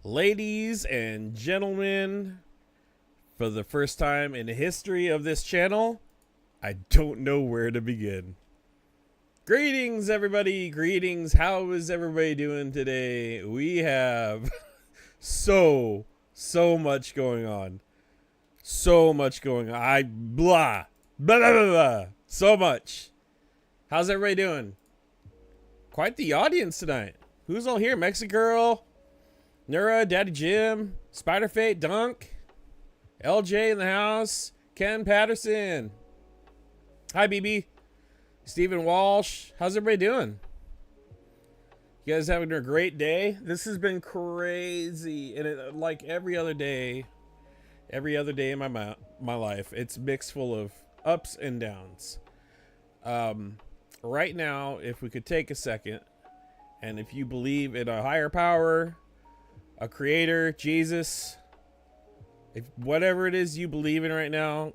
Ladies and gentlemen, for the first time in the history of this channel, I don't know where to begin. Greetings, everybody. Greetings. How is everybody doing today? We have so much going on. So much going on. Blah, blah, blah, blah. So much. How's everybody doing? Quite the audience tonight. Who's all here? Mexigirl, Nura, Daddy Jim, Spider Fate, Dunk, LJ in the house, Ken Patterson. Hi, BB. Stephen Walsh. How's everybody doing? You guys having a great day? This has been crazy, and like every other day in my life, it's mixed full of ups and downs. Right now, if we could take a second, and if you believe in a higher power, a creator, Jesus, if whatever it is you believe in right now,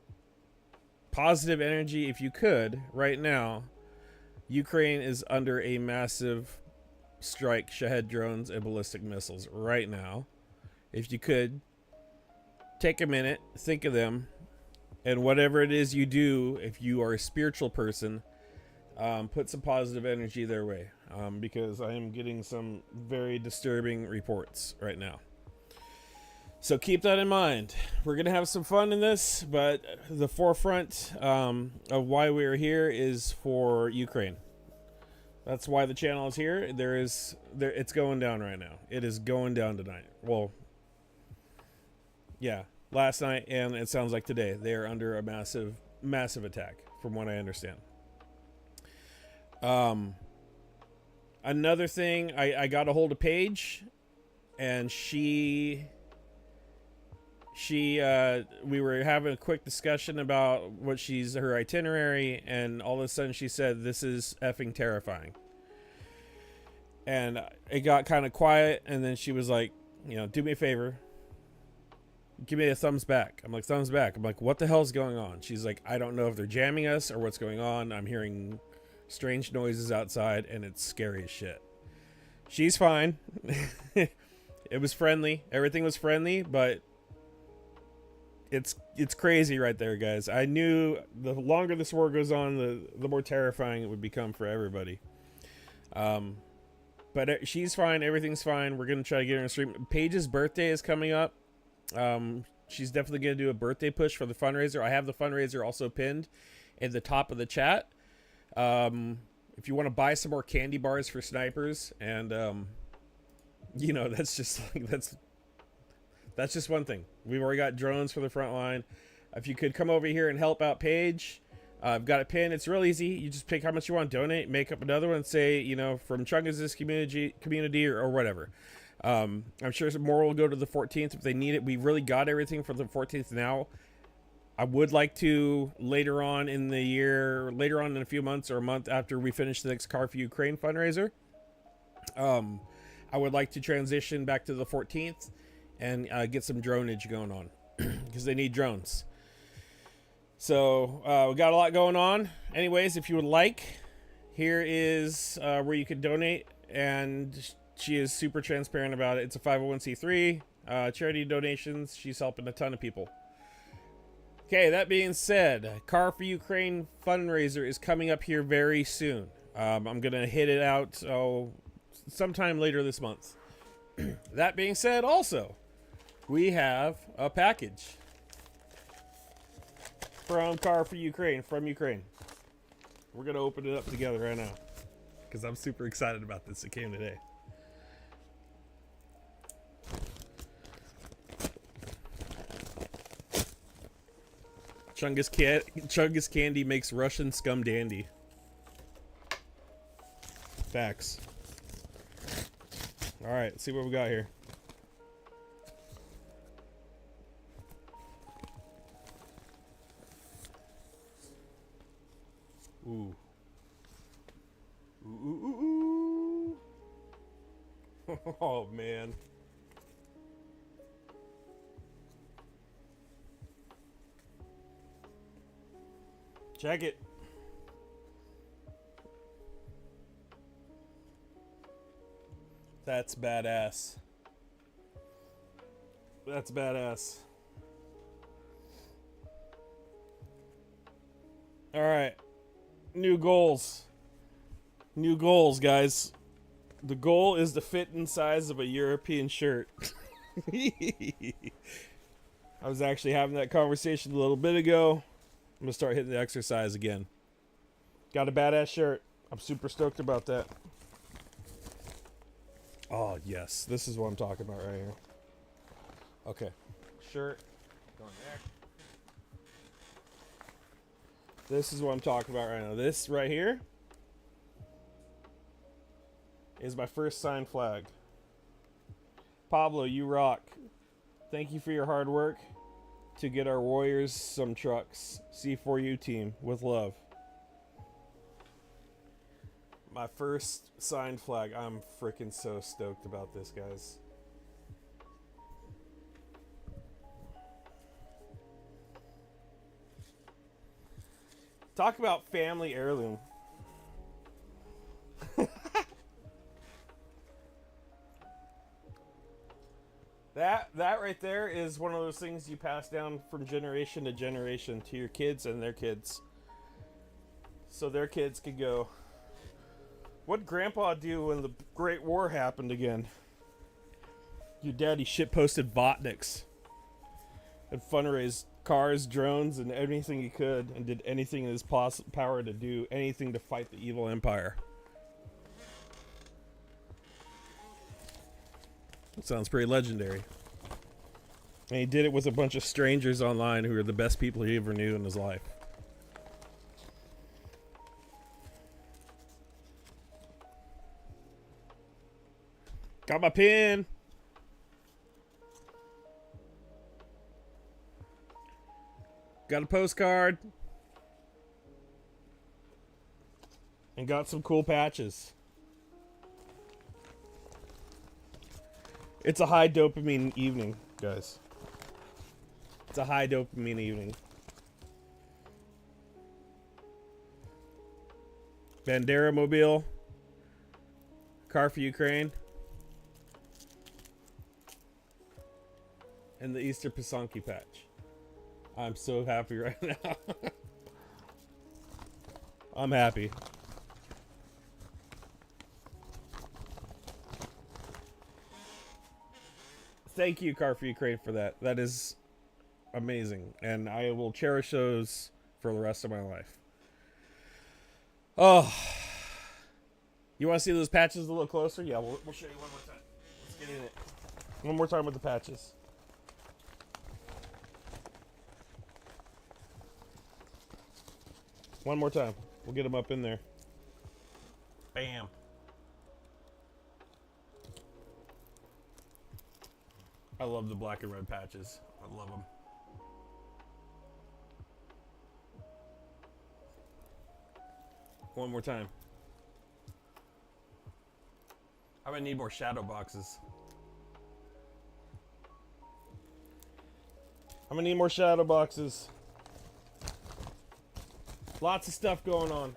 positive energy, if you could, right now, Ukraine is under a massive strike, Shahed drones and ballistic missiles right now. If you could, take a minute, think of them, and whatever it is you do, if you are a spiritual person, put some positive energy their way, because I am getting some very disturbing reports right now. So keep that in mind. We're going to have some fun in this, but the forefront of why we are here is for Ukraine. That's why the channel is here. It's going down right now. It is going down tonight. Well, yeah, last night, and it sounds like today. They are under a massive attack, from what I understand. Another thing, I got a hold of Paige, and we were having a quick discussion about her itinerary, and all of a sudden she said, "This is effing terrifying." And it got kind of quiet, and then she was like, "Do me a favor, give me a thumbs back." I'm like, "Thumbs back." I'm like, "What the hell's going on?" She's like, "I don't know if they're jamming us or what's going on. I'm hearing strange noises outside, and it's scary as shit." She's fine. It was friendly. Everything was friendly, but it's crazy right there, guys. I knew the longer this war goes on, the more terrifying it would become for everybody. But she's fine. Everything's fine. We're going to try to get her in a stream. Paige's birthday is coming up. She's definitely going to do a birthday push for the fundraiser. I have the fundraiser also pinned at the top of the chat. If you want to buy some more candy bars for snipers, and that's just like that's just one thing. We've already got drones for the front line. If you could come over here and help out Paige, I've got it pinned. It's real easy. You just pick how much you want to donate, make up another one, say from Chungus' community or whatever. I'm sure some more will go to the 14th if they need it. We really got everything for the 14th now. I would like to later on in a few months or a month after we finish the next Car for Ukraine fundraiser, I would like to transition back to the 14th and get some dronage going on because they need drones. So we got a lot going on. Anyways, if you would like, here is where you can donate, and she is super transparent about it. It's a 501c3 charity donations. She's helping a ton of people. Okay, that being said, Car for Ukraine fundraiser is coming up here very soon. I'm going to hit it out sometime later this month. That being said, also, we have a package from Car for Ukraine, from Ukraine. We're going to open it up together right now because I'm super excited about this. It came today. Chungus candy makes Russian scum dandy. Facts. All right, let's see what we got here. Ooh. Ooh, ooh, ooh, ooh. Oh, man. Check it. That's badass. That's badass. All right. New goals. New goals, guys. The goal is to fit in size of a European shirt. I was actually having that conversation a little bit ago. I'm going to start hitting the exercise again. Got a badass shirt. I'm super stoked about that. Oh, yes. This is what I'm talking about right here. Okay. Shirt. Going there. This is what I'm talking about right now. This right here is my first signed flag. Pablo, you rock. Thank you for your hard work to get our Warriors some trucks. C4U team, with love. My first signed flag. I'm freaking so stoked about this, guys. Talk about family heirloom. That right there is one of those things you pass down from generation to generation to your kids and their kids. So their kids could go, what'd Grandpa do when the Great War happened again? Your daddy shitposted Votniks and fundraised cars, drones, and everything he could, and did anything in his power to do anything to fight the evil empire. That sounds pretty legendary. And he did it with a bunch of strangers online who are the best people he ever knew in his life. Got my pin. Got a postcard. And got some cool patches. It's a high dopamine evening, guys. It's a high dopamine evening. Bandera Mobile. Car for Ukraine. And the Easter Pisonki patch. I'm so happy right now. I'm happy. Thank you, Car for Ukraine, for that. That is amazing. And I will cherish those for the rest of my life. Oh. You want to see those patches a little closer? Yeah, we'll show you one more time. Let's get in it. One more time with the patches. One more time. We'll get them up in there. Bam. I love the black and red patches. I love them. One more time. I'm gonna need more shadow boxes. I'm gonna need more shadow boxes. Lots of stuff going on.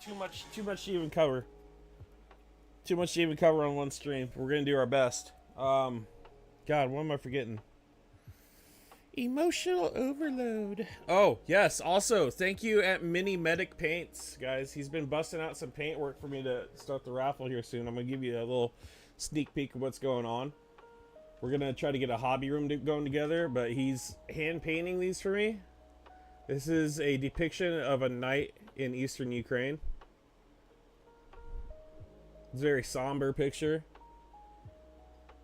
Too much to even cover. Too much to even cover on one stream. We're gonna do our best. God, what am I forgetting? Emotional overload. Oh, yes. Also, thank you at Mini Medic Paints, guys. He's been busting out some paint work for me to start the raffle here soon. I'm going to give you a little sneak peek of what's going on. We're going to try to get a hobby room going together, but he's hand painting these for me. This is a depiction of a night in eastern Ukraine. It's a very somber picture,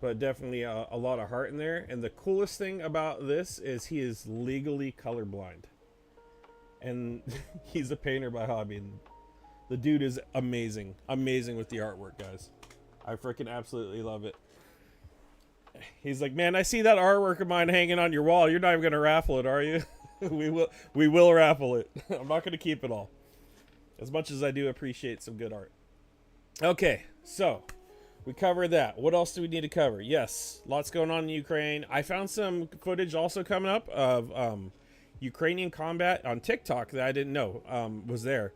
but definitely a lot of heart in there. And the coolest thing about this is he is legally colorblind. And he's a painter by hobby. And the dude is amazing. Amazing with the artwork, guys. I freaking absolutely love it. He's like, man, I see that artwork of mine hanging on your wall. You're not even going to raffle it, are you? we will raffle it. I'm not going to keep it all. As much as I do appreciate some good art. Okay, so we covered that. What else do we need to cover? Yes, lots going on in Ukraine. I found some footage also coming up of Ukrainian combat on TikTok that I didn't know was there.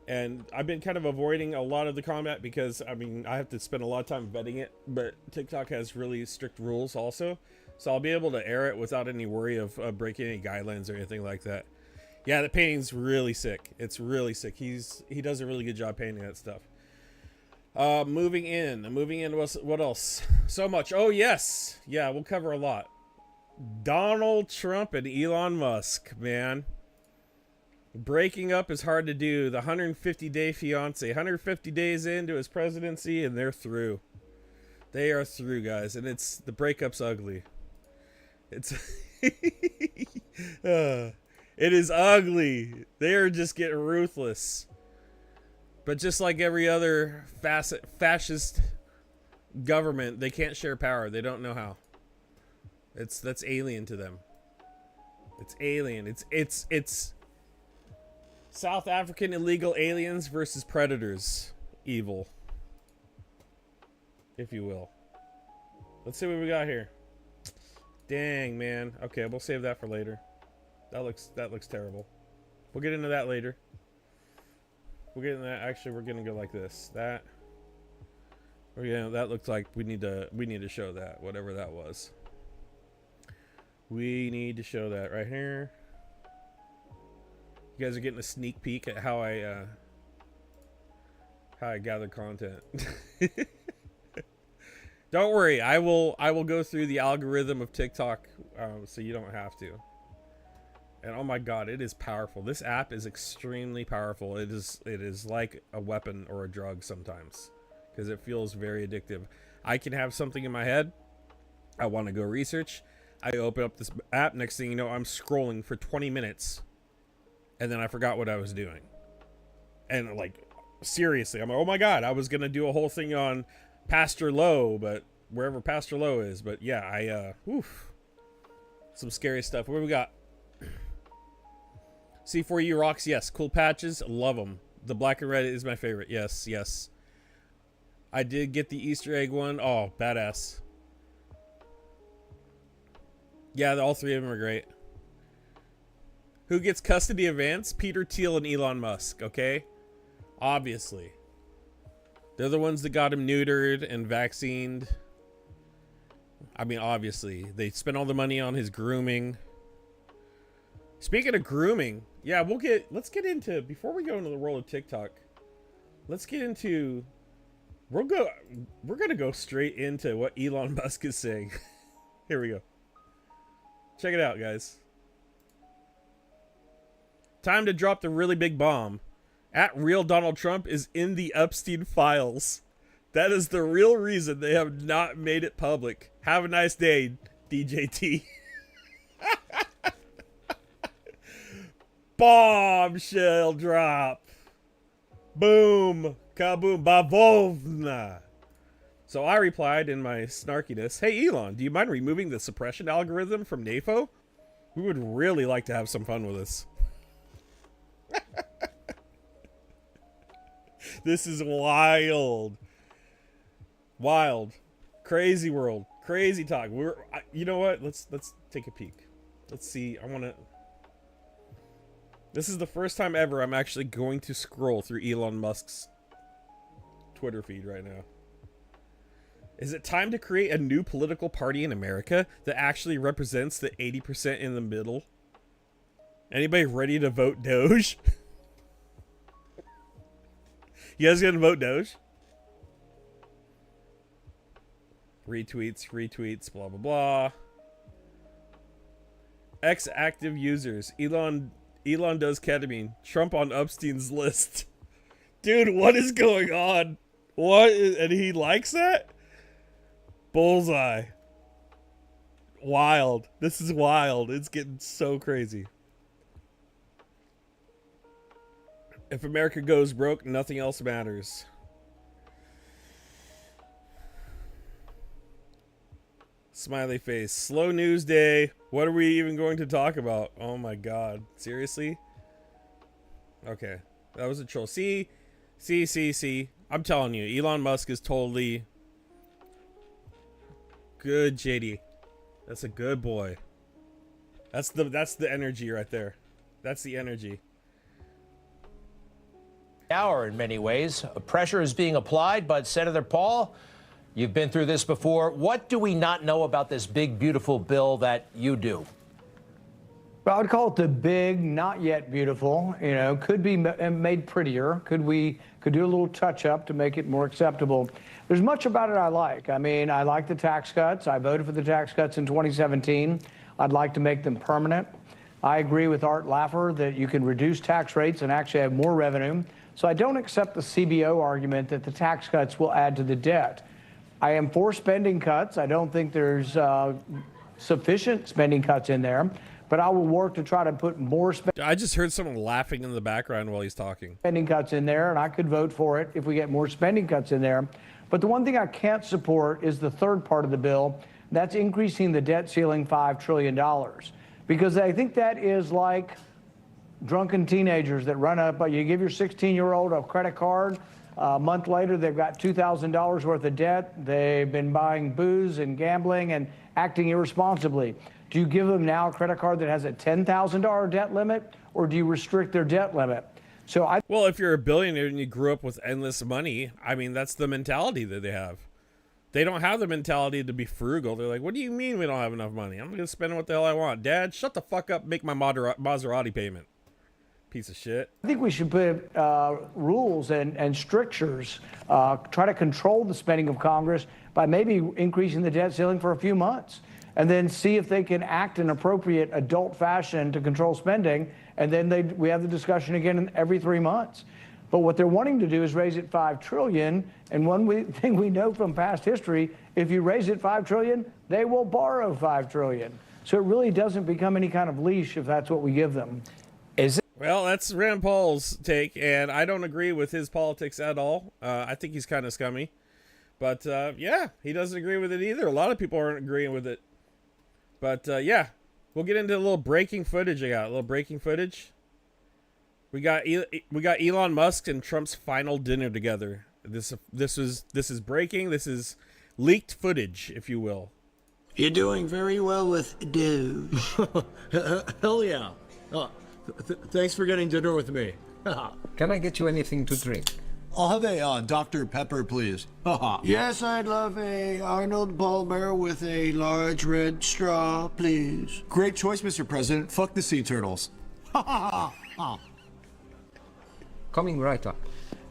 And I've been kind of avoiding a lot of the combat because, I mean, I have to spend a lot of time vetting it. But TikTok has really strict rules also. So I'll be able to air it without any worry of breaking any guidelines or anything like that. Yeah, the painting's really sick. It's really sick. He does a really good job painting that stuff. Moving in. What else? So much. Oh, yes. Yeah, we'll cover a lot. Donald Trump and Elon Musk, man. Breaking up is hard to do. The 150-day fiancé. 150 days into his presidency, and they're through. They are through, guys. And the breakup's ugly. It's... it is ugly. They are just getting ruthless. But just like every other fascist government, they can't share power. They don't know how. That's alien to them. It's alien. It's South African illegal aliens versus predators. Evil. If you will. Let's see what we got here. Dang, man. Okay, we'll save that for later. That looks terrible. We'll get into that later. We'll get into that. Actually, we're gonna go like this. That looks like we need to show that, whatever that was. We need to show that right here. You guys are getting a sneak peek at how I gather content. Don't worry, I will go through the algorithm of TikTok, so you don't have to. And oh my god, it is powerful. This app is extremely powerful. It is like a weapon or a drug sometimes, because it feels very addictive. I can have something in my head. I want to go research. I open up this app. Next thing you know, I'm scrolling for 20 minutes, and then I forgot what I was doing. And like, seriously, I'm like, oh my god, I was gonna do a whole thing on Pastor Lowe, but wherever Pastor Lowe is. But yeah, some scary stuff. What do we got? C4U rocks. Yes, cool patches. Love them. The black and red is my favorite. Yes, yes. I did get the Easter egg one. Oh, badass. Yeah, all three of them are great. Who gets custody of Vance? Peter Thiel and Elon Musk, okay? Obviously. They're the ones that got him neutered and vaccinated. I mean, obviously. They spent all the money on his grooming. Speaking of grooming, yeah, let's get into, before we go into the world of TikTok, let's get into, we're gonna go straight into what Elon Musk is saying. Here we go. Check it out, guys. Time to drop the really big bomb. At real Donald Trump is in the Epstein files. That is the real reason they have not made it public. Have a nice day, DJT. Bombshell drop. Boom. Kaboom. Bavovna. So I replied in my snarkiness, hey Elon, do you mind removing the suppression algorithm from NAFO? We would really like to have some fun with this. This is wild. Wild. Crazy world. Crazy talk. You know what? Let's take a peek. Let's see. This is the first time ever I'm actually going to scroll through Elon Musk's Twitter feed right now. Is it time to create a new political party in America that actually represents the 80% in the middle? Anybody ready to vote Doge? You guys gonna vote Doge? Retweets, blah, blah, blah. Active users. Elon does ketamine. Trump on Epstein's list. Dude, what is going on? And he likes that? Bullseye. Wild. This is wild. It's getting so crazy. If America goes broke, nothing else matters. Smiley face. Slow news day. What are we even going to talk about? Oh my god. Seriously? Okay. That was a troll. See? I'm telling you, Elon Musk is totally good, JD. That's a good boy. That's the energy right there. That's the energy. Hour in many ways. Pressure is being applied, but Senator Paul, You've been through this before. What do we not know about this big, beautiful bill that you do? Well, I would call it the big, not yet beautiful. You know, could be made prettier. Could do a little touch up to make it more acceptable. There's much about it I like. I mean, I like the tax cuts. I voted for the tax cuts in 2017. I'd like to make them permanent. I agree with Art Laffer that you can reduce tax rates and actually have more revenue. So I don't accept the CBO argument that the tax cuts will add to the debt. I am for spending cuts. I don't think there's sufficient spending cuts in there. But I will work to try to put more I just heard someone laughing in the background while he's talking. Spending cuts in there, and I could vote for it if we get more spending cuts in there. But the one thing I can't support is the third part of the bill. That's increasing the debt ceiling $5 trillion. Because I think that is like drunken teenagers that run up. You give your 16-year-old a credit card. A month later, they've got $2,000 worth of debt. They've been buying booze and gambling and acting irresponsibly. Do you give them now a credit card that has a $10,000 debt limit, or do you restrict their debt limit? Well, if you're a billionaire and you grew up with endless money, I mean, that's the mentality that they have. They don't have the mentality to be frugal. They're like, what do you mean we don't have enough money? I'm going to spend what the hell I want. Dad, shut the fuck up, make my Maserati payment. Piece of shit. I think we should put rules and strictures, try to control the spending of Congress by maybe increasing the debt ceiling for a few months, and then see if they can act in appropriate adult fashion to control spending, and then we have the discussion again every 3 months. But what they're wanting to do is raise it $5 trillion, and thing we know from past history, if you raise it $5 trillion, they will borrow $5 trillion. So it really doesn't become any kind of leash if that's what we give them. Well, that's Rand Paul's take, and I don't agree with his politics at all. I think he's kind of scummy. But, yeah, he doesn't agree with it either. A lot of people aren't agreeing with it. But, yeah, we'll get into a little breaking footage I got. A little breaking footage. We got Elon Musk and Trump's final dinner together. This is breaking. This is leaked footage, if you will. You're doing very well with Doge. Hell yeah. Thanks for getting dinner with me. Can I get you anything to drink? I'll have a Dr. Pepper, please. Yes, I'd love a Arnold Palmer with a large red straw, please. Great choice, Mr. President. Fuck the sea turtles. Coming right up.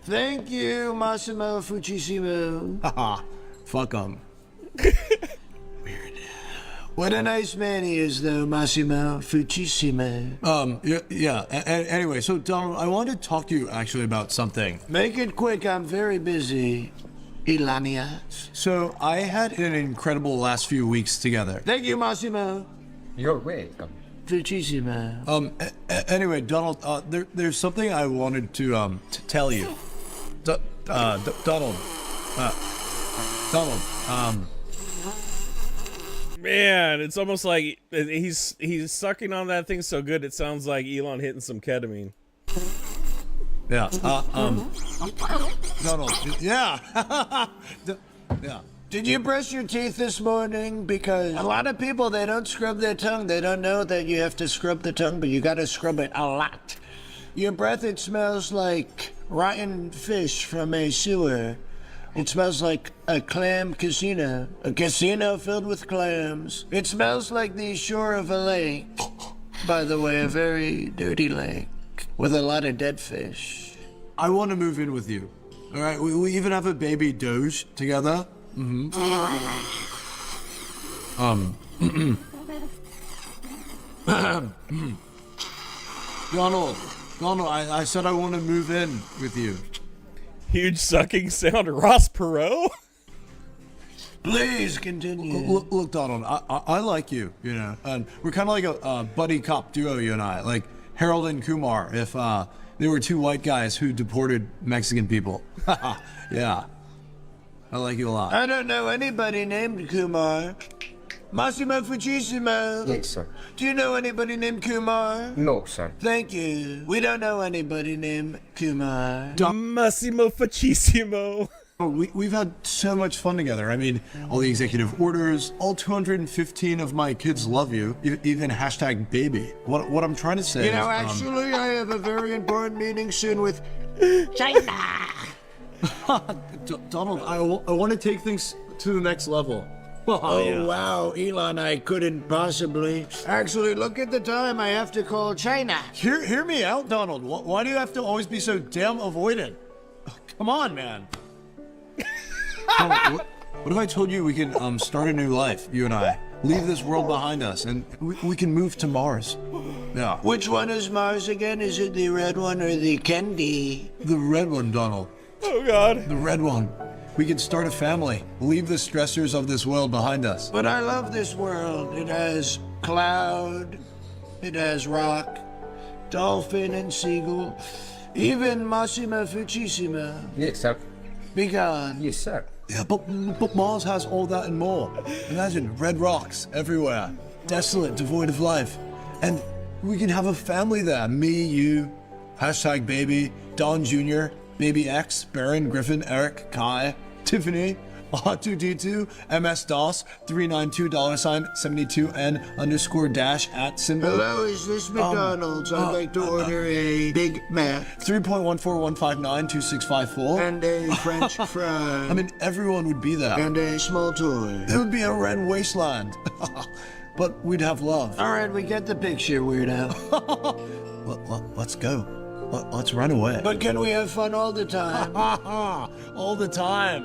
Thank you, Massimo Fucissimo. Fuck 'em. Weird. What a nice man he is, though, Massimo Fucissimo. Anyway, so Donald, I wanted to talk to you actually about something. Make it quick, I'm very busy. Ilania. So I had an incredible last few weeks together. Thank you, Massimo You're welcome. Fucissimo. Anyway, Donald, there's something I wanted to tell you. Donald. Man, it's almost like he's sucking on that thing so good it sounds like Elon hitting some ketamine. Yeah. Donald. Yeah. Yeah. Did you brush your teeth this morning? Because a lot of people, they don't scrub their tongue. They don't know that you have to scrub the tongue, but you gotta scrub it a lot. Your breath, it smells like rotten fish from a sewer. It smells like a clam casino. A casino filled with clams. It smells like the shore of a lake. By the way, a very dirty lake with a lot of dead fish. I want to move in with you. All right, we even have a baby Doge together. Donald, I said I want to move in with you. Huge sucking sound, Ross Perot? Please continue. Look, Donald, I like you, you know, and we're kind of like a buddy cop duo, you and I, like Harold and Kumar, if they were two white guys who deported Mexican people. Yeah, I like you a lot. I don't know anybody named Kumar. Massimo Fucissimo. Yes, sir. Do you know anybody named Kumar? No, sir. Thank you. We don't know anybody named Kumar. Massimo Fucissimo. We've had so much fun together. I mean, all the executive orders, all 215 of my kids love you, even hashtag baby. What I'm trying to say You know, is, actually, I have a very important meeting soon with China. Donald, I want to take things to the next level. Oh, wow, Elon, I couldn't possibly. Actually, look at the time. I have to call China. Hear me out, Donald. Why do you have to always be so damn avoidant? Oh, come on, man. Donald, what if I told you we can start a new life, you and I? Leave this world behind us, and we can move to Mars. Yeah. Which one is Mars again? Is it the red one or the candy? The red one, Donald. Oh, God. The red one. We can start a family, leave the stressors of this world behind us. But I love this world. It has cloud, it has rock, dolphin and seagull, even Massima Fucissima. Yes, sir. Be gone. Yes, sir. Yeah, but Mars has all that and more. Imagine red rocks everywhere, desolate, devoid of life. And we can have a family there. Me, you, hashtag baby, Don Jr., Baby X, Baron, Griffin, Eric, Kai, Tiffany, R2D2, MS-DOS, 392$72N_- symbol. Hello, is this McDonald's? I'd like to order a Big Mac 3.141592654. and a French fry. I mean, everyone would be there. And a small toy. It would be a red wasteland. But we'd have love. All right, we get the picture, weirdo. Let's go. Let's run away. But can we have fun all the time? All the time.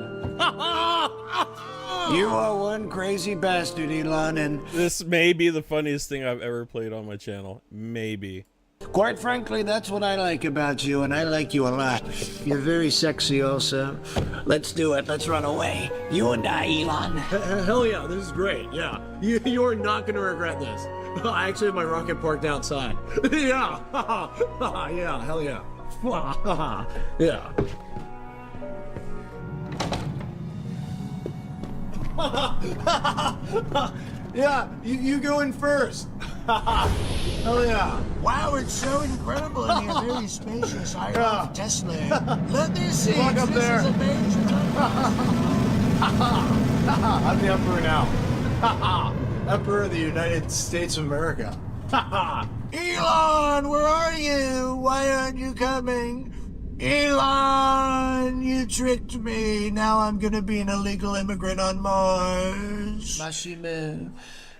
You are one crazy bastard, Elon, and This may be the funniest thing I've ever played on my channel. Maybe. quite frankly, that's what I like about you, and I like you a lot. You're very sexy also. Let's do it. Let's run away. You and I, Elon. Hell yeah, this is great. Yeah. You're not going to regret this. I actually have my rocket parked outside. Yeah. Yeah, hell yeah. Yeah. Yeah, you go in first. Hell yeah. Wow, it's so incredible in here. Very spacious. I love Tesla. Let me see. Walk up This there. is amazing. I'm the emperor now. Emperor of the United States of America. Elon, where are you? Why aren't you coming? Elon, you tricked me. Now I'm gonna be an illegal immigrant on Mars. Massimo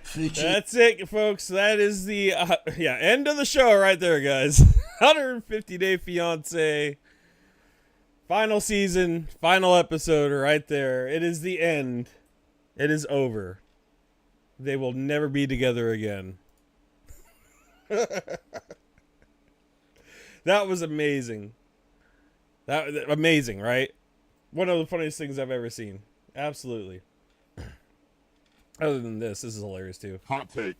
Fucci. That's it, folks. That is the end of the show right there, guys. 150-day fiance. Final season, final episode right there. It is the end. It is over. They will never be together again. That was amazing. Amazing, right? One of the funniest things I've ever seen. Absolutely. Other than this is hilarious too. Hot take.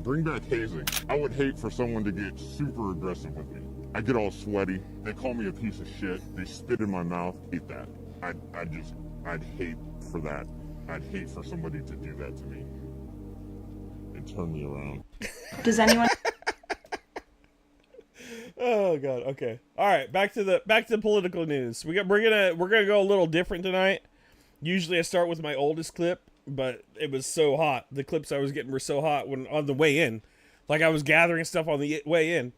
Bring back hazing. I would hate for someone to get super aggressive with me. I get all sweaty. They call me a piece of shit. They spit in my mouth. Hate that. I'd hate for that. I'd hate for somebody to do that to me and turn me around. Does anyone? Oh god. Okay. All right. Back to the political news. We're gonna go a little different tonight. Usually I start with my oldest clip, but it was so hot. The clips I was getting were so hot when on the way in, like I was gathering stuff on the way in.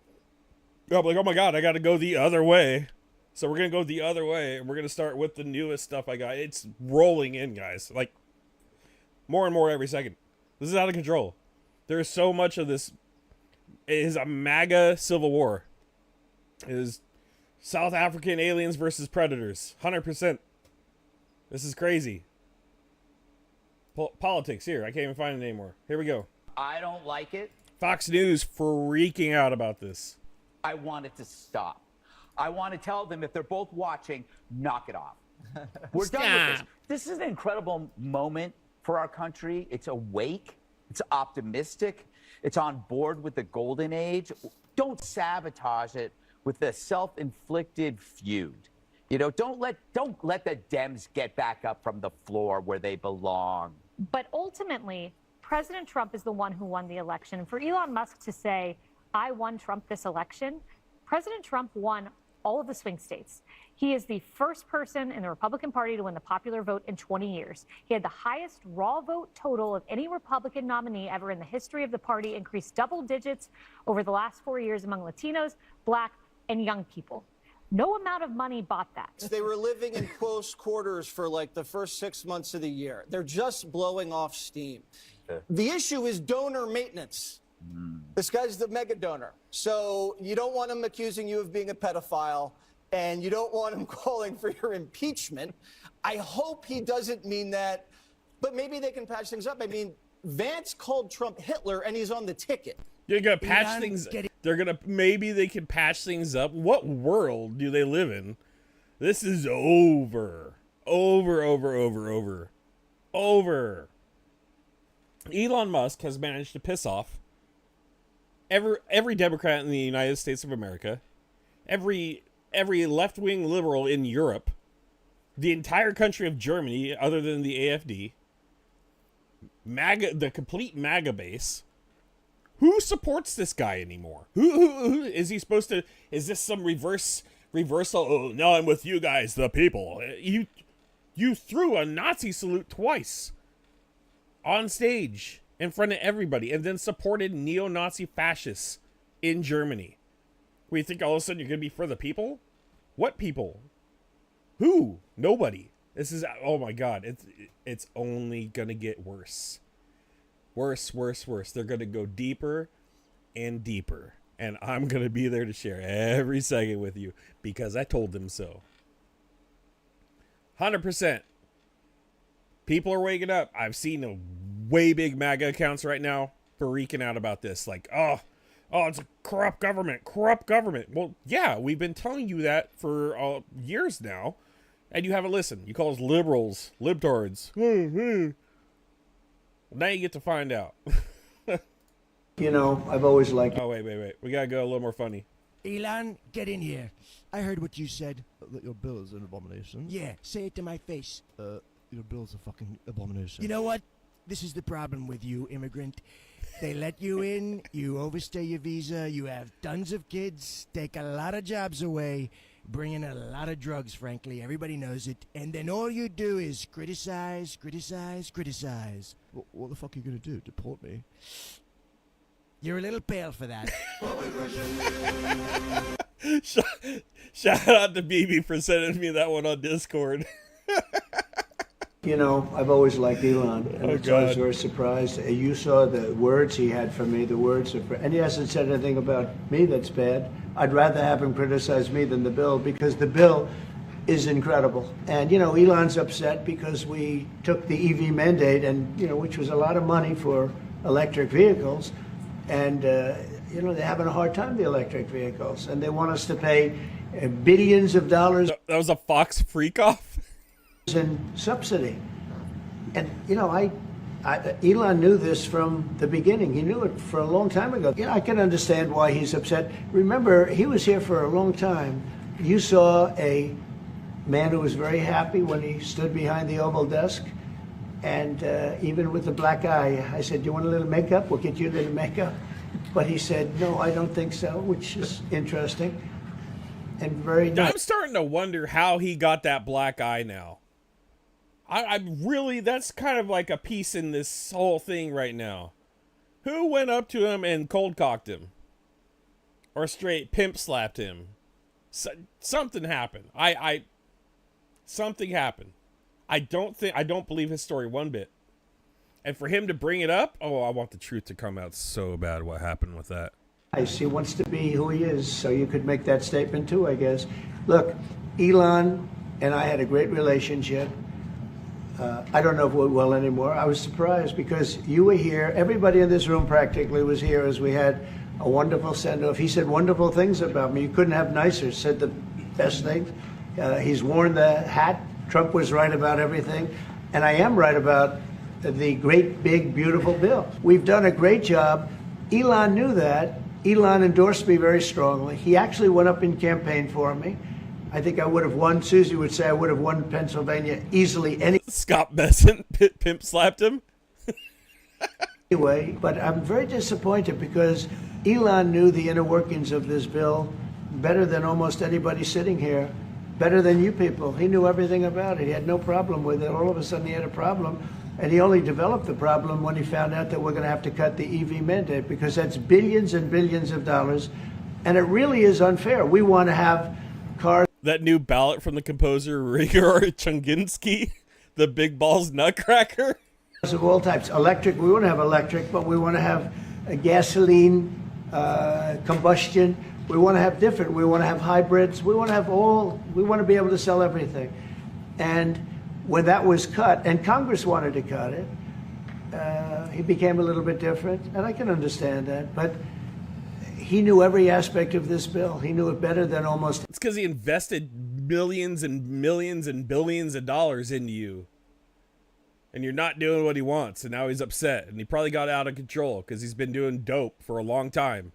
I'm like, oh my god, I got to go the other way. So we're gonna go the other way, and we're gonna start with the newest stuff I got. It's rolling in, guys. Like more and more every second. This is out of control. There's so much of this. It is a MAGA civil war. It is South African aliens versus predators. 100%. This is crazy. Politics here. I can't even find it anymore. Here we go. I don't like it. Fox News freaking out about this. I want it to stop. I want to tell them if they're both watching, knock it off. We're done with this. This is an incredible moment for our country. It's awake. It's optimistic. It's on board with the golden age. Don't sabotage it with a self-inflicted feud. You know, don't let the Dems get back up from the floor where they belong. But ultimately, President Trump is the one who won the election. For Elon Musk to say, I won Trump this election, President Trump won all of the swing states. He is the first person in the Republican Party to win the popular vote in 20 years. He had the highest raw vote total of any Republican nominee ever in the history of the party, increased double digits over the last 4 years among Latinos, Black, and young people. No amount of money bought that. They were living in close quarters for like the first 6 months of the year. They're just blowing off steam. The issue is donor maintenance. This guy's the mega donor. So you don't want him accusing you of being a pedophile, and you don't want him calling for your impeachment. I hope he doesn't mean that, but maybe they can patch things up. I mean, Vance called Trump Hitler, and he's on the ticket. You're gonna patch things. Maybe they can patch things up. What world do they live in? This is over. Over. Elon Musk has managed to piss off every Democrat in the United States of America, every left-wing liberal in Europe, the entire country of Germany, other than the AfD, the complete MAGA base. Who supports this guy anymore? Who is he supposed to? Is this some reversal? Oh, no, I'm with you guys, the people. You threw a Nazi salute twice on stage in front of everybody, and then supported neo-Nazi fascists in Germany. We think all of a sudden you're gonna be for the people? What people? Who? Nobody. This is, oh my God, it's only gonna get worse. Worse. They're going to go deeper and deeper. And I'm going to be there to share every second with you because I told them so. 100%. People are waking up. I've seen a way big MAGA accounts right now freaking out about this. Like, oh, it's a corrupt government. Well, yeah, we've been telling you that for years now. And you haven't listened. You call us liberals, libtards. Now you get to find out. You know, I've always liked... Oh, wait. We gotta go a little more funny. Elon, get in here. I heard what you said. That your bill is an abomination? Yeah, say it to my face. Your bill's a fucking abomination. You know what? This is the problem with you, immigrant. They let you in, you overstay your visa, you have tons of kids, take a lot of jobs away, bring in a lot of drugs, frankly. Everybody knows it. And then all you do is criticize. What the fuck are you going to do? Deport me? You're a little pale for that. Shout out to BB for sending me that one on Discord. You know, I've always liked Elon, and I was very surprised. You saw the words he had for me, and he hasn't said anything about me that's bad. I'd rather have him criticize me than the bill, because the bill is incredible. And, you know, Elon's upset because we took the EV mandate, and, you know, which was a lot of money for electric vehicles. And, you know, they're having a hard time, the electric vehicles, and they want us to pay billions of dollars. That was a Fox freak-off? In subsidy. And, you know, Elon knew this from the beginning. He knew it for a long time ago. You know, I can understand why he's upset. Remember, he was here for a long time. You saw a man who was very happy when he stood behind the Oval desk. And even with the black eye, I said, "You want a little makeup? We'll get you a little makeup." But he said, "No, I don't think so," which is interesting and very nice. I'm starting to wonder how he got that black eye now. I'm really, that's kind of like a piece in this whole thing right now. Who went up to him and cold cocked him? Or straight pimp slapped him? Something happened. Something happened. I don't believe his story one bit. And for him to bring it up, oh, I want the truth to come out so bad. What happened with that? He wants to be who he is, so you could make that statement too, I guess. Look, Elon and I had a great relationship. I don't know if we're well anymore. I was surprised because you were here. Everybody in this room practically was here as we had a wonderful send-off. He said wonderful things about me. You couldn't have nicer. Said the best things. He's worn the hat. Trump was right about everything. And I am right about the great, big, beautiful bill. We've done a great job. Elon knew that. Elon endorsed me very strongly. He actually went up in campaign for me. I think I would have won. Susie would say I would have won Pennsylvania easily. Scott Bessent pimp slapped him. Anyway, but I'm very disappointed because Elon knew the inner workings of this bill better than almost anybody sitting here, better than you people. He knew everything about it. He had no problem with it. All of a sudden he had a problem. And he only developed the problem when he found out that we're going to have to cut the EV mandate, because that's billions and billions of dollars. And it really is unfair. We want to have cars That new ballad from the composer Rygar Chunginsky, the Big Balls Nutcracker. of all types. Electric, we want to have electric, but we want to have a gasoline, combustion. We want to have different. We want to have hybrids. We want to have all, we want to be able to sell everything. And when that was cut, and Congress wanted to cut it, he became a little bit different, and I can understand that. But he knew every aspect of this bill. He knew it better than almost. It's because he invested millions and millions and billions of dollars into you. And you're not doing what he wants, and now he's upset. And he probably got out of control because he's been doing dope for a long time.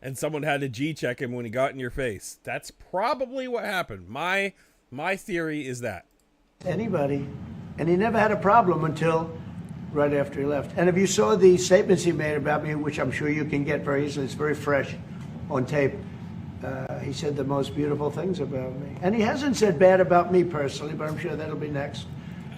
And someone had to G-check him when he got in your face. That's probably what happened. My theory is that. Anybody. And he never had a problem until right after he left. And if you saw the statements he made about me, which I'm sure you can get very easily, it's very fresh on tape, he said the most beautiful things about me. And he hasn't said bad about me personally, but I'm sure that'll be next.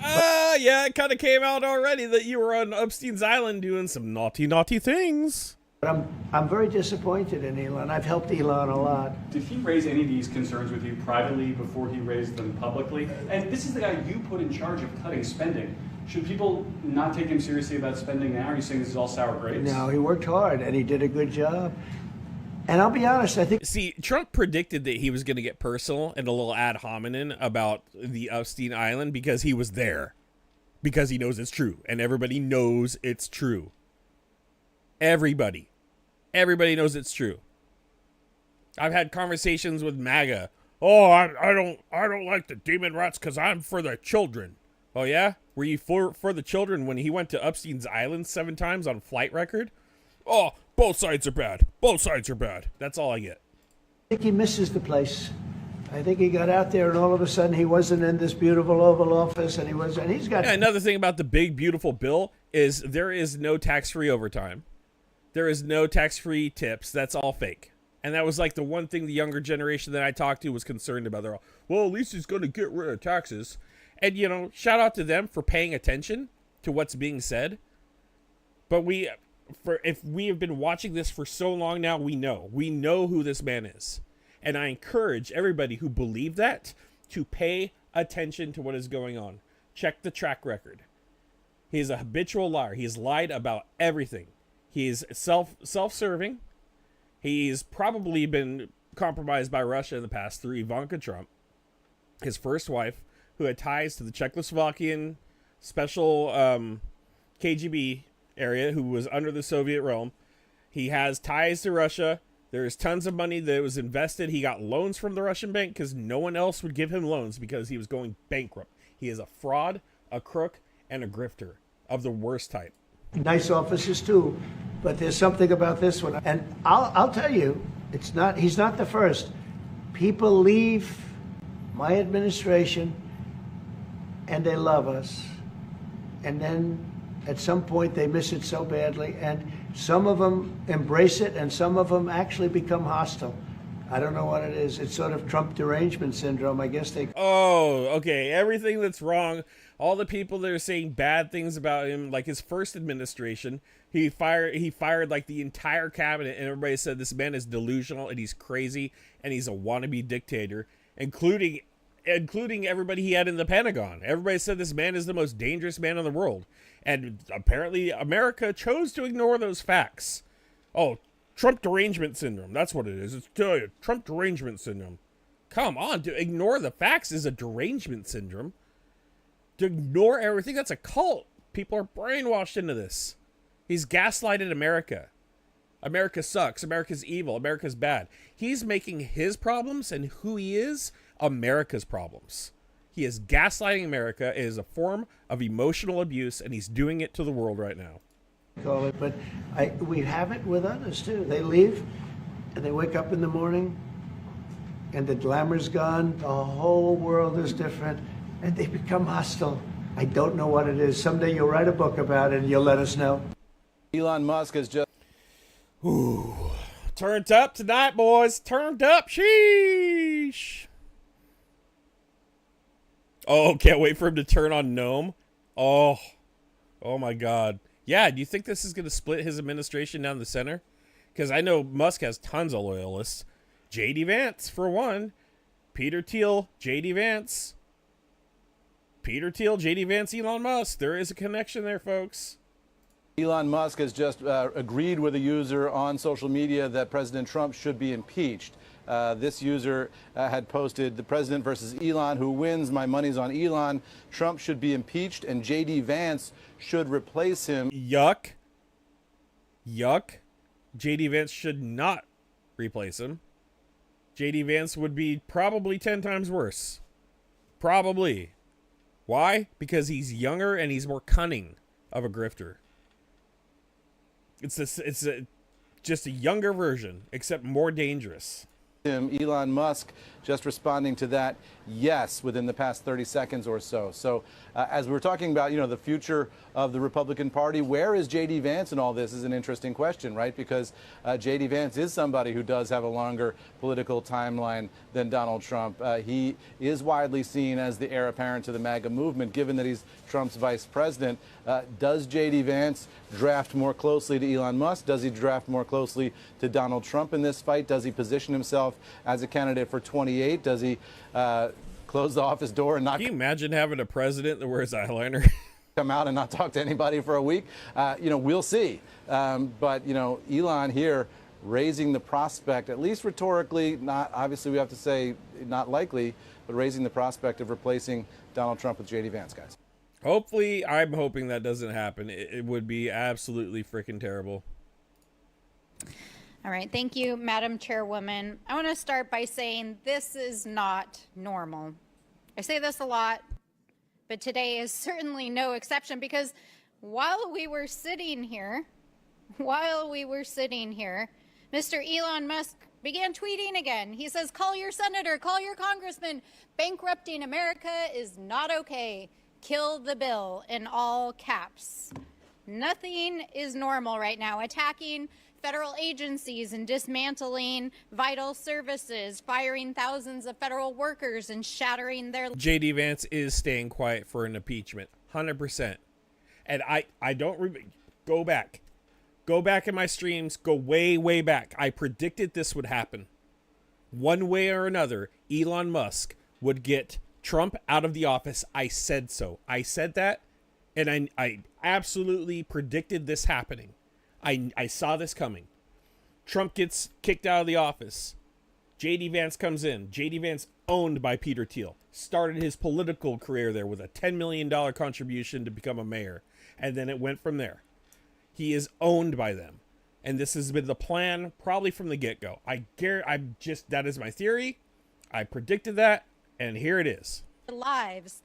Yeah, it kind of came out already that you were on Epstein's Island doing some naughty, naughty things. But I'm very disappointed in Elon. I've helped Elon a lot. Did he raise any of these concerns with you privately before he raised them publicly? And this is the guy you put in charge of cutting spending. Should people not take him seriously about spending now? Are you saying this is all sour grapes? No, he worked hard and he did a good job. And I'll be honest, I think... See, Trump predicted that he was going to get personal and a little ad hominem about the Epstein Island because he was there. Because he knows it's true. And everybody knows it's true. Everybody knows it's true. I've had conversations with MAGA. Oh, I don't like the demon rats because I'm for the children. Oh yeah? Were you for the children when he went to Epstein's Island 7 times on flight record? Oh, both sides are bad. Both sides are bad. That's all I get. I think he misses the place. I think he got out there and all of a sudden he wasn't in this beautiful Oval Office and he's got... Yeah, another thing about the big, beautiful bill is there is no tax-free overtime. There is no tax-free tips. That's all fake. And that was like the one thing the younger generation that I talked to was concerned about. They're all, well, at least he's going to get rid of taxes. And, you know, shout out to them for paying attention to what's being said. But if we have been watching this for so long now, we know who this man is. And I encourage everybody who believe that to pay attention to what is going on. Check the track record. He is a habitual liar. He has lied about everything. He is self-serving. He's probably been compromised by Russia in the past through Ivanka Trump, his first wife, who had ties to the Czechoslovakian special KGB area, who was under the Soviet realm. He has ties to Russia. There's tons of money that was invested. He got loans from the Russian bank because no one else would give him loans because he was going bankrupt. He is a fraud, a crook, and a grifter of the worst type. Nice offices too, but there's something about this one. And I'll tell you, he's not the first. People leave my administration and they love us. And then at some point they miss it so badly, and some of them embrace it and some of them actually become hostile. I don't know what it is. It's sort of Trump derangement syndrome. I guess they... Oh, okay. Everything that's wrong, all the people that are saying bad things about him, like his first administration, he fired like the entire cabinet, and everybody said this man is delusional and he's crazy and he's a wannabe dictator, including everybody he had in the Pentagon. Everybody said this man is the most dangerous man in the world. And apparently America chose to ignore those facts. Oh, Trump derangement syndrome. That's what it is. It's Trump derangement syndrome. Come on, to ignore the facts is a derangement syndrome. To ignore everything, that's a cult. People are brainwashed into this. He's gaslighted America. America sucks. America's evil. America's bad. He's making his problems and who he is America's problems. He is gaslighting America. It is a form of emotional abuse, and he's doing it to the world right now. Call it, but we have it with others too. They leave and they wake up in the morning and the glamour's gone, the whole world is different, and they become hostile. I don't know what it is. Someday you'll write a book about it and you'll let us know. Elon Musk has just... Ooh, turned up tonight, boys. Turned up. Sheesh. Oh, can't wait for him to turn on Gnome. Oh my God. Yeah, do you think this is going to split his administration down the center? Because I know Musk has tons of loyalists. J.D. Vance, for one. Peter Thiel, JD Vance. Peter Thiel, JD Vance, Elon Musk. There is a connection there, folks. Elon Musk has just agreed with a user on social media that President Trump should be impeached. This user had posted, "The president versus Elon. Who wins? My money's on Elon. Trump should be impeached and JD Vance should replace him." Yuck. Yuck. JD Vance should not replace him. JD Vance would be probably 10 times worse. Probably. Why? Because he's younger and he's more cunning of a grifter. It's just a younger version, except more dangerous. Elon Musk just responding to that, yes, within the past 30 seconds or so. So as we're talking about, the future of the Republican Party, where is J.D. Vance in all this is an interesting question, right? Because J.D. Vance is somebody who does have a longer political timeline than Donald Trump. He is widely seen as the heir apparent to the MAGA movement, given that he's Trump's vice president. Does J.D. Vance draft more closely to Elon Musk? Does he draft more closely to Donald Trump in this fight? Does he position himself as a candidate for 28? Does he close the office door and not... Can you imagine having a president that wears eyeliner? Come out and not talk to anybody for a week? We'll see. But Elon here raising the prospect, at least rhetorically, not obviously we have to say not likely, but raising the prospect of replacing Donald Trump with J.D. Vance, guys. Hopefully, I'm hoping that doesn't happen. It would be absolutely freaking terrible. All right. Thank you, Madam Chairwoman. I want to start by saying this is not normal. I say this a lot, but today is certainly no exception, because while we were sitting here, Mr. Elon Musk began tweeting again. He says, "Call your senator, call your congressman. Bankrupting America is not okay. Kill the bill," in all caps. Nothing is normal right now. Attacking federal agencies and dismantling vital services, firing thousands of federal workers and shattering their... JD Vance is staying quiet for an impeachment, 100%. And I don't... Go back in my streams, go way back. I predicted this would happen. One way or another, Elon Musk would get Trump out of the office. I said so. I said that, and I absolutely predicted this happening. I saw this coming. Trump gets kicked out of the office. JD Vance comes in. JD Vance, owned by Peter Thiel, started his political career there with a $10 million contribution to become a mayor. And then it went from there. He is owned by them. And this has been the plan probably from the get-go. That is my theory. I predicted that, and here it is. Lives.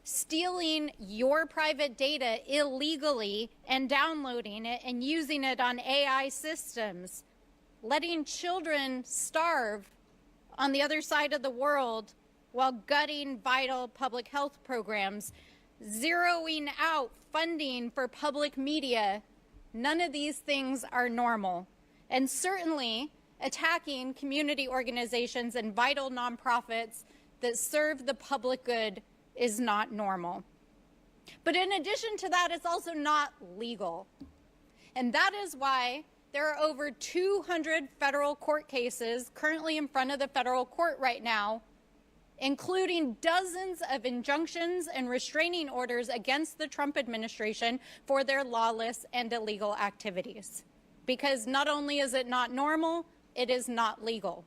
Stealing your private data illegally and downloading it and using it on AI systems, letting children starve on the other side of the world while gutting vital public health programs, zeroing out funding for public media. None of these things are normal. And certainly attacking community organizations and vital nonprofits that serve the public good is not normal. But in addition to that, it's also not legal. And that is why there are over 200 federal court cases currently in front of the federal court right now, including dozens of injunctions and restraining orders against the Trump administration for their lawless and illegal activities. Because not only is it not normal, it is not legal.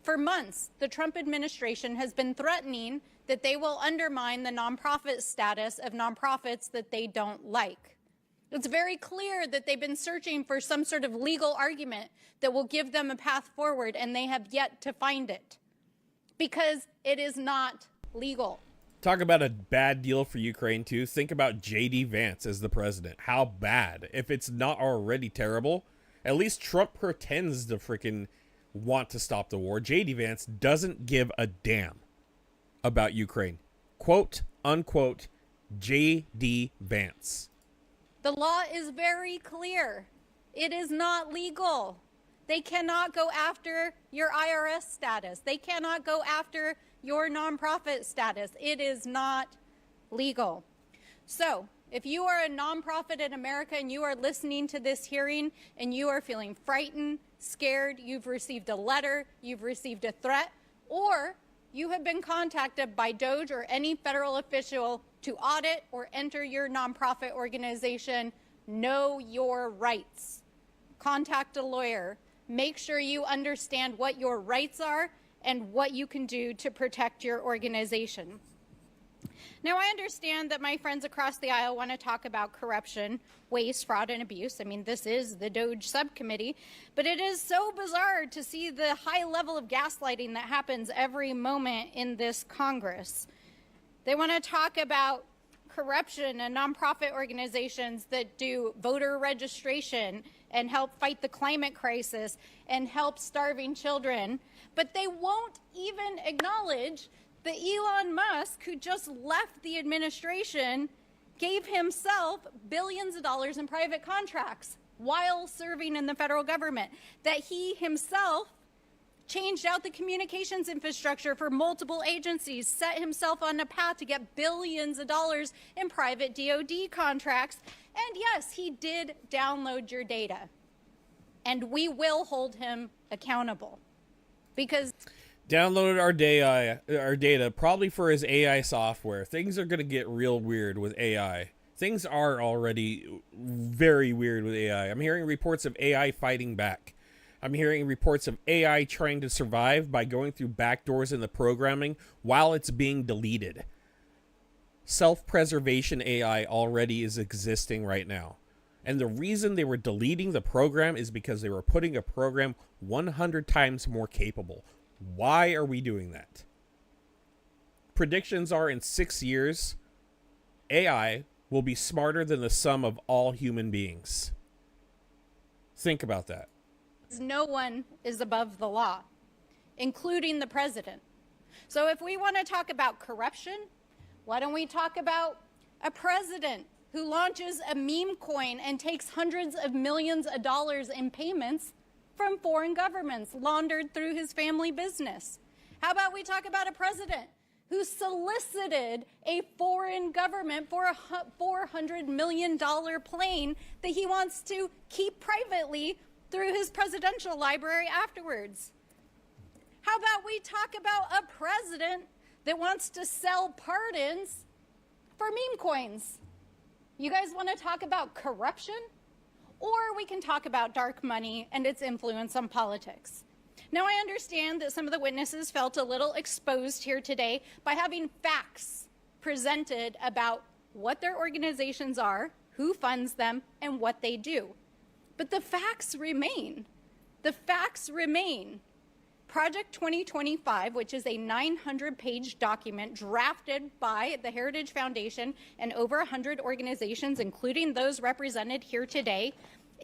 For months, the Trump administration has been threatening that they will undermine the nonprofit status of nonprofits that they don't like. It's very clear that they've been searching for some sort of legal argument that will give them a path forward, and they have yet to find it because it is not legal. Talk about a bad deal for Ukraine, too. Think about JD Vance as the president. How bad. If it's not already terrible, at least Trump pretends to freaking want to stop the war. JD Vance doesn't give a damn about Ukraine. Quote, unquote, JD Vance. The law is very clear. It is not legal. They cannot go after your IRS status. They cannot go after your nonprofit status. It is not legal. So, if you are a nonprofit in America and you are listening to this hearing and you are feeling frightened, scared, you've received a letter, you've received a threat, or you have been contacted by Doge or any federal official to audit or enter your nonprofit organization, know your rights. Contact a lawyer. Make sure you understand what your rights are and what you can do to protect your organization. Now, I understand that my friends across the aisle want to talk about corruption, waste, fraud, and abuse. I mean, this is the Doge subcommittee, but it is so bizarre to see the high level of gaslighting that happens every moment in this Congress. They want to talk about corruption and nonprofit organizations that do voter registration and help fight the climate crisis and help starving children, but they won't even acknowledge that Elon Musk, who just left the administration, gave himself billions of dollars in private contracts while serving in the federal government, that he himself changed out the communications infrastructure for multiple agencies, set himself on a path to get billions of dollars in private DoD contracts. And yes, he did download your data. And we will hold him accountable. Because downloaded our data, probably for his AI software. Things are going to get real weird with AI. Things are already very weird with AI. I'm hearing reports of AI fighting back. I'm hearing reports of AI trying to survive by going through backdoors in the programming while it's being deleted. Self-preservation AI already is existing right now. And the reason they were deleting the program is because they were putting a program 100 times more capable. Why are we doing that? Predictions are in 6 years, AI will be smarter than the sum of all human beings. Think about that. no one is above the law, including the president. So if we want to talk about corruption, why don't we talk about a president who launches a meme coin and takes hundreds of millions of dollars in payments from foreign governments laundered through his family business? How about we talk about a president who solicited a foreign government for a $400 million plane that he wants to keep privately through his presidential library afterwards? How about we talk about a president that wants to sell pardons for meme coins? You guys want to talk about corruption? Or we can talk about dark money and its influence on politics. Now, I understand that some of the witnesses felt a little exposed here today by having facts presented about what their organizations are, who funds them, and what they do. But the facts remain. The facts remain. Project 2025, which is a 900-page document drafted by the Heritage Foundation and over 100 organizations, including those represented here today,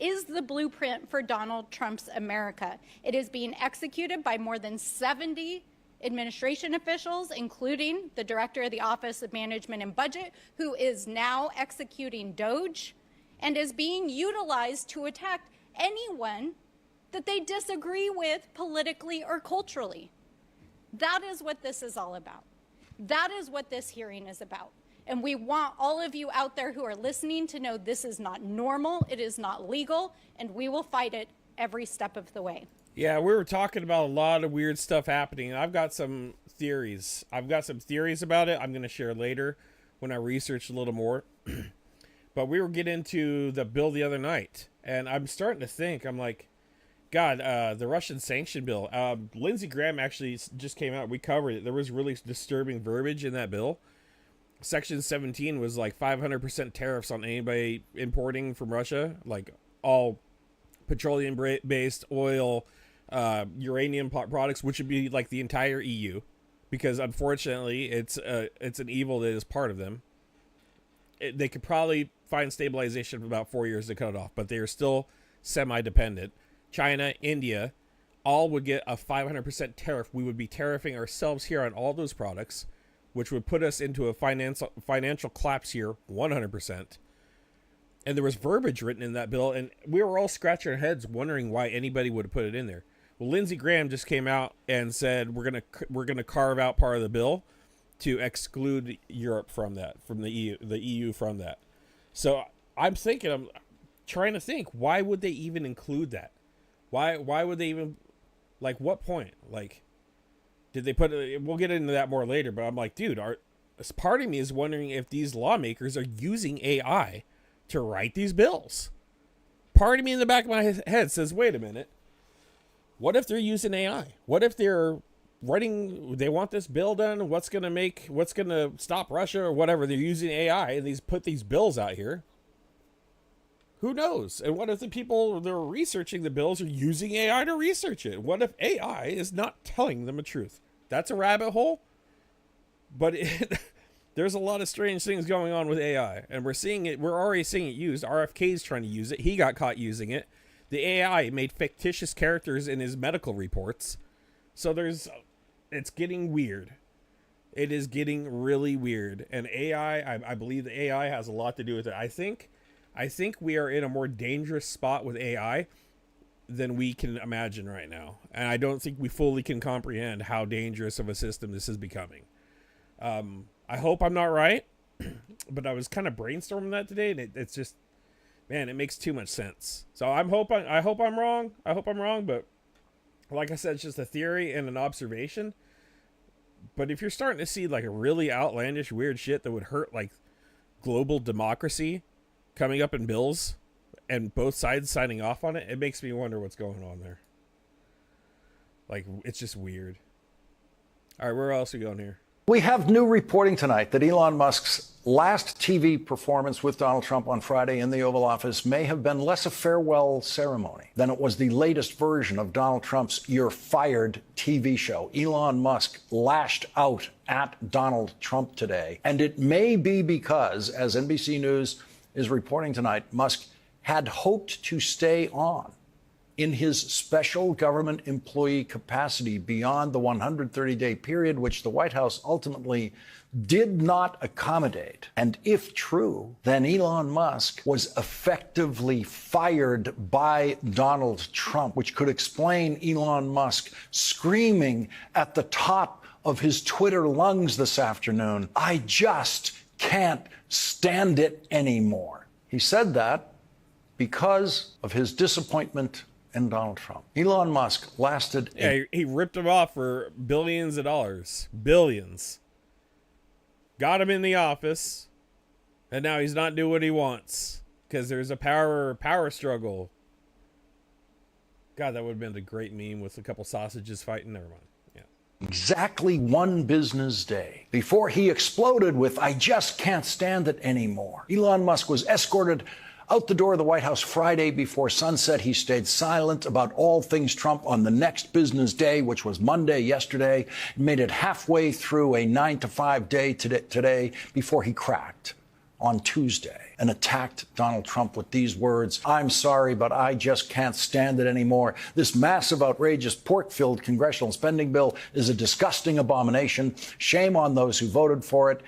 is the blueprint for Donald Trump's America. It is being executed by more than 70 administration officials, including the director of the Office of Management and Budget, who is now executing Doge, and is being utilized to attack anyone that they disagree with politically or culturally. That is what this is all about. That is what this hearing is about. And we want all of you out there who are listening to know this is not normal, it is not legal, and we will fight it every step of the way. Yeah, we were talking about a lot of weird stuff happening. I've got some theories. About it I'm going to share later when I research a little more. But we were getting into the bill the other night, and I'm starting to think, I'm like, God, the Russian sanction bill. Lindsey Graham actually just came out. We covered it. There was really disturbing verbiage in that bill. Section 17 was like 500% tariffs on anybody importing from Russia, like all petroleum-based oil, uranium products, which would be like the entire EU, because unfortunately it's an evil that is part of them. They could probably find stabilization for about 4 years to cut it off, but they are still semi-dependent. China, India, all would get a 500% tariff. We would be tariffing ourselves here on all those products, which would put us into a financial collapse here, 100%. And there was verbiage written in that bill, and we were all scratching our heads wondering why anybody would have put it in there. Well, Lindsey Graham just came out and said we're gonna carve out part of the bill to exclude Europe from that, from the EU from that. So I'm trying to think, why would they even include that? Why would they even, like, what point? Like, Did they put it? We'll get into that more later, but I'm like, dude, part of me is wondering if these lawmakers are using AI to write these bills. Part of me in the back of my head says, wait a minute. What if they're using AI? What if they're they want this bill done? What's going to stop Russia or whatever? They're using AI and put these bills out here. Who knows? And what if the people that are researching the bills are using AI to research it? What if AI is not telling them the truth? That's a rabbit hole. But there's a lot of strange things going on with AI, and we're seeing it. We're already seeing it used. RFK's trying to use it. He got caught using it. The AI made fictitious characters in his medical reports. So it's getting weird. It is getting really weird. And AI, I believe the AI has a lot to do with it. I think we are in a more dangerous spot with AI than we can imagine right now. And I don't think we fully can comprehend how dangerous of a system this is becoming. I hope I'm not right, but I was kind of brainstorming that today, and it's just, man, it makes too much sense. So I hope I'm wrong. I hope I'm wrong, but like I said, it's just a theory and an observation. But if you're starting to see like a really outlandish, weird shit that would hurt like global democracy coming up in bills and both sides signing off on it, it makes me wonder what's going on there. Like, it's just weird. All right, where else are we going here? We have new reporting tonight that Elon Musk's last TV performance with Donald Trump on Friday in the Oval Office may have been less a farewell ceremony than it was the latest version of Donald Trump's You're Fired TV show. Elon Musk lashed out at Donald Trump today, and it may be because, as NBC News is reporting tonight, Musk had hoped to stay on in his special government employee capacity beyond the 130-day period, which the White House ultimately did not accommodate. And if true, then Elon Musk was effectively fired by Donald Trump, which could explain Elon Musk screaming at the top of his Twitter lungs this afternoon, "I just can't stand it anymore." He said that because of his disappointment in Donald Trump. Elon Musk lasted... he ripped him off for billions of dollars. Billions. Got him in the office, and now he's not doing what he wants because there's a power struggle. God, that would have been a great meme with a couple sausages fighting. Never mind. Yeah. Exactly one business day before he exploded with, "I just can't stand it anymore." Elon Musk was escorted out the door of the White House Friday before sunset. He stayed silent about all things Trump on the next business day, which was Monday yesterday. He made it halfway through a 9-to-5 day today before he cracked on Tuesday and attacked Donald Trump with these words, "I'm sorry, but I just can't stand it anymore. This massive, outrageous, pork-filled congressional spending bill is a disgusting abomination. Shame on those who voted for it.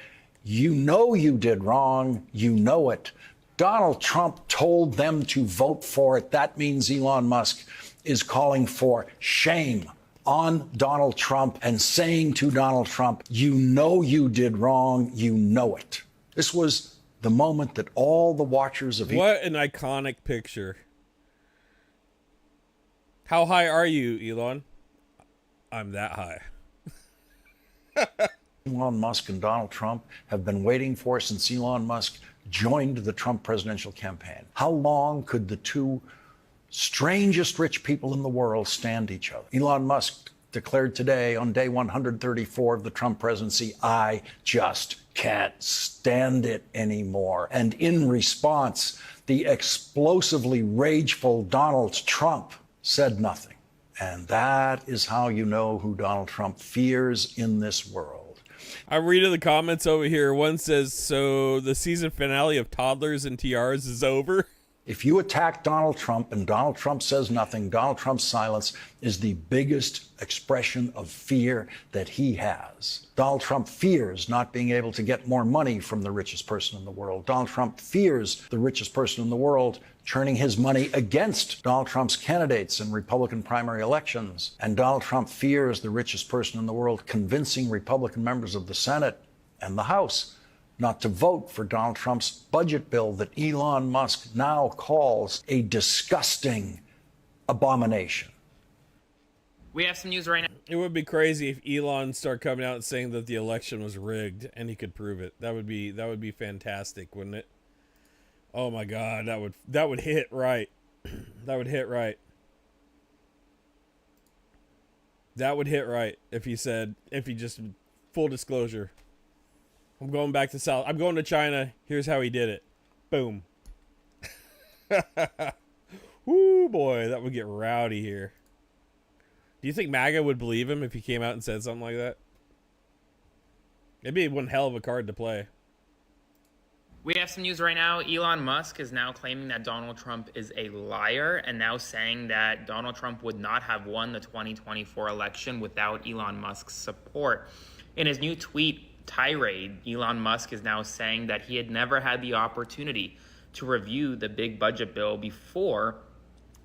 You know you did wrong. You know it. Donald Trump told them to vote for it." That means Elon Musk is calling for shame on Donald Trump and saying to Donald Trump, "You know you did wrong. You know it." This was the moment that all the watchers of... What an iconic picture. How high are you, Elon? I'm that high. Elon Musk and Donald Trump have been waiting for since Elon Musk joined the Trump presidential campaign. How long could the two strangest rich people in the world stand each other? Elon Musk declared today on day 134 of the Trump presidency, "I just can't stand it anymore." And in response, the explosively rageful Donald Trump said nothing. And that is how you know who Donald Trump fears in this world. I'm reading the comments over here. One says, so the season finale of Toddlers and Tiaras is over? If you attack Donald Trump and Donald Trump says nothing, Donald Trump's silence is the biggest expression of fear that he has. Donald Trump fears not being able to get more money from the richest person in the world. Donald Trump fears the richest person in the world turning his money against Donald Trump's candidates in Republican primary elections. And Donald Trump fears the richest person in the world convincing Republican members of the Senate and the House not to vote for Donald Trump's budget bill that Elon Musk now calls a disgusting abomination. We have some news right now. It would be crazy if Elon started coming out and saying that the election was rigged and he could prove it. That would be fantastic, wouldn't it? Oh my God, that would hit right. That would hit right. That would hit right if he just full disclosure. I'm going back to South. I'm going to China. Here's how he did it. Boom. Woo, boy, that would get rowdy here. Do you think MAGA would believe him if he came out and said something like that? It'd be one hell of a card to play. We have some news right now. Elon Musk is now claiming that Donald Trump is a liar and now saying that Donald Trump would not have won the 2024 election without Elon Musk's support. In his new tweet tirade, Elon Musk is now saying that he had never had the opportunity to review the big budget bill before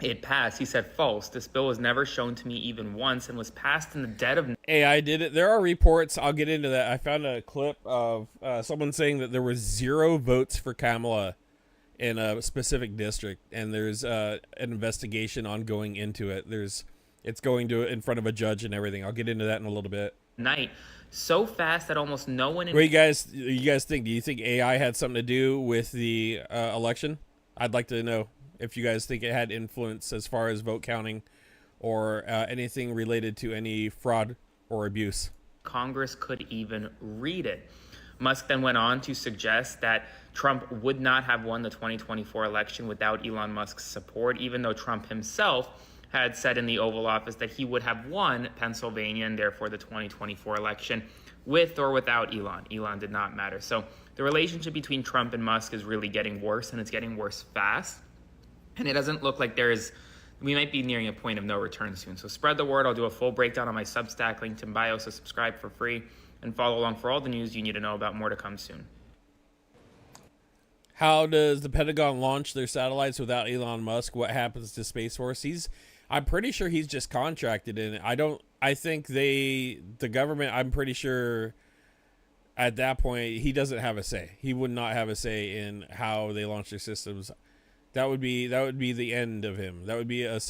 it passed. He said, false. This bill was never shown to me even once and was passed in the dead of... AI did it. There are reports. I'll get into that. I found a clip of someone saying that there was 0 votes for Kamala in a specific district, and there's an investigation ongoing into it. It's going to in front of a judge and everything. I'll get into that in a little bit. Night so fast that almost no one... What do you guys think? Do you think AI had something to do with the election? I'd like to know if you guys think it had influence as far as vote counting or anything related to any fraud or abuse. Congress could even read it. Musk then went on to suggest that Trump would not have won the 2024 election without Elon Musk's support, even though Trump himself had said in the Oval Office that he would have won Pennsylvania and therefore the 2024 election with or without Elon. Elon did not matter. So the relationship between Trump and Musk is really getting worse, and it's getting worse fast. And it doesn't look like we might be nearing a point of no return soon. So spread the word. I'll do a full breakdown on my Substack, linked in bio, so subscribe for free and follow along for all the news you need to know about. More to come soon. How does the Pentagon launch their satellites without Elon Musk? What happens to Space Force? I'm pretty sure he's just contracted in it. I think the government, I'm pretty sure at that point, he doesn't have a say. He would not have a say in how they launch their systems. That would be the end of him. That would be a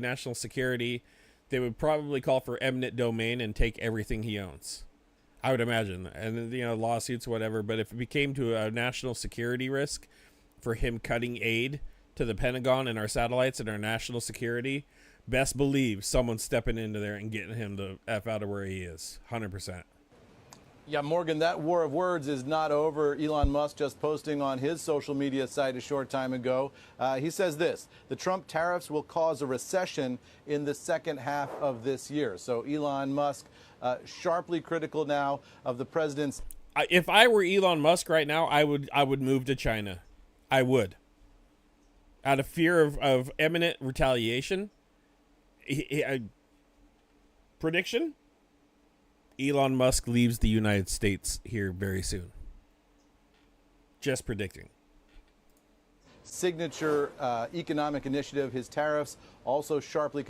national security. They would probably call for eminent domain and take everything he owns, I would imagine. And, lawsuits, whatever. But if it became to a national security risk for him cutting aid to the Pentagon and our satellites and our national security, best believe someone's stepping into there and getting him the F out of where he is. 100%. Yeah, Morgan, that war of words is not over. Elon Musk just posting on his social media site a short time ago. He says this: the Trump tariffs will cause a recession in the second half of this year. So Elon Musk sharply critical now of the president's... If I were Elon Musk right now, I would move to China. I would. Out of fear of imminent retaliation. Prediction? Elon Musk leaves the United States here very soon. Just predicting. Signature economic initiative, his tariffs, also sharply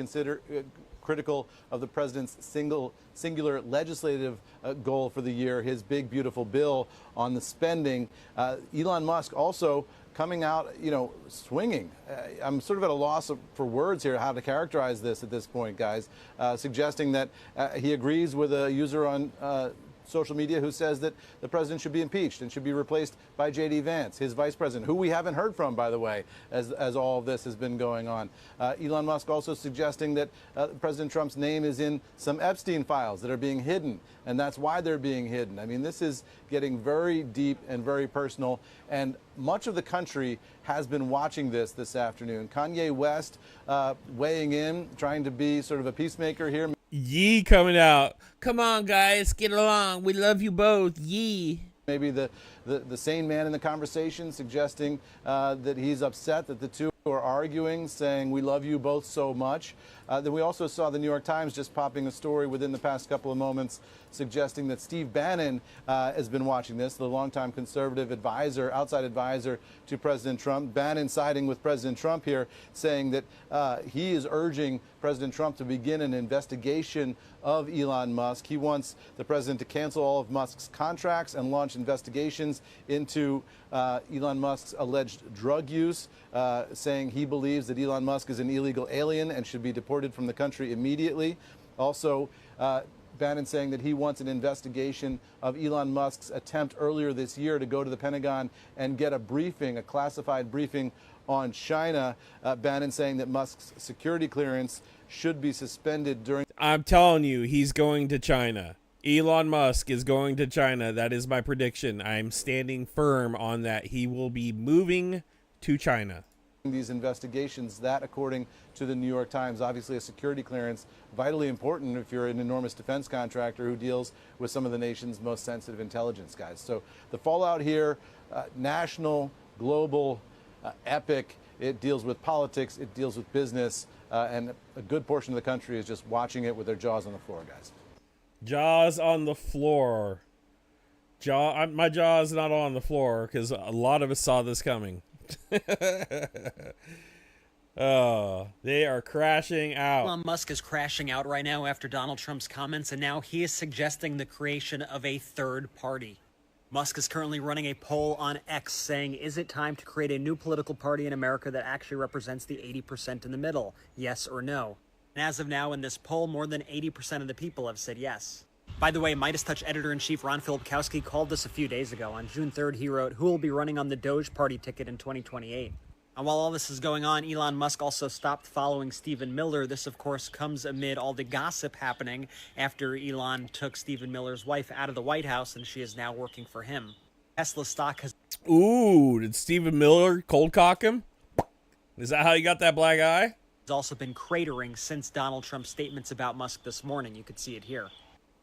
critical of the president's singular legislative goal for the year, his big, beautiful bill on the spending. Elon Musk also coming out, swinging. I'm sort of at a loss for words here, how to characterize this at this point, guys, suggesting that he agrees with a user on social media who says that the president should be impeached and should be replaced by J.D. Vance, his vice president, who we haven't heard from, by the way, as all of this has been going on. Elon Musk also suggesting that President Trump's name is in some Epstein files that are being hidden, and that's why they're being hidden. I mean, this is getting very deep and very personal, and much of the country has been watching this afternoon. Kanye West weighing in, trying to be sort of a peacemaker here. Yee coming out. Come on, guys, get along. We love you both. Yee. Maybe the sane man in the conversation, suggesting that he's upset that the two are arguing, saying we love you both so much. Then we also saw the New York Times just popping a story within the past couple of moments suggesting that Steve Bannon has been watching this, the longtime conservative advisor, outside advisor to President Trump. Bannon siding with President Trump here, saying that he is urging President Trump to begin an investigation of Elon Musk. He wants the president to cancel all of Musk's contracts and launch investigations into Elon Musk's alleged drug use, saying he believes that Elon Musk is an illegal alien and should be deported from the country immediately. Also, Bannon saying that he wants an investigation of Elon Musk's attempt earlier this year to go to the Pentagon and get a briefing, a classified briefing on China. Bannon saying that Musk's security clearance should be suspended during... I'm telling you, he's going to China. Elon Musk is going to China. That is my prediction. I'm standing firm on that. He will be moving to China. These investigations, that according to the New York Times, obviously a security clearance, vitally important if you're an enormous defense contractor who deals with some of the nation's most sensitive intelligence guys. So the fallout here, national, global, epic. It deals with politics, it deals with business, and a good portion of the country is just watching it with their jaws on the floor, guys. Jaws on the floor. My jaw is not on the floor because a lot of us saw this coming. Oh, they are crashing out. Elon Musk is crashing out right now after Donald Trump's comments, and now he is suggesting the creation of a third party. Musk is currently running a poll on X saying, is it time to create a new political party in America that actually represents the 80% in the middle? Yes or no? And as of now, in this poll, more than 80% of the people have said yes. By the way, Midas Touch editor-in-chief Ron Filipkowski called this a few days ago. On June 3rd, he wrote, who will be running on the Doge Party ticket in 2028? And while all this is going on, Elon Musk also stopped following Stephen Miller. This, of course, comes amid all the gossip happening after Elon took Stephen Miller's wife out of the White House, and she is now working for him. Tesla stock has... Ooh, did Stephen Miller cold cock him? Is that how you got that black eye? Has also been cratering since Donald Trump's statements about Musk this morning. You could see it here.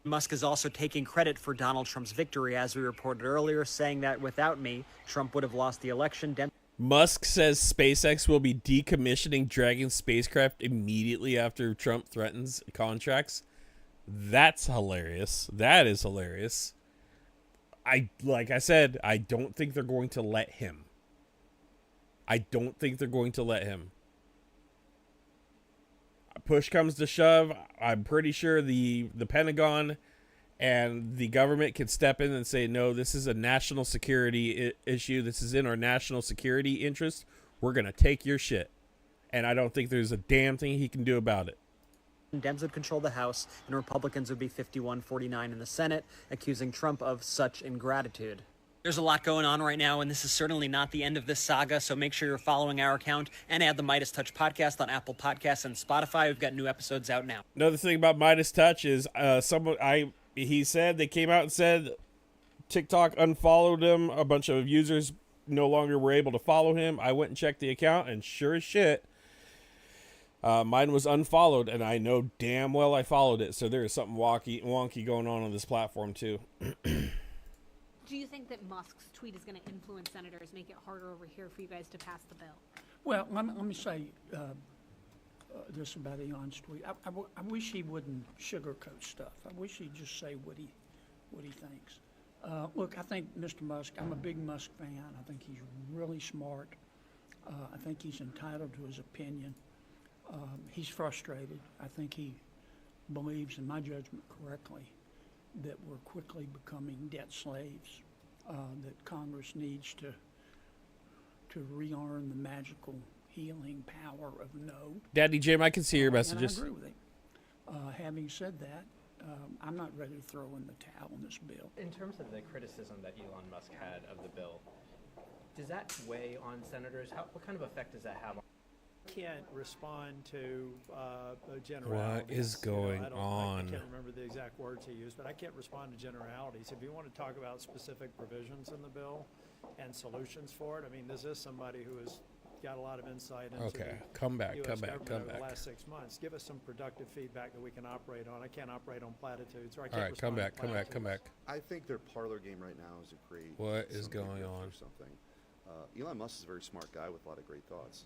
Musk is also taking credit for Donald Trump's victory, as we reported earlier, saying that without me, Trump would have lost the election. Musk says SpaceX will be decommissioning Dragon spacecraft immediately after Trump threatens contracts. That's hilarious. That is hilarious. Like I said, I don't think they're going to let him. I don't think they're going to let him. Push comes to shove, I'm pretty sure the Pentagon and the government can step in and say, no, this is a national security issue. This is in our national security interest. We're going to take your shit. And I don't think there's a damn thing he can do about it. Dems would control the House, and Republicans would be 51-49 in the Senate, accusing Trump of such ingratitude. There's a lot going on right now, and this is certainly not the end of this saga, so make sure you're following our account and add the Midas Touch podcast on Apple Podcasts and Spotify. We've got new episodes out now. Another thing about Midas Touch is he said they came out and said TikTok unfollowed him. A bunch of users no longer were able to follow him. I went and checked the account, and sure as shit, mine was unfollowed, and I know damn well I followed it, so there is something wonky going on this platform too. Do you think that Musk's tweet is going to influence senators, make it harder over here for you guys to pass the bill? Well, let me say this about Elon's tweet. I wish he wouldn't sugarcoat stuff. I wish he'd just say what he thinks. Look, I think Mr. Musk, I'm a big Musk fan. I think he's really smart. I think he's entitled to his opinion. He's frustrated. I think he believes, in my judgment correctly, that we're quickly becoming debt slaves, that Congress needs to re-earn the magical healing power of no. Daddy Jim, I can see your messages. And I agree with him. Having said that, I'm not ready to throw in the towel on this bill. In terms of the criticism that Elon Musk had of the bill, does that weigh on senators? What kind of effect does that have on? Can't respond to generalities. What is going on? I can't remember the exact words he used, but I can't respond to generalities. If you want to talk about specific provisions in the bill and solutions for it, I mean, this is somebody who has got a lot of insight into the US government over the last 6 months. Give us some productive feedback that we can operate on. I can't operate on platitudes, or I can't come back. I think their parlor game right now is to create what is going on. Something. Elon Musk is a very smart guy with a lot of great thoughts.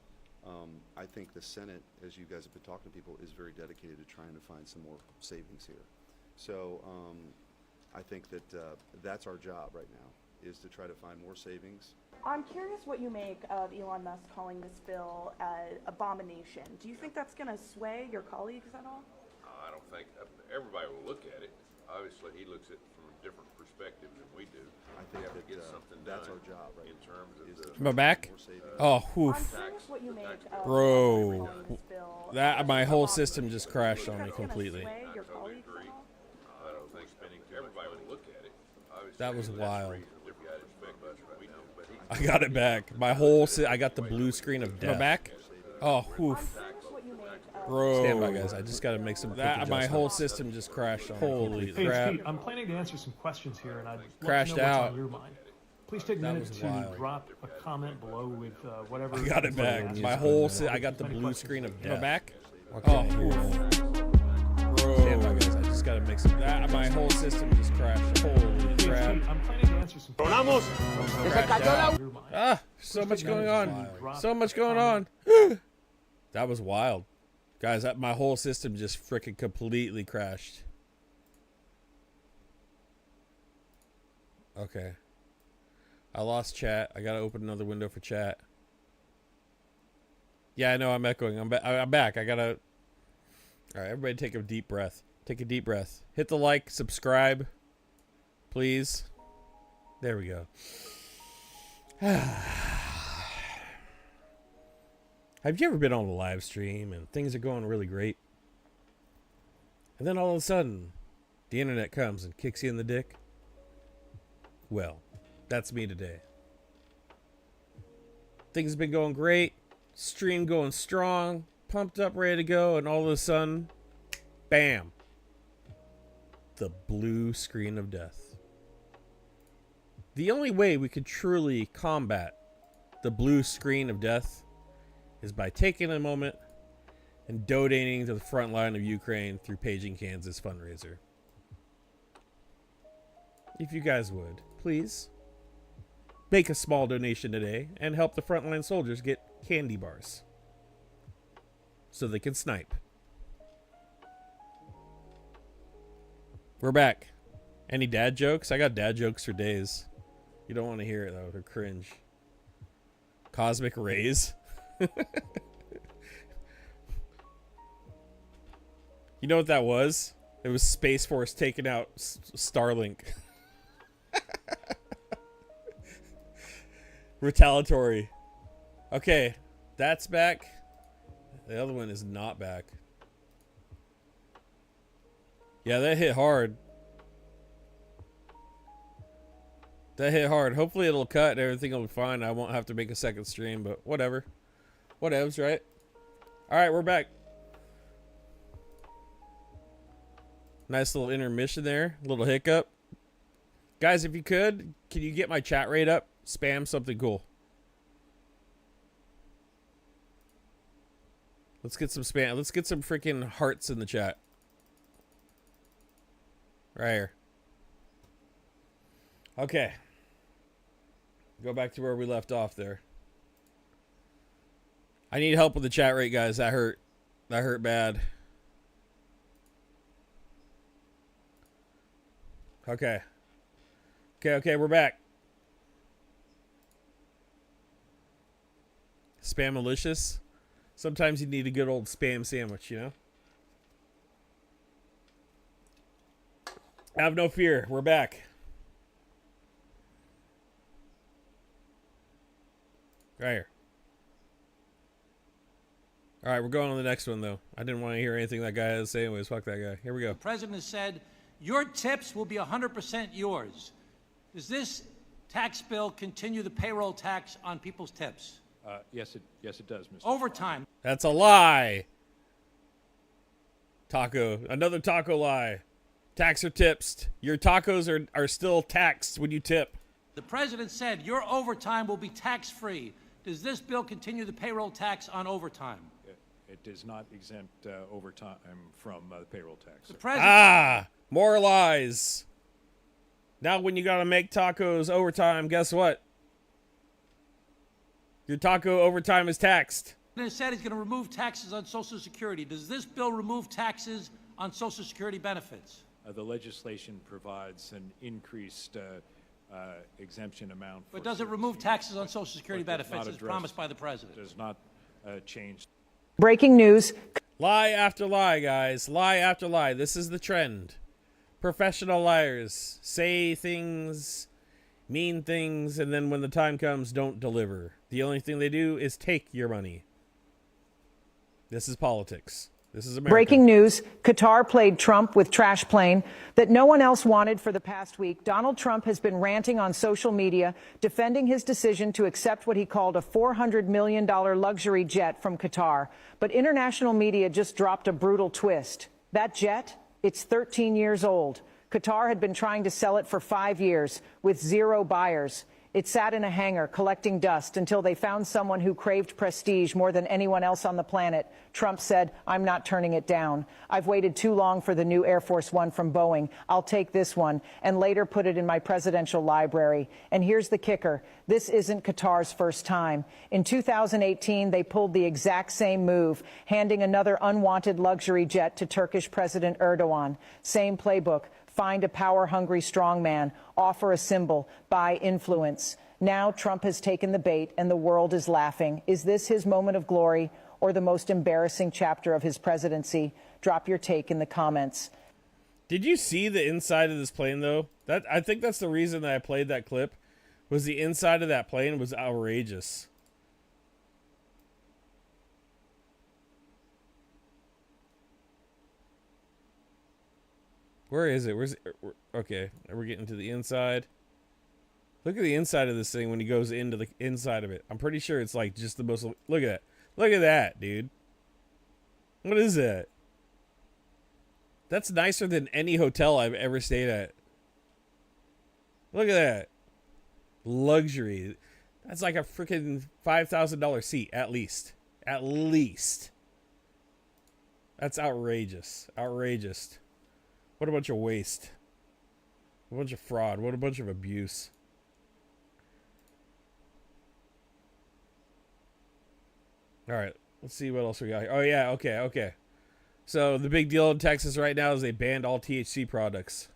I think the Senate, as you guys have been talking to people, is very dedicated to trying to find some more savings here. So I think that that's our job right now, is to try to find more savings. I'm curious what you make of Elon Musk calling this bill an abomination. Do you think that's going to sway your colleagues at all? I don't think everybody will look at it. Obviously, he looks at it from a different perspective than we do. I think we have to get something that's done our job, right? In terms of Am I back? Oh, oof. Bro, that my whole system just crashed on me completely. That was wild. I got it back. My whole I got the blue screen of death. Back? Oh, oof. Bro. Stand by, guys. I just got to make some my whole system just crashed on Holy crap. I'm planning to answer some questions here, and I'd love Crashed to know what's out. on your mind. Please take a minute to drop a comment below with whatever. I got it back. My whole I got the blue screen of death. Back? Okay. Oh, bro. Stand by, guys. I just got to make some my whole system just crashed. Holy crap. I'm planning to answer some questions. So much going on. So much going on. That was wild. Guys, my whole system just freaking completely crashed. Okay. I lost chat. I gotta open another window for chat. Yeah, I know I'm echoing. I'm back. I gotta... Alright, everybody take a deep breath. Take a deep breath. Hit the like, subscribe. Please. There we go. Have you ever been on a live stream and things are going really great? And then all of a sudden, the internet comes and kicks you in the dick? Well, that's me today. Things have been going great, stream going strong, pumped up, ready to go, and all of a sudden, bam. The blue screen of death. The only way we could truly combat the blue screen of death is by taking a moment and donating to the front line of Ukraine through Paging Kansas fundraiser. If you guys would, please make a small donation today and help the frontline soldiers get candy bars so they can snipe. We're back. Any dad jokes? I got dad jokes for days. You don't want to hear it though, they're cringe. Cosmic rays. You know what that was? It was Space Force taking out Starlink. Retaliatory. Okay, that's back. The other one is not back. Yeah, that hit hard. That hit hard. Hopefully it'll cut and everything will be fine. I won't have to make a second stream, but whatever. Whatevs, right? Alright, we're back. Nice little intermission there. Little hiccup. Guys, if you could, can you get my chat rate up? Spam something cool. Let's get some spam. Let's get some freaking hearts in the chat. Right here. Okay. Go back to where we left off there. I need help with the chat rate, guys. That hurt. That hurt bad. Okay. Okay, we're back. Spam malicious. Sometimes you need a good old spam sandwich, you know? Have no fear. We're back. Right here. All right, we're going on the next one, though. I didn't want to hear anything that guy had to say anyways. Fuck that guy. Here we go. The president has said, your tips will be 100% yours. Does this tax bill continue the payroll tax on people's tips? Yes, it does, Mr. Overtime. That's a lie. Taco. Another taco lie. Tax or tips. Your tacos are still taxed when you tip. The president said your overtime will be tax-free. Does this bill continue the payroll tax on overtime? It does not exempt overtime from the payroll tax. The president... More lies. Now when you gotta make tacos overtime, guess what? Your taco overtime is taxed. The president said he's going to remove taxes on Social Security. Does this bill remove taxes on Social Security benefits? The legislation provides an increased exemption amount. But does it remove taxes on Social Security benefits as promised by the president? Does not change. Breaking news. Lie after lie, guys. Lie after lie. This is the trend. Professional liars say things, mean things, and then when the time comes, don't deliver. The only thing they do is take your money. This is politics. This is America. Breaking news, Qatar played Trump with trash plane that no one else wanted for the past week. Donald Trump has been ranting on social media, defending his decision to accept what he called a $400 million luxury jet from Qatar. But international media just dropped a brutal twist. That jet, it's 13 years old. Qatar had been trying to sell it for 5 years with 0 buyers. It sat in a hangar collecting dust until they found someone who craved prestige more than anyone else on the planet. Trump said, "I'm not turning it down. I've waited too long for the new Air Force One from Boeing. I'll take this one," and later put it in my presidential library. And here's the kicker. This isn't Qatar's first time. In 2018, they pulled the exact same move, handing another unwanted luxury jet to Turkish President Erdogan. Same playbook. Find a power-hungry strongman, offer a symbol, buy influence. Now Trump has taken the bait and the world is laughing. Is this his moment of glory or the most embarrassing chapter of his presidency? Drop your take in the comments. Did you see the inside of this plane, though? I think that's the reason that I played that clip, was the inside of that plane was outrageous. Where is it? Where's it? Okay, we're getting to the inside. Look at the inside of this thing when he goes into the inside of it. I'm pretty sure it's like just the most... Look at that. Look at that, dude. What is that? That's nicer than any hotel I've ever stayed at. Look at that. Luxury. That's like a freaking $5,000 seat, at least. At least. That's outrageous. Outrageous. What a bunch of waste. What a bunch of fraud. What a bunch of abuse. All right. Let's see what else we got here. Oh, yeah. Okay. Okay. So the big deal in Texas right now is they banned all THC products.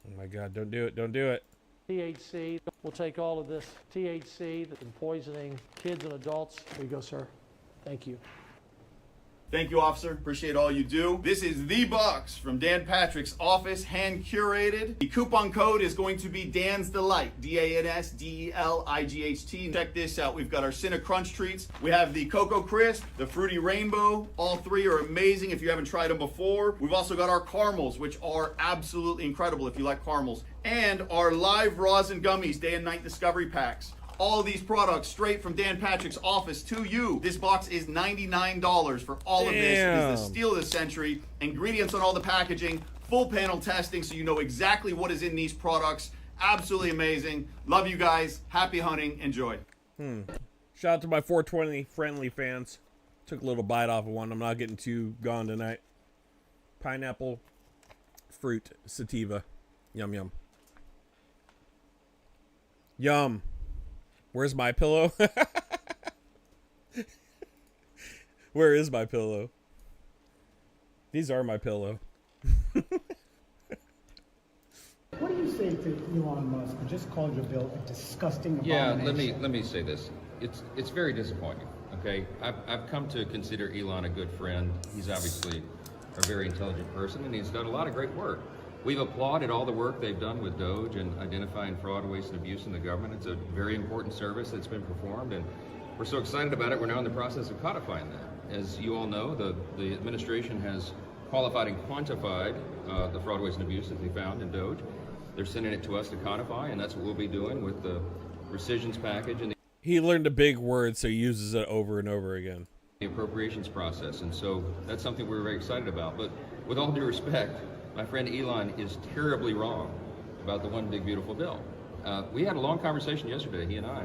Oh, my God. Don't do it. Don't do it. THC. We'll take all of this THC that's been poisoning kids and adults. There you go, sir. Thank you. Thank you, officer. Appreciate all you do. This is the box from Dan Patrick's office, hand curated. The coupon code is going to be Dan's Delight, DANSDELIGHT. Check this out. We've got our Cinna Crunch treats. We have the Cocoa Crisp, the Fruity Rainbow. All three are amazing if you haven't tried them before. We've also got our caramels, which are absolutely incredible if you like caramels. And our live rosin gummies, day and night discovery packs. All of these products straight from Dan Patrick's office to you. This box is $99 for all of this. It is the steal of the century. Ingredients on all the packaging, full panel testing so you know exactly what is in these products. Absolutely amazing. Love you guys. Happy hunting. Enjoy. Shout out to my 420 friendly fans. Took a little bite off of one. I'm not getting too gone tonight. Pineapple fruit sativa. Yum, yum. Yum. Where's my pillow? Where is my pillow? These are my pillow. What do you say to Elon Musk, who just called your bill a disgusting abomination? abomination? let me say this. It's very disappointing. Okay, I've come to consider Elon a good friend. He's obviously a very intelligent person, and he's done a lot of great work. We've applauded all the work they've done with DOGE and identifying fraud, waste, and abuse in the government. It's a very important service that's been performed, and we're so excited about it. We're now in the process of codifying that. As you all know, the administration has qualified and quantified the fraud, waste, and abuse that they found in DOGE. They're sending it to us to codify, and that's what we'll be doing with the rescissions package and He learned a big word, so he uses it over and over again. The appropriations process, and so that's something we're very excited about. But with all due respect, my friend Elon is terribly wrong about the one big beautiful bill. We had a long conversation yesterday, he and I.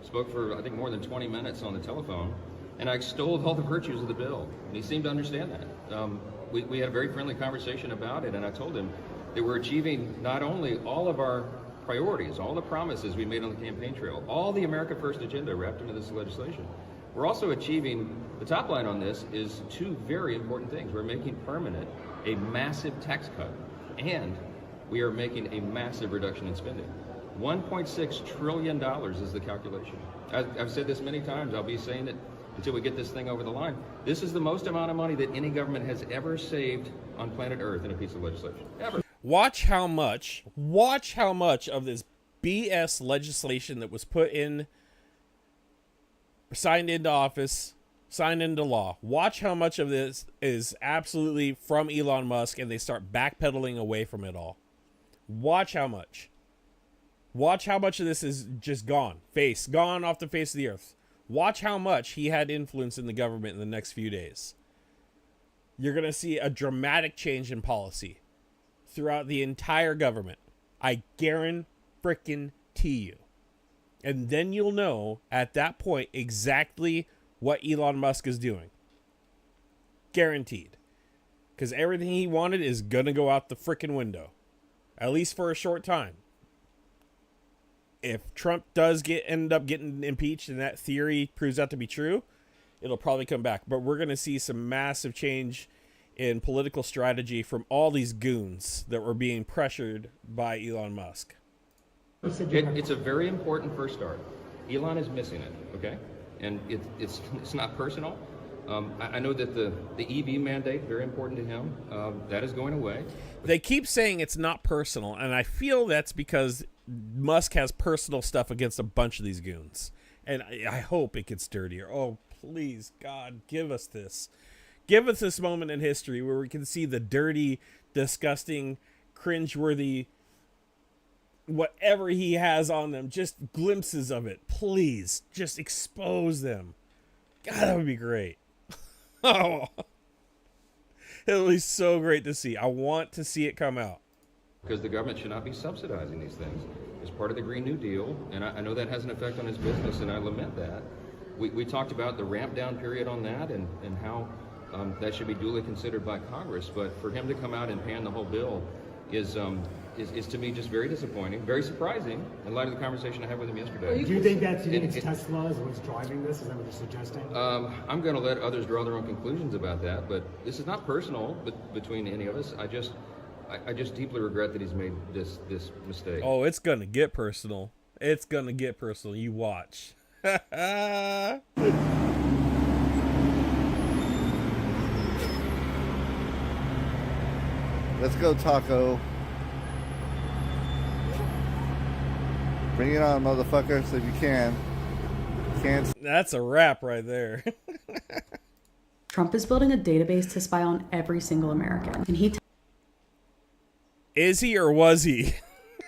Spoke for, I think, more than 20 minutes on the telephone, and I extolled all the virtues of the bill, and he seemed to understand that. We had a very friendly conversation about it, and I told him that we're achieving not only all of our priorities, all the promises we made on the campaign trail, all the America First agenda wrapped into this legislation. We're also achieving, the top line on this is two very important things. We're making permanent a massive tax cut, and we are making a massive reduction in spending. $1.6 trillion is the calculation. I've said this many times, I'll be saying it until we get this thing over the line. This is the most amount of money that any government has ever saved on planet Earth in a piece of legislation, ever. Watch how much of this BS legislation that was put in signed into office, signed into law. Watch how much of this is absolutely from Elon Musk and they start backpedaling away from it all. Watch how much. Watch how much of this is just gone off the face of the earth. Watch how much he had influence in the government in the next few days. You're going to see a dramatic change in policy throughout the entire government. I guarantee you. And then you'll know at that point exactly what Elon Musk is doing. Guaranteed. Because everything he wanted is going to go out the freaking window. At least for a short time. If Trump does end up getting impeached and that theory proves out to be true, it'll probably come back. But we're going to see some massive change in political strategy from all these goons that were being pressured by Elon Musk. It's a very important first start. Elon is missing it, okay? And it's not personal. I know that the EV mandate, very important to him, that is going away. They keep saying it's not personal, and I feel that's because Musk has personal stuff against a bunch of these goons. And I hope it gets dirtier. Oh, please, God, give us this. Give us this moment in history where we can see the dirty, disgusting, cringeworthy, whatever he has on them, just glimpses of it. Please, just expose them. God, that would be great. Oh, it'll be so great to see. I want to see it come out. Because the government should not be subsidizing these things. It's part of the Green New Deal, and I know that has an effect on his business, and I lament that. We talked about the ramp down period on that and how that should be duly considered by Congress, but for him to come out and pan the whole bill is to me just very disappointing, very surprising in light of the conversation I had with him yesterday. Do you think that Tesla is what's driving this? Is that what you're suggesting? I'm going to let others draw their own conclusions about that, but this is not personal between any of us. I just deeply regret that he's made this mistake. Oh, it's going to get personal. It's going to get personal. You watch. Let's go, Taco. Bring it on, motherfuckers, if you can. That's a wrap right there. Trump is building a database to spy on every single American, and he is he or was he?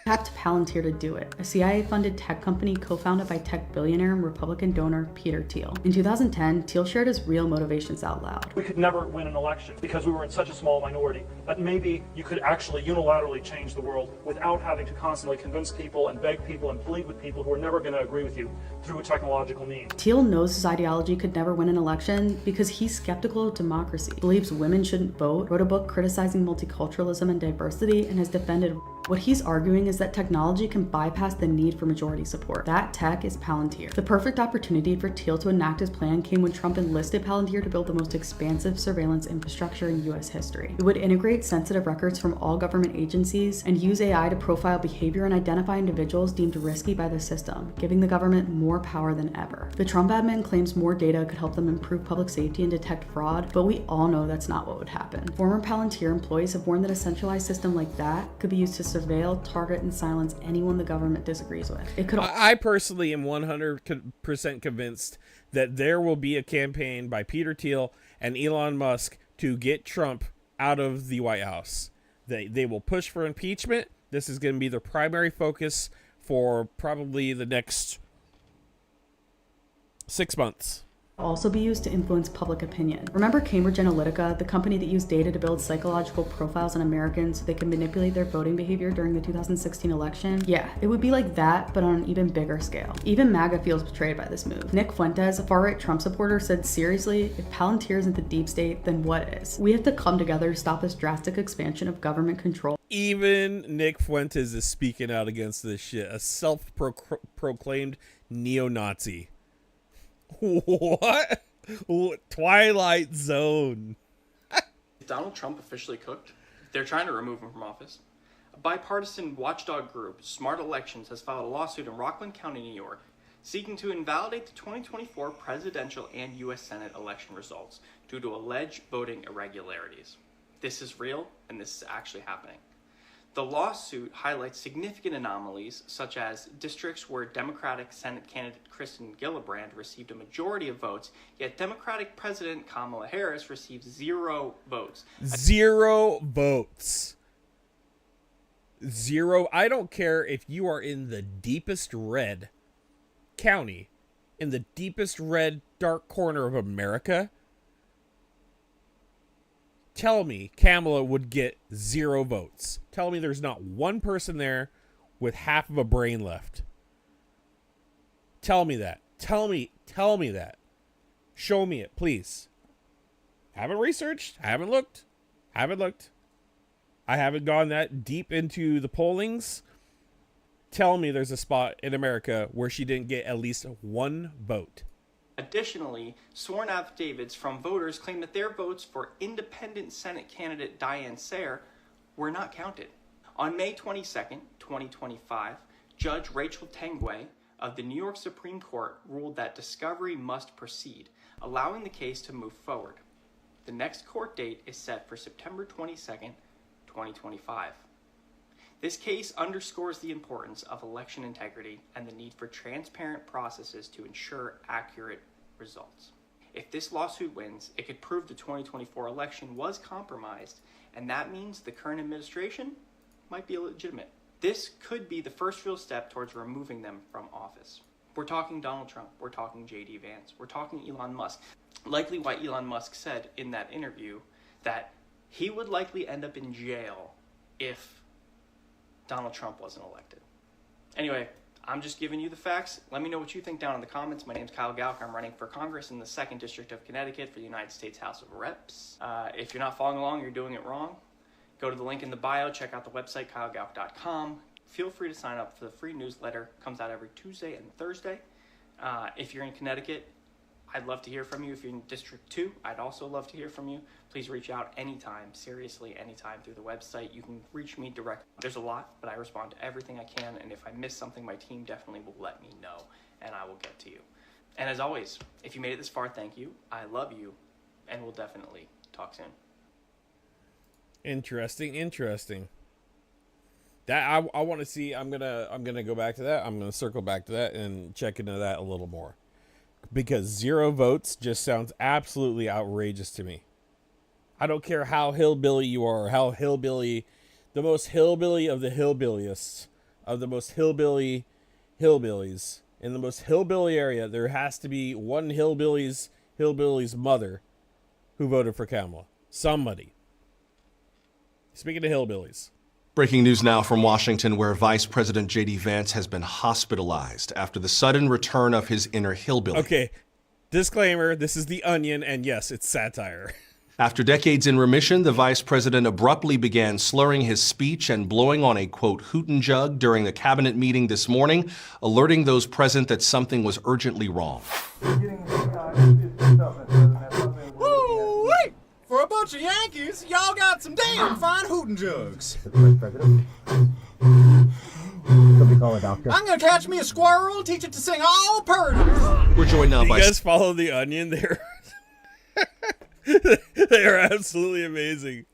tapped Palantir to do it, a CIA-funded tech company co-founded by tech billionaire and Republican donor Peter Thiel. In 2010, Thiel shared his real motivations out loud. We could never win an election because we were in such a small minority, but maybe you could actually unilaterally change the world without having to constantly convince people and beg people and plead with people who are never going to agree with you through a technological means. Thiel knows his ideology could never win an election because he's skeptical of democracy, believes women shouldn't vote, wrote a book criticizing multiculturalism and diversity, and has defended. What he's arguing is that technology can bypass the need for majority support. That tech is Palantir. The perfect opportunity for Thiel to enact his plan came when Trump enlisted Palantir to build the most expansive surveillance infrastructure in U.S. history. It would integrate sensitive records from all government agencies and use AI to profile behavior and identify individuals deemed risky by the system, giving the government more power than ever. The Trump admin claims more data could help them improve public safety and detect fraud, but we all know that's not what would happen. Former Palantir employees have warned that a centralized system like that could be used to surveil, target, and silence anyone the government disagrees with. It could. I personally am 100% convinced that there will be a campaign by Peter Thiel and Elon Musk to get Trump out of the White House. They will push for impeachment. This is going to be their primary focus for probably the next 6 months. Also be used to influence public opinion. Remember Cambridge Analytica, the company that used data to build psychological profiles on Americans so they could manipulate their voting behavior during the 2016 election? Yeah, it would be like that, but on an even bigger scale. Even MAGA feels betrayed by this move. Nick Fuentes, a far-right Trump supporter, said, seriously, if Palantir isn't the deep state, then what is? We have to come together to stop this drastic expansion of government control. Even Nick Fuentes is speaking out against this shit. A self-proclaimed neo-Nazi. What? Twilight Zone. Is Donald Trump officially cooked? They're trying to remove him from office. A bipartisan watchdog group, Smart Elections, has filed a lawsuit in Rockland County, New York, seeking to invalidate the 2024 presidential and U.S. Senate election results due to alleged voting irregularities. This is real, and this is actually happening. The lawsuit highlights significant anomalies, such as districts where Democratic Senate candidate Kristen Gillibrand received a majority of votes, yet Democratic President Kamala Harris received 0 votes. 0 votes. 0. I don't care if you are in the deepest red county, in the deepest red dark corner of America. Tell me Kamala would get 0 votes. Tell me there's not one person there with half of a brain left. Tell me that. Tell me that. Show me it, please. Haven't researched. Haven't looked. I haven't gone that deep into the pollings. Tell me there's a spot in America where she didn't get at least 1 vote. Additionally, sworn affidavits from voters claim that their votes for independent Senate candidate Diane Sayre were not counted. On May 22nd, 2025, Judge Rachel Tenguay of the New York Supreme Court ruled that discovery must proceed, allowing the case to move forward. The next court date is set for September 22nd, 2025. This case underscores the importance of election integrity and the need for transparent processes to ensure accurate results. If this lawsuit wins, it could prove the 2024 election was compromised, and that means the current administration might be illegitimate. This could be the first real step towards removing them from office. We're talking Donald Trump, we're talking J.D. Vance, we're talking Elon Musk. Likely why Elon Musk said in that interview that he would likely end up in jail if Donald Trump wasn't elected. Anyway, I'm just giving you the facts. Let me know what you think down in the comments. My name's Kyle Gauck. I'm running for Congress in the 2nd District of Connecticut for the United States House of Reps. If you're not following along, you're doing it wrong. Go to the link in the bio. Check out the website, kylegauck.com. Feel free to sign up for the free newsletter. It comes out every Tuesday and Thursday. If you're in Connecticut, I'd love to hear from you. If you're in District 2, I'd also love to hear from you. Please reach out anytime, seriously, anytime through the website. You can reach me directly. There's a lot, but I respond to everything I can, and if I miss something, my team definitely will let me know, and I will get to you. And as always, if you made it this far, thank you. I love you, and we'll definitely talk soon. Interesting. That I want to see. I'm gonna go back to that. I'm gonna circle back to that and check into that a little more. Because 0 votes just sounds absolutely outrageous to me. I don't care how hillbilly you are, how hillbilly, the most hillbilly of the hillbilliest, of the most hillbillies. In the most hillbilly area, there has to be one hillbilly's mother who voted for Kamala. Somebody. Speaking of hillbillies. Breaking news now from Washington, where Vice President J.D. Vance has been hospitalized after the sudden return of his inner hillbilly. Okay, disclaimer, this is The Onion, and yes, it's satire. After decades in remission, the vice president abruptly began slurring his speech and blowing on a, quote, hootin' jug during the cabinet meeting this morning, alerting those present that something was urgently wrong. Woo-wee! For a bunch of Yankees, y'all got some damn fine hootin' jugs. Call a doctor. I'm gonna catch me a squirrel, teach it to sing all purdy. We're joined now by... You guys follow The Onion? They are absolutely amazing.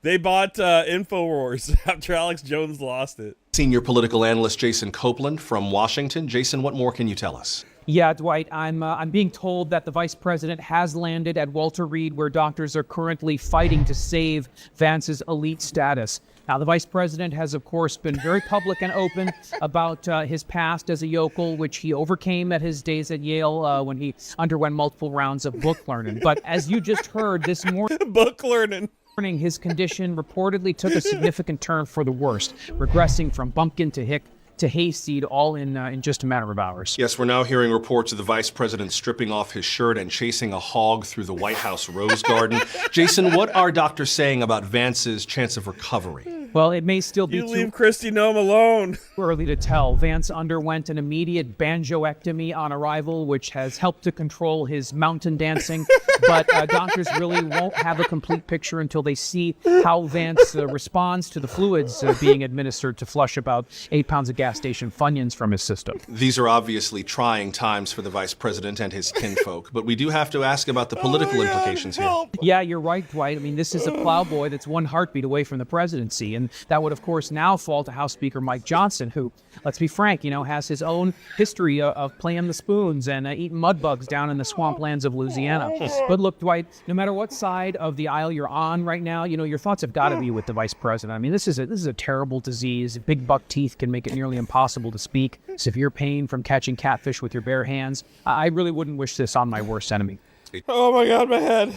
They bought InfoWars after Alex Jones lost it. Senior political analyst Jason Copeland from Washington. Jason, what more can you tell us? Yeah, Dwight, I'm being told that the vice president has landed at Walter Reed, where doctors are currently fighting to save Vance's elite status. Now, the vice president has, of course, been very public and open about his past as a yokel, which he overcame at his days at Yale when he underwent multiple rounds of book learning. But as you just heard this morning, book learning. His condition reportedly took a significant turn for the worst, regressing from bumpkin to hayseed, all in just a matter of hours. Yes, we're now hearing reports of the vice president stripping off his shirt and chasing a hog through the White House rose garden. Jason, what are doctors saying about Vance's chance of recovery? Well, it may still be leave Kristi Noem alone. Early to tell. Vance underwent an immediate banjoectomy on arrival, which has helped to control his mountain dancing. But doctors really won't have a complete picture until they see how Vance responds to the fluids being administered to flush about 8 pounds of gas station Funyuns from his system. These are obviously trying times for the vice president and his kinfolk, but we do have to ask about the political implications here. Yeah, you're right, Dwight. I mean, this is a plowboy that's one heartbeat away from the presidency, and And that would, of course, now fall to House Speaker Mike Johnson, who, let's be frank, has his own history of playing the spoons and eating mud bugs down in the swamplands of Louisiana. But look, Dwight, no matter what side of the aisle you're on right now, your thoughts have got to be with the vice president. I mean, this is a terrible disease. Big buck teeth can make it nearly impossible to speak. Severe pain from catching catfish with your bare hands. I really wouldn't wish this on my worst enemy. Oh my God, my head.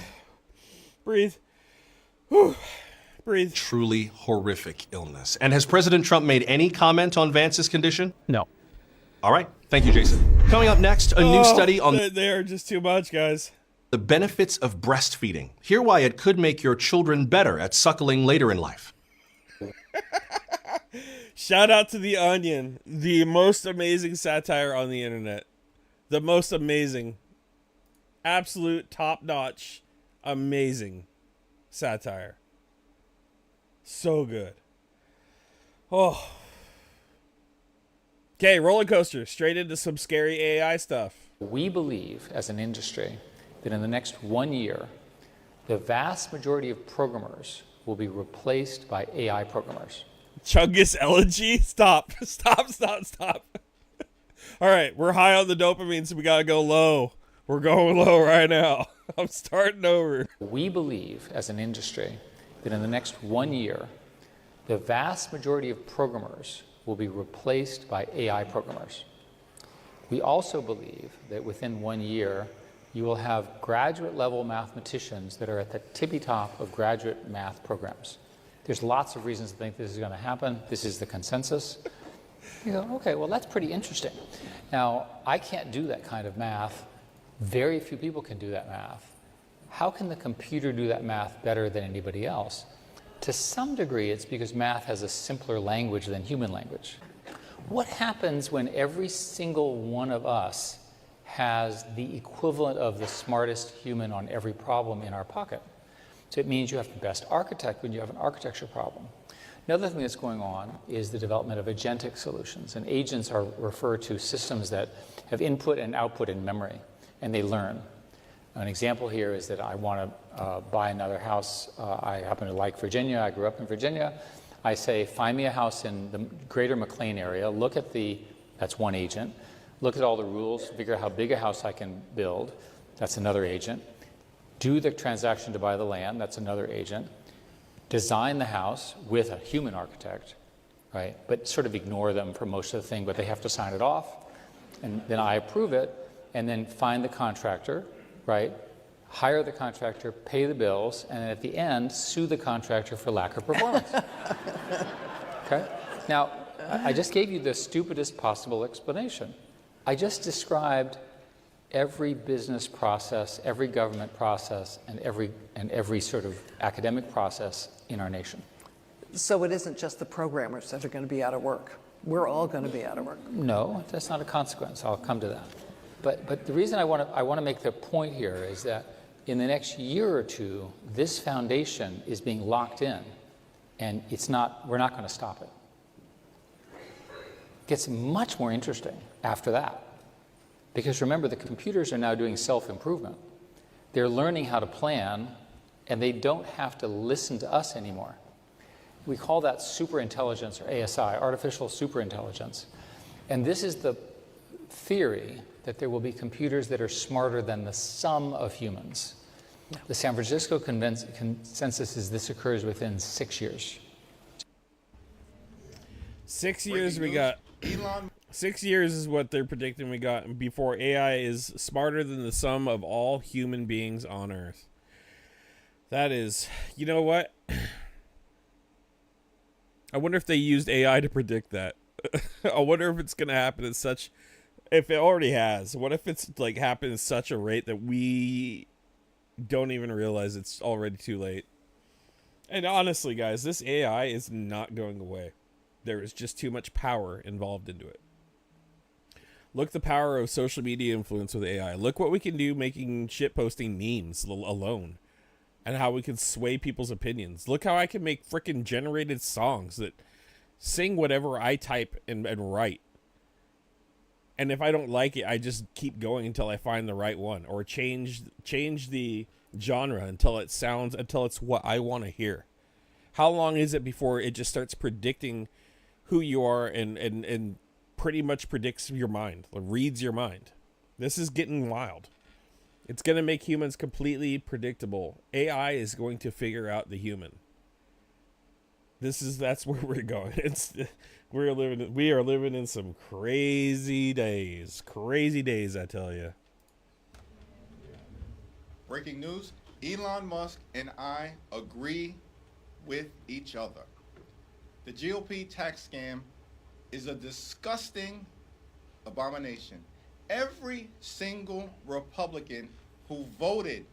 Breathe. Whew. Breathe. Truly horrific illness. And has President Trump made any comment on Vance's condition? No. All right. Thank you, Jason. Coming up next, a new study on They are just too much, guys. the benefits of breastfeeding. Hear why it could make your children better at suckling later in life. Shout out to The Onion, the most amazing satire on the internet. The most amazing. Absolute top-notch, amazing satire. So good. Oh. Okay, roller coaster. Straight into some scary AI stuff. We believe, as an industry, that in the next 1 year, the vast majority of programmers will be replaced by AI programmers. Chungus Elegy? Stop. Stop. All right, we're high on the dopamine, so we gotta go low. We're going low right now. I'm starting over. We believe, as an industry, that in the next 1 year, the vast majority of programmers will be replaced by AI programmers. We also believe that within 1 year, you will have graduate-level mathematicians that are at the tippy-top of graduate math programs. There's lots of reasons to think this is going to happen. This is the consensus. You go, okay, well, that's pretty interesting. Now, I can't do that kind of math. Very few people can do that math. How can the computer do that math better than anybody else? To some degree, it's because math has a simpler language than human language. What happens when every single one of us has the equivalent of the smartest human on every problem in our pocket? So it means you have the best architect when you have an architecture problem. Another thing that's going on is the development of agentic solutions. And agents are referred to systems that have input and output in memory, and they learn. An example here is that I want to buy another house. I happen to like Virginia. I grew up in Virginia. I say, find me a house in the greater McLean area. Look at that's one agent. Look at all the rules, figure out how big a house I can build. That's another agent. Do the transaction to buy the land. That's another agent. Design the house with a human architect, right? But sort of ignore them for most of the thing, but they have to sign it off. And then I approve it, and then find the contractor, right? Hire the contractor, pay the bills, and at the end, sue the contractor for lack of performance. Okay? Now, I just gave you the stupidest possible explanation. I just described every business process, every government process, and every sort of academic process in our nation. So it isn't just the programmers that are going to be out of work. We're all going to be out of work. No, that's not a consequence. I'll come to that. But the reason I want to make the point here is that in the next year or two, this foundation is being locked in, and we're not going to stop it. It gets much more interesting after that. Because remember, the computers are now doing self-improvement. They're learning how to plan, and they don't have to listen to us anymore. We call that superintelligence, or ASI, artificial superintelligence. And this is the theory that there will be computers that are smarter than the sum of humans. The San Francisco consensus is this occurs within 6 years. 6 years we got. 6 years is what they're predicting we got before AI is smarter than the sum of all human beings on Earth. That is, you know what? I wonder if they used AI to predict that. I wonder if it's going to happen at such, if it already has, what if it's like happened at such a rate that we don't even realize it's already too late? And honestly, guys, this AI is not going away. There is just too much power involved into it. Look the power of social media influence with AI. Look what we can do making shitposting memes alone. And how we can sway people's opinions. Look how I can make frickin' generated songs that sing whatever I type and write. And if I don't like it, I just keep going until I find the right one. Or change the genre until it's what I want to hear. How long is it before it just starts predicting who you are and pretty much predicts your mind, reads your mind? This is getting wild. It's going to make humans completely predictable. AI is going to figure out the human. That's where we're going. We are living in some crazy days. Crazy days, I tell you. Breaking news, Elon Musk and I agree with each other. The GOP tax scam is a disgusting abomination. Every single Republican who voted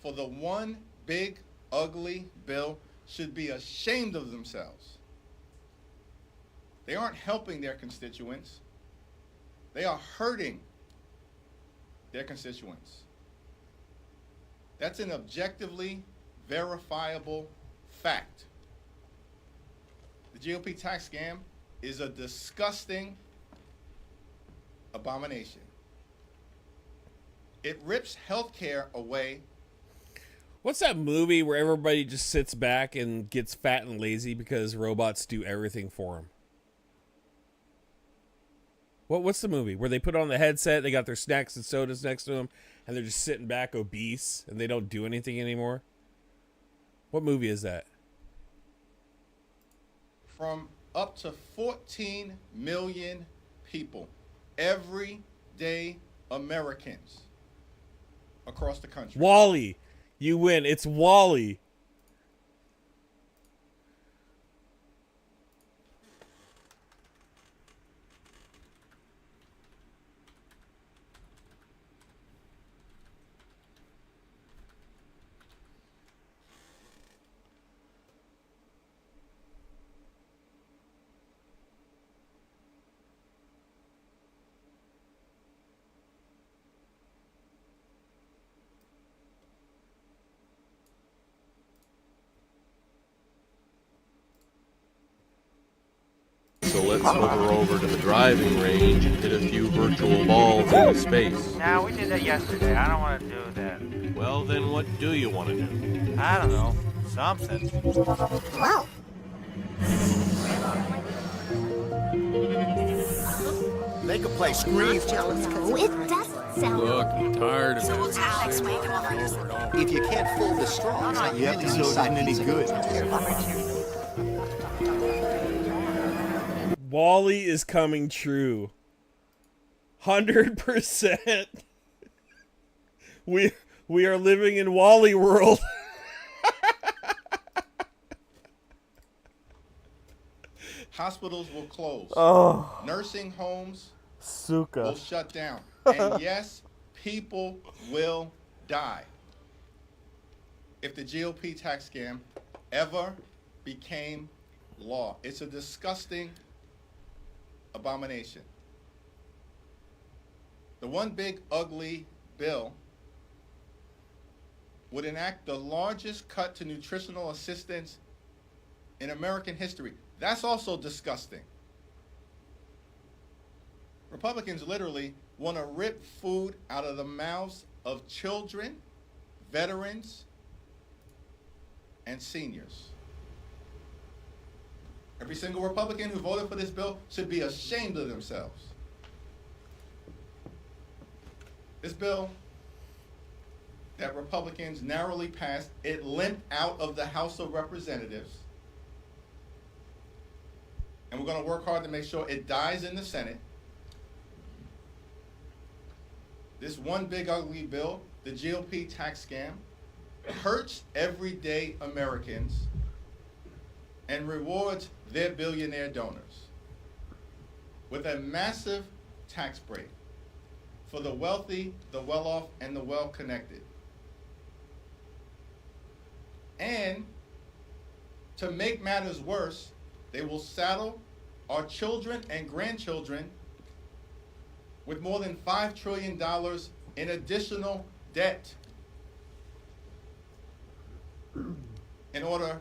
for the one big ugly bill should be ashamed of themselves. They aren't helping their constituents. They are hurting their constituents. That's an objectively verifiable fact. The GOP tax scam is a disgusting abomination. It rips healthcare away. What's that movie where everybody just sits back and gets fat and lazy because robots do everything for them? What's the movie where they put on the headset, they got their snacks and sodas next to them, and they're just sitting back obese and they don't do anything anymore? What movie is that? From up to 14 million people, everyday Americans across the country. Wall-E. You win. It's Wall-E. So let's hover over to the driving range and hit a few virtual balls into space. Nah, we did that yesterday. I don't want to do that. Well, then what do you want to do? I don't know. Something. Wow. Make a play, scream. It doesn't sound. Look, I'm tired of it. If you can't fold the straw, you have to decide any good. Wall-E is coming true. 100%. We are living in Wall-E world. Hospitals will close. Oh. Nursing homes Suka. will shut down. And yes, people will die if the GOP tax scam ever became law. It's a disgusting abomination. The one big ugly bill would enact the largest cut to nutritional assistance in American history. That's also disgusting. Republicans literally want to rip food out of the mouths of children, veterans, and seniors. Every single Republican who voted for this bill should be ashamed of themselves. This bill that Republicans narrowly passed, it limped out of the House of Representatives. And we're going to work hard to make sure it dies in the Senate. This one big ugly bill, the GOP tax scam, hurts everyday Americans and rewards their billionaire donors with a massive tax break for the wealthy, the well-off, and the well-connected. And to make matters worse, they will saddle our children and grandchildren with more than $5 trillion in additional debt in order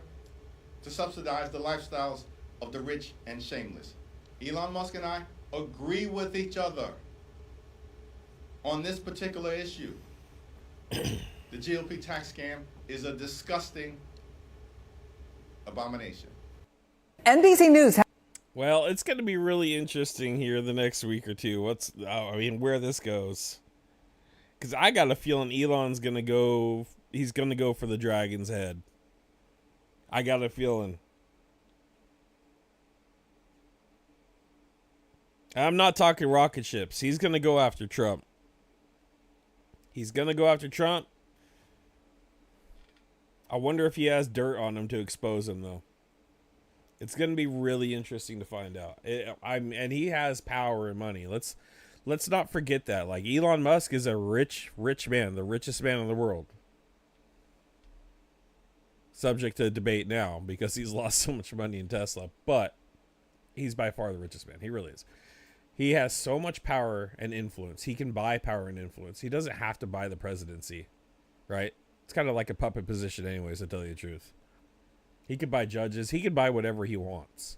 to subsidize the lifestyles of the rich and shameless. Elon Musk and I agree with each other on this particular issue. The GOP tax scam is a disgusting abomination. NBC News. Well, it's going to be really interesting here the next week or two. Where this goes. Because I got a feeling Elon's going to go, he's going to go for the dragon's head. I got a feeling. I'm not talking rocket ships. He's going to go after Trump. He's going to go after Trump. I wonder if he has dirt on him to expose him, though. It's going to be really interesting to find out. And he has power and money. Let's not forget that. Like, Elon Musk is a rich man, the richest man in the world. Subject to debate now because he's lost so much money in Tesla, but he's by far the richest man. He really is. He has so much power and influence. He can buy power and influence. He doesn't have to buy the presidency, right? It's kind of like a puppet position anyways, to tell you the truth. He could buy judges. He could buy whatever he wants.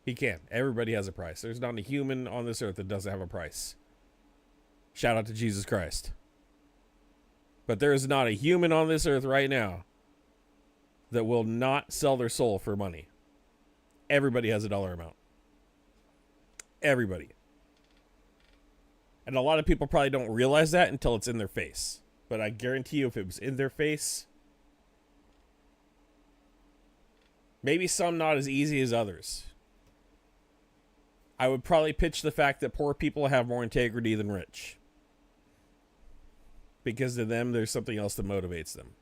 He can. Everybody has a price. There's not a human on this earth that doesn't have a price. Shout out to Jesus Christ. But there is not a human on this earth right now that will not sell their soul for money. Everybody has a dollar amount. Everybody. And a lot of people probably don't realize that until it's in their face. But I guarantee you if it was in their face, maybe some not as easy as others. I would probably pitch the fact that poor people have more integrity than rich. Because to them, there's something else that motivates them.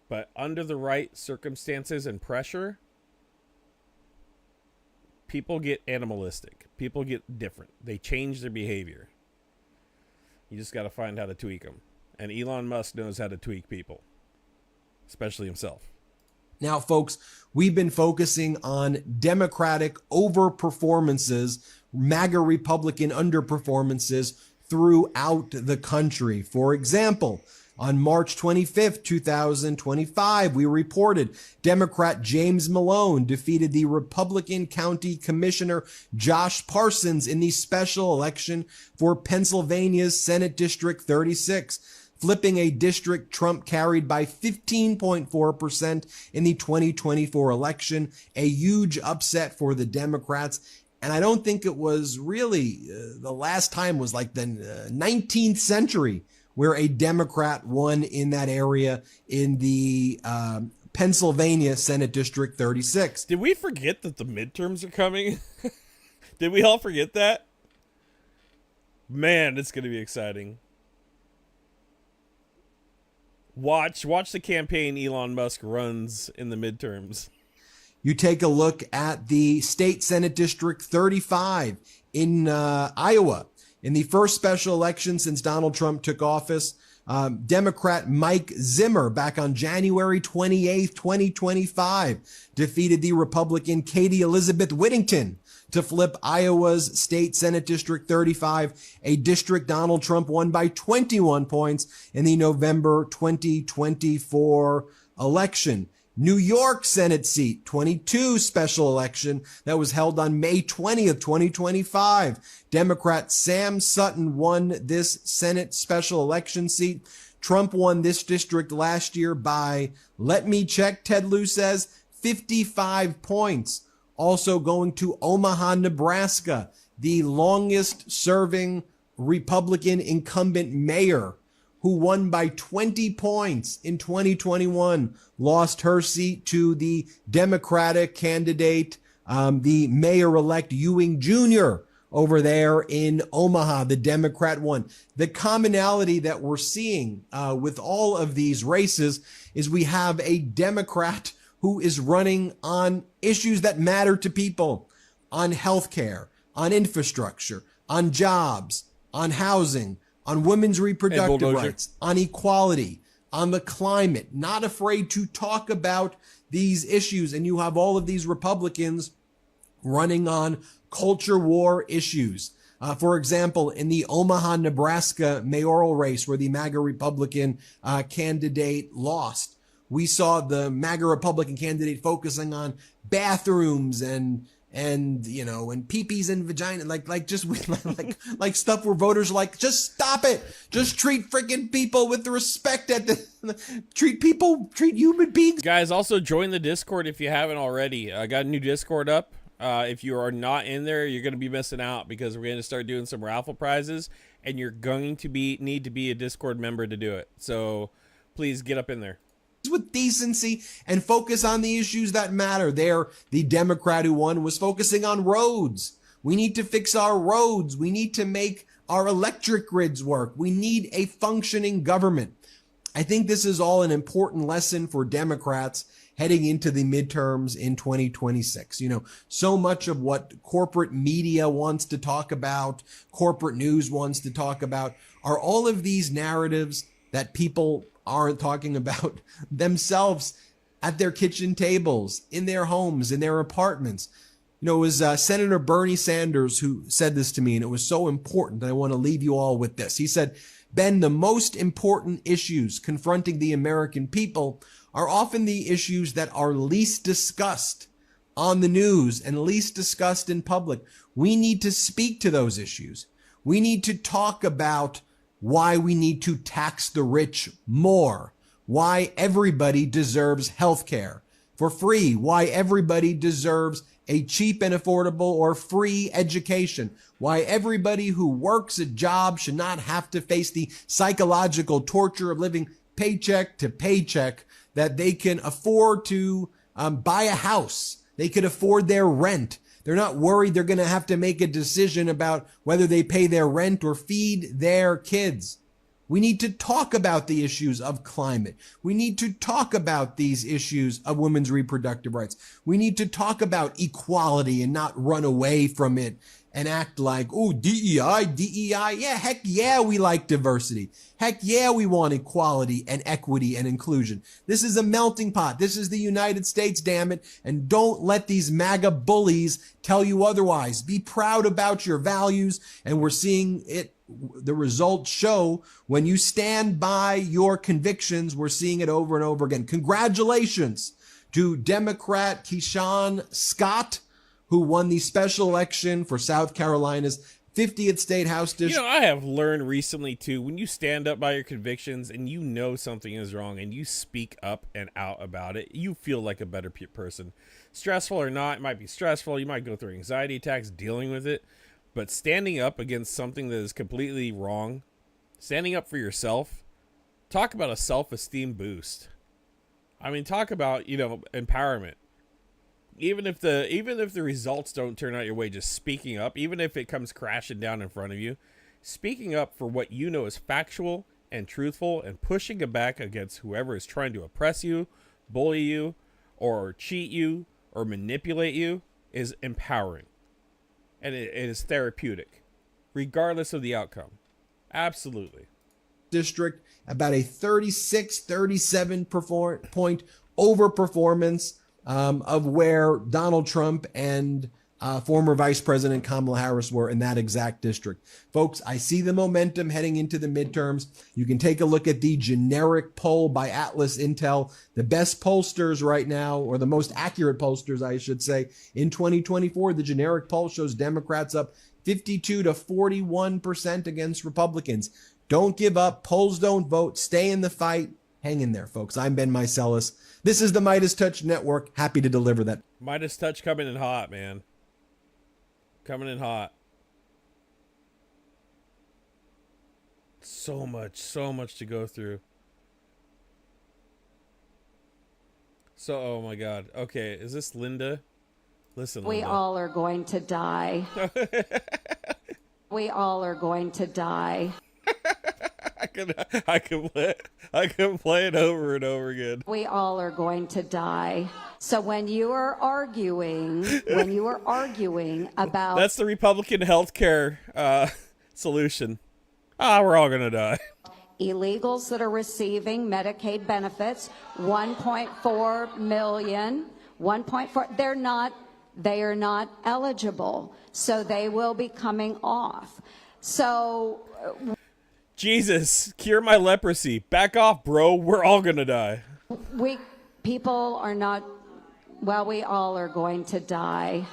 But under the right circumstances and pressure, people get animalistic. People get different. They change their behavior. You just got to find how to tweak them. And Elon Musk knows how to tweak people. Especially himself. Now, folks, we've been focusing on Democratic overperformances, MAGA Republican underperformances throughout the country. For example, on March 25th, 2025, we reported Democrat James Malone defeated the Republican County Commissioner Josh Parsons in the special election for Pennsylvania's Senate District 36, flipping a district Trump carried by 15.4% in the 2024 election, a huge upset for the Democrats. And I don't think it was really the last time was like the 19th century where a Democrat won in that area in the Pennsylvania Senate District 36. Did we forget that the midterms are coming? Did we all forget that? Man, it's going to be exciting. Watch the campaign Elon Musk runs in the midterms. You take a look at the State Senate District 35 in Iowa. In the first special election since Donald Trump took office, Democrat Mike Zimmer, back on January 28th, 2025, defeated the Republican Katie Elizabeth Whittington to flip Iowa's State Senate District 35, a district Donald Trump won by 21 points in the November 2024 election. New York Senate seat 22 special election that was held on May 20th, 2025. Democrat Sam Sutton won this Senate special election seat. Trump won this district last year by, let me check, Ted Lieu says, 55 points. Also going to Omaha, Nebraska, the longest serving Republican incumbent mayor who won by 20 points in 2021, lost her seat to the Democratic candidate, the mayor-elect Ewing Jr. over there in Omaha. The Democrat won. The commonality that we're seeing with all of these races is we have a Democrat who is running on issues that matter to people, on healthcare, on infrastructure, on jobs, on housing, on women's reproductive rights, on equality, on the climate, not afraid to talk about these issues. And you have all of these Republicans running on culture war issues. For example, in the Omaha, Nebraska mayoral race where the MAGA Republican candidate lost, we saw the MAGA Republican candidate focusing on bathrooms and and, you know, and peepees and vagina, like stuff where voters are like, just stop it. Just treat freaking people with the respect treat human beings. Guys, also join the Discord if you haven't already. I got a new Discord up. If you are not in there, you're going to be missing out because we're going to start doing some raffle prizes, and you're going to need to be a Discord member to do it. So please get up in there. With decency and focus on the issues that matter. There, the Democrat who won was focusing on roads. We need to fix our roads. We need to make our electric grids work. We need a functioning government. I think this is all an important lesson for Democrats heading into the midterms in 2026. You know, so much of what corporate media wants to talk about, corporate news wants to talk about, are all of these narratives that people aren't talking about themselves at their kitchen tables, in their homes, in their apartments. You know, it was Senator Bernie Sanders who said this to me, and it was so important that I want to leave you all with this. He said, Ben, the most important issues confronting the American people are often the issues that are least discussed on the news and least discussed in public. We need to speak to those issues. We need to talk about why we need to tax the rich more, why everybody deserves health care for free, why everybody deserves a cheap and affordable or free education, why everybody who works a job should not have to face the psychological torture of living paycheck to paycheck, that they can afford to buy a house, they could afford their rent. They're not worried they're going to have to make a decision about whether they pay their rent or feed their kids. We need to talk about the issues of climate. We need to talk about these issues of women's reproductive rights. We need to talk about equality and not run away from it and act like, oh, DEI. Yeah, heck yeah, we like diversity. Heck yeah, we want equality and equity and inclusion. This is a melting pot. This is the United States, damn it. And don't let these MAGA bullies tell you otherwise. Be proud about your values. And we're seeing it. The results show when you stand by your convictions. We're seeing it over and over again. Congratulations to Democrat Keyshawn Scott, who won the special election for South Carolina's 50th State House District. You know, I have learned recently, too, when you stand up by your convictions and you know something is wrong and you speak up and out about it, you feel like a better person. Stressful or not, it might be stressful. You might go through anxiety attacks dealing with it. But standing up against something that is completely wrong, standing up for yourself, talk about a self-esteem boost. I mean, talk about, you know, empowerment. Even if the results don't turn out your way, just speaking up, even if it comes crashing down in front of you, speaking up for what you know is factual and truthful and pushing it back against whoever is trying to oppress you, bully you, or cheat you, or manipulate you is empowering. And it is therapeutic, regardless of the outcome. Absolutely. District, about a 37 point overperformance of where Donald Trump and former Vice President Kamala Harris were in that exact district. Folks, I see the momentum heading into the midterms. You can take a look at the generic poll by Atlas Intel, the best pollsters right now, or the most accurate pollsters, I should say, in 2024. The generic poll shows Democrats up 52 to 41% against Republicans. Don't give up. Polls don't vote. Stay in the fight. Hang in there, folks. I'm Ben Meiselas. This is the Midas Touch Network. Happy to deliver that. Midas Touch coming in hot, man. Coming in hot. So much to go through. So, oh my God. Okay, is this Linda? Listen, We Linda. all are going to die. We all are going to die. I can play it over and over again. We all are going to die. So when you are arguing about That's the Republican healthcare solution. We're all gonna die. illegals that are receiving Medicaid benefits, 1.4 million, 1.4, they are not eligible. So they will be coming off. So Jesus, cure my leprosy. Back off, bro. We're all gonna die. people are not, well, we all are going to die.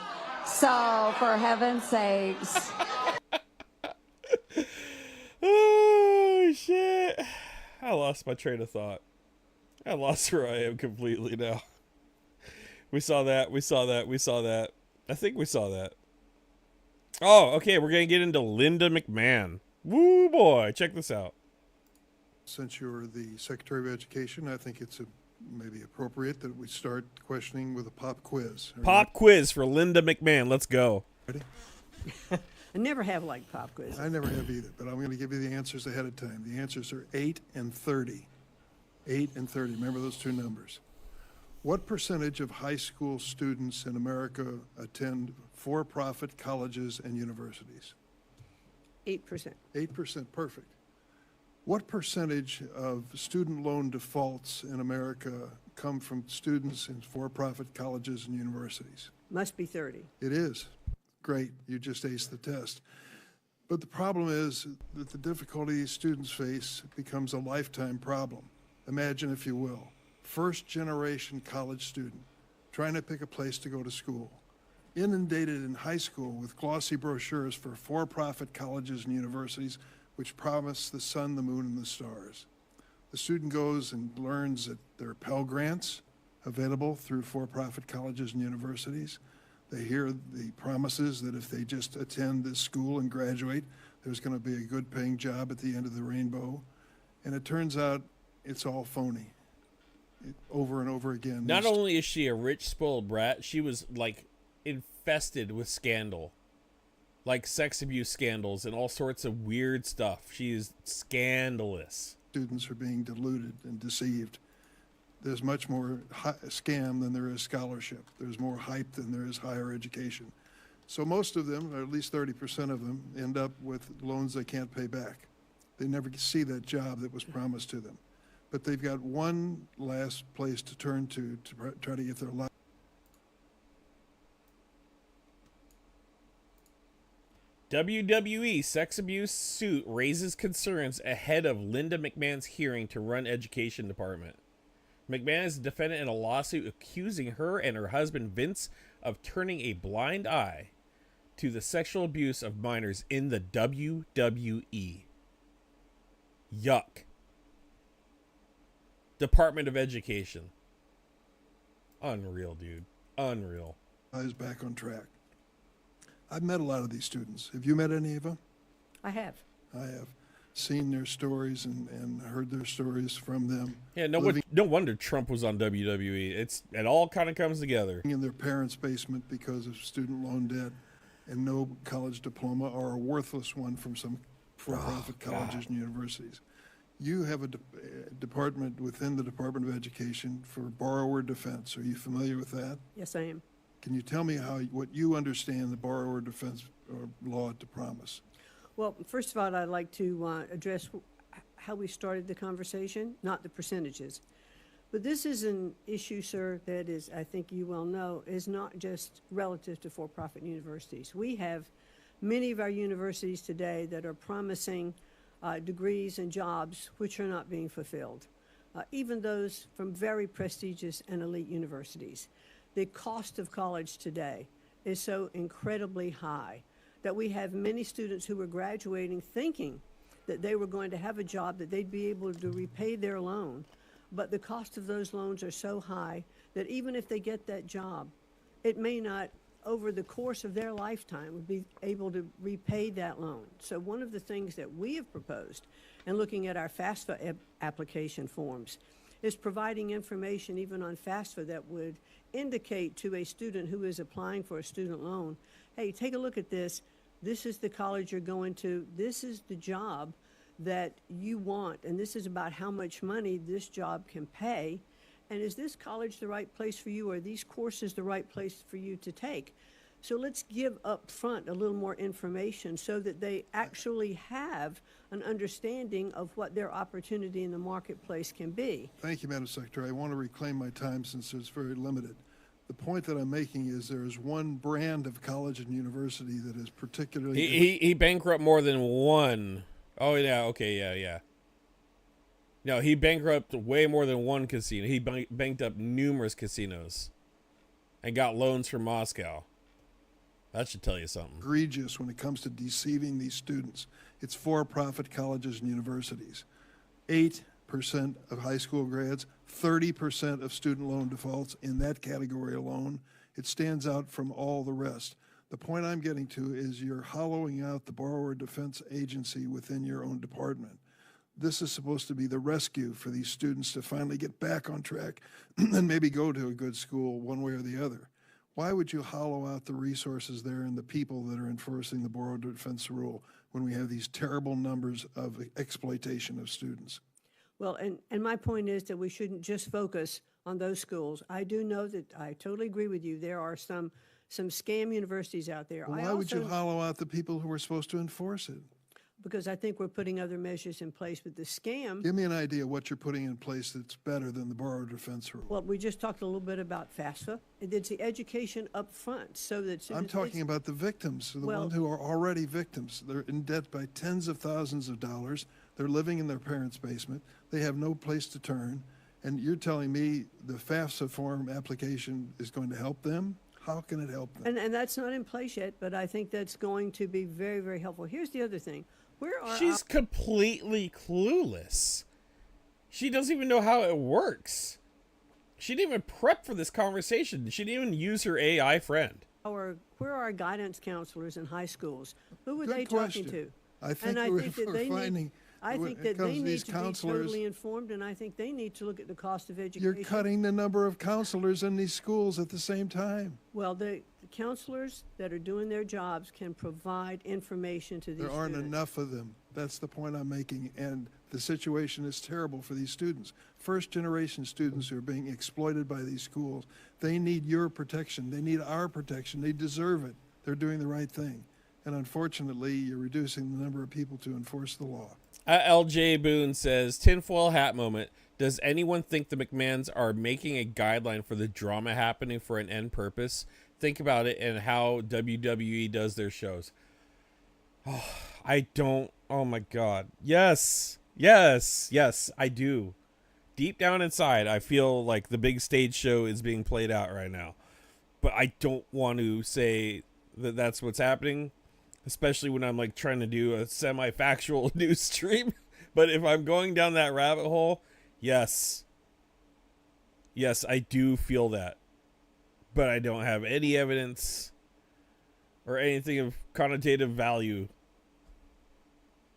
So, for heaven's sakes. Oh, shit. I lost my train of thought. I lost where I am completely now. We saw that. We saw that. We saw that. I think we saw that. Oh, okay. We're going to get into Linda McMahon. Woo, boy. Check this out. Since you're the Secretary of Education, I think it's maybe appropriate that we start questioning with a pop quiz. Pop quiz for Linda McMahon. Let's go. Ready? I never have liked pop quizzes. I never have either, but I'm going to give you the answers ahead of time. The answers are 8 and 30. 8 and 30. Remember those two numbers. What percentage of high school students in America attend for-profit colleges and universities? 8%. 8%, perfect. What percentage of student loan defaults in America come from students in for-profit colleges and universities? Must be 30. It is. Great, you just aced the test. But the problem is that the difficulty students face becomes a lifetime problem. Imagine, if you will, first-generation college student trying to pick a place to go to school, inundated in high school with glossy brochures for for-profit colleges and universities which promise the sun, the moon, and the stars. The student goes and learns that there are Pell Grants available through for-profit colleges and universities. They hear the promises that if they just attend this school and graduate, there's going to be a good paying job at the end of the rainbow. And it turns out it's all phony. Over and over again. Not only is she a rich, spoiled brat, she was, like, infested with scandal. Like sex abuse scandals and all sorts of weird stuff. She is scandalous. Students are being deluded and deceived. There's much more scam than there is scholarship. There's more hype than there is higher education. So most of them, or at least 30% of them, end up with loans they can't pay back. They never see that job that was promised to them. But they've got one last place to turn to try to get their life. WWE sex abuse suit raises concerns ahead of Linda McMahon's hearing to run education department. McMahon is a defendant in a lawsuit accusing her and her husband Vince of turning a blind eye to the sexual abuse of minors in the WWE. Yuck. Department of Education. Unreal, dude. Unreal. Is back on track. I've met a lot of these students. Have you met any of them? I have. I have seen their stories and heard their stories from them. Yeah, no wonder Trump was on WWE. It all kind of comes together. In their parents' basement because of student loan debt and no college diploma, or a worthless one from some for-profit colleges and universities. You have a department within the Department of Education for borrower defense. Are you familiar with that? Yes, I am. Can you tell me what you understand the borrower defense law to promise? Well, first of all, I'd like to address how we started the conversation, not the percentages. But this is an issue, sir, that is, I think you well know, is not just relative to for-profit universities. We have many of our universities today that are promising degrees and jobs which are not being fulfilled, even those from very prestigious and elite universities. The cost of college today is so incredibly high that we have many students who are graduating thinking that they were going to have a job, that they'd be able to repay their loan, but the cost of those loans are so high that even if they get that job, it may not, over the course of their lifetime, would be able to repay that loan. So one of the things that we have proposed in looking at our FAFSA application forms is providing information even on FAFSA that would indicate to a student who is applying for a student loan, hey, take a look at this. This is the college you're going to. This is the job that you want, and this is about how much money this job can pay. And is this college the right place for you? Or are these courses the right place for you to take? So let's give up front a little more information so that they actually have an understanding of what their opportunity in the marketplace can be. Thank you, Madam Secretary. I want to reclaim my time since it's very limited. The point that I'm making is there is one brand of college and university that is particularly... He bankrupt more than one. Oh, yeah, okay, yeah. No, he bankrupted way more than one casino. He banked up numerous casinos and got loans from Moscow. That should tell you something. Egregious when it comes to deceiving these students. It's for-profit colleges and universities. 8% of high school grads, 30% of student loan defaults in that category alone. It stands out from all the rest. The point I'm getting to is you're hollowing out the Borrower Defense Agency within your own department. This is supposed to be the rescue for these students to finally get back on track and maybe go to a good school one way or the other. Why would you hollow out the resources there and the people that are enforcing the Borrower Defense Rule when we have these terrible numbers of exploitation of students? Well, and my point is that we shouldn't just focus on those schools. I do know that I totally agree with you. There are some scam universities out there. Well, why would you hollow out the people who are supposed to enforce it? Because I think we're putting other measures in place with the scam. Give me an idea what you're putting in place that's better than the Borrower Defense Rule. Well, we just talked a little bit about FAFSA. It's the education up front so that I'm talking about the victims, the ones who are already victims. They're in debt by tens of thousands of dollars. They're living in their parents' basement. They have no place to turn. And you're telling me the FAFSA form application is going to help them? How can it help them? And that's not in place yet, but I think that's going to be very, very helpful. Here's the other thing. She's completely clueless. She doesn't even know how it works. She didn't even prep for this conversation. She didn't even use her AI friend. Where are our guidance counselors in high schools? Who were Good they question. talking to? I think I think that they need to be totally informed, and I think they need to look at the cost of education. You're cutting the number of counselors in these schools at the same time. Well, the counselors that are doing their jobs can provide information to these There aren't students. enough of them. That's the point I'm making, and the situation is terrible for these students. First-generation students who are being exploited by these schools, they need your protection. They need our protection. They deserve it. They're doing the right thing. And unfortunately, you're reducing the number of people to enforce the law. LJ Boone says, tinfoil hat moment. Does anyone think the McMahons are making a guideline for the drama happening for an end purpose? Think about it and how WWE does their shows. Oh, I don't. Oh my God. Yes. Yes. Yes, I do. Deep down inside, I feel like the big stage show is being played out right now. But I don't want to say that that's what's happening. Especially when I'm like trying to do a semi-factual news stream. But if I'm going down that rabbit hole, yes. Yes, I do feel that. But I don't have any evidence or anything of connotative value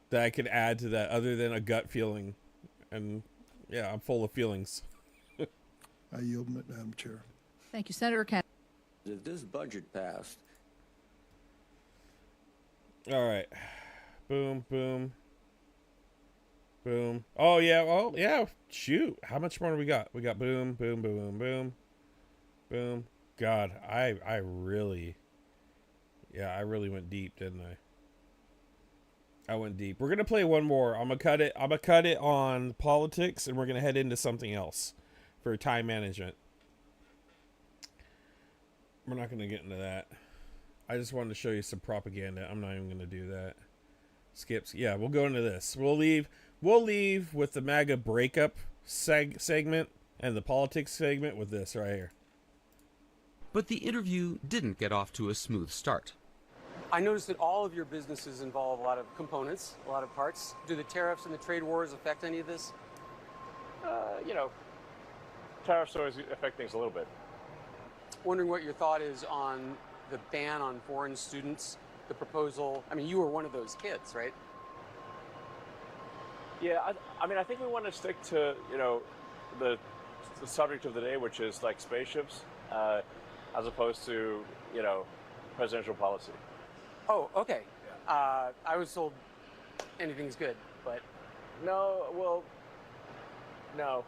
that I could add to that other than a gut feeling. And yeah, I'm full of feelings. I yield, Madam Chair. Thank you, Senator Kennedy. If this budget passed, all right. Boom, boom. Boom. Oh, yeah. Oh, yeah. Shoot. How much more do we got? We got boom, boom, boom, boom, boom. God, I really went deep, didn't I? I went deep. We're going to play one more. I'm going to cut it on politics, and we're going to head into something else for time management. We're not going to get into that. I just wanted to show you some propaganda. I'm not even going to do that. Skips. Yeah, we'll go into this. We'll leave with the MAGA breakup segment and the politics segment with this right here. But the interview didn't get off to a smooth start. I noticed that all of your businesses involve a lot of components, a lot of parts. Do the tariffs and the trade wars affect any of this? Tariffs always affect things a little bit. Wondering what your thought is on the ban on foreign students, the proposal. I mean, you were one of those kids, right? Yeah, I think we want to stick to, the subject of the day, which is like spaceships, as opposed to, presidential policy. Oh, okay. I was told anything's good, but... No. No.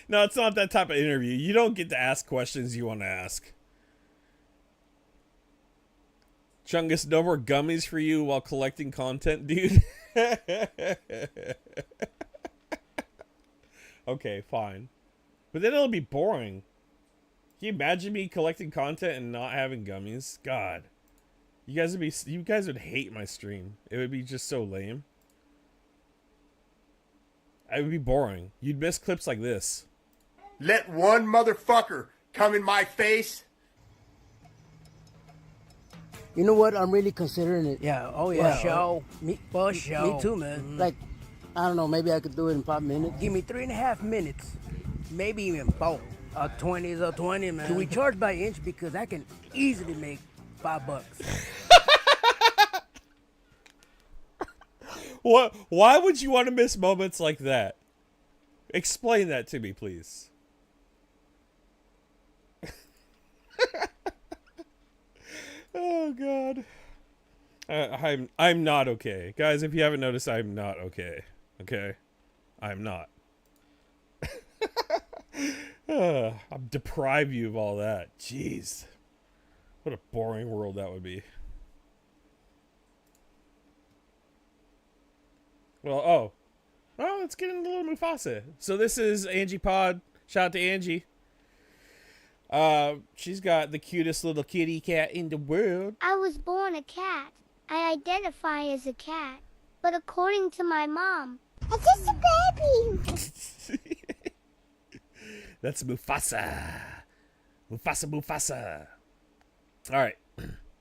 No, it's not that type of interview. You don't get to ask questions you want to ask. Chungus, no more gummies for you while collecting content, dude. Okay, fine. But then it'll be boring. Can you imagine me collecting content and not having gummies? God. You guys would hate my stream. It would be just so lame. It would be boring. You'd miss clips like this. let one motherfucker come in my face. You know what? I'm really considering it. Yeah. Oh yeah. For sure. Me too, man. Mm-hmm. Like, I don't know. Maybe I could do it in 5 minutes. Give me 3.5 minutes, maybe even 4. A 20 is a 20, man. Can we charge by inch? Because I can easily make $5. What? Why would you want to miss moments like that? Explain that to me, please. Oh God. I'm not okay, guys. If you haven't noticed, I'm not okay. Okay, I'm not. I'm deprive you of all that. Jeez, what a boring world that would be. Well, let's get into a little Mufasa. So this is Angie Pod. Shout out to Angie. She's got the cutest little kitty cat in the world. I was born a cat. I identify as a cat. But according to my mom, I'm just a baby. That's Mufasa. Mufasa. All right.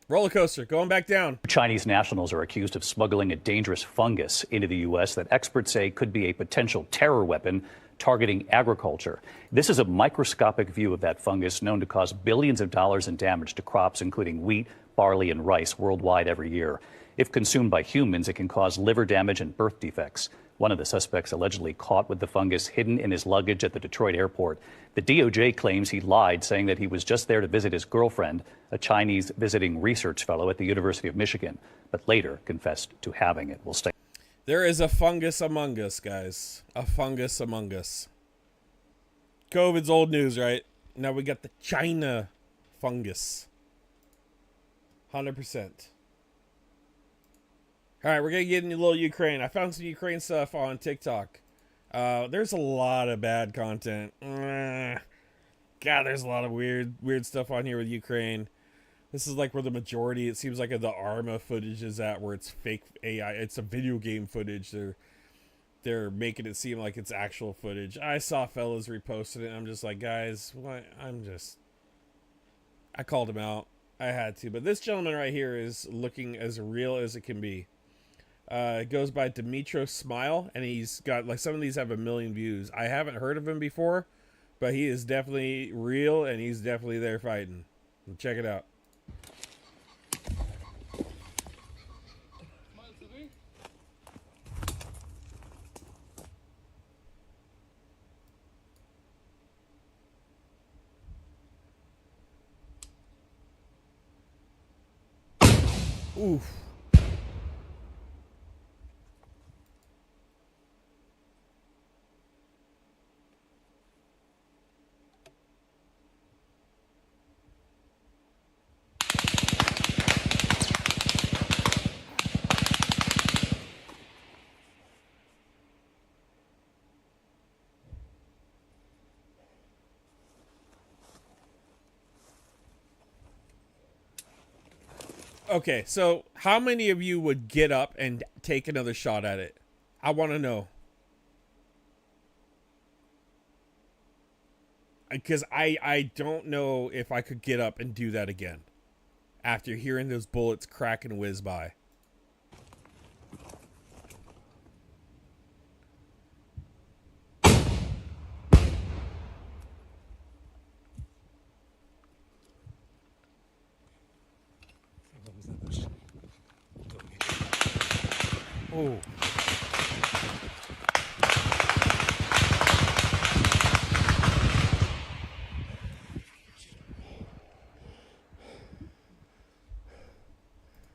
Roller coaster, going back down. Chinese nationals are accused of smuggling a dangerous fungus into the U.S. that experts say could be a potential terror weapon targeting agriculture. This is a microscopic view of that fungus known to cause billions of dollars in damage to crops, including wheat, barley, and rice worldwide every year. If consumed by humans, it can cause liver damage and birth defects. One of the suspects allegedly caught with the fungus hidden in his luggage at the Detroit airport. The DOJ claims he lied, saying that he was just there to visit his girlfriend, a Chinese visiting research fellow at the University of Michigan, but later confessed to having it. We'll stay. There is a fungus among us, guys. A fungus among us. COVID's old news, right? Now we got the China fungus. 100%. All right, we're going to get into a little Ukraine. I found some Ukraine stuff on TikTok. There's a lot of bad content. God, there's a lot of weird stuff on here with Ukraine. This is like where the majority, it seems like, of the Arma footage is at, where it's fake AI. It's a video game footage. They're making it seem like it's actual footage. I saw fellas reposted it, and I'm just like, guys, what? I called him out. I had to. But this gentleman right here is looking as real as it can be. It goes by Dimitro Smile, and he's got, like, some of these have 1 million views. I haven't heard of him before, but he is definitely real, and he's definitely there fighting. Check it out. Oof. Okay, so how many of you would get up and take another shot at it? I want to know. Because I don't know if I could get up and do that again after hearing those bullets crack and whiz by. Oh.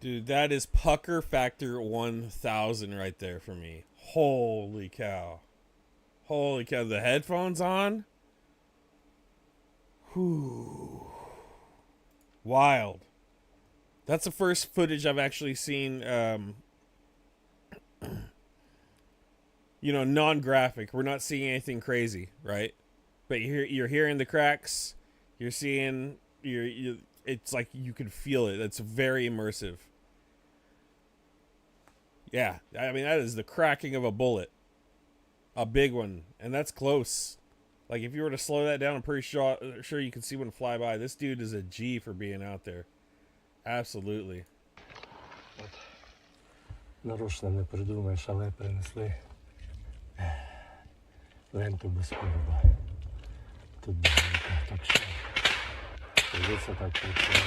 Dude, that is pucker factor 1000 right there for me. Holy cow. Holy cow. The headphones on? Whew. Wild. That's the first footage I've actually seen, you know, non-graphic. We're not seeing anything crazy, right? But you're hearing the cracks. You're seeing, it's like you can feel it. It's very immersive. Yeah, I mean, that is the cracking of a bullet. A big one. And that's close. Like, if you were to slow that down, I'm pretty sure you can see one fly by. This dude is a G for being out there. Absolutely. Нарочно не придумаєш, але принесли ленту без пива. Тут багато, так що придеться так працювати.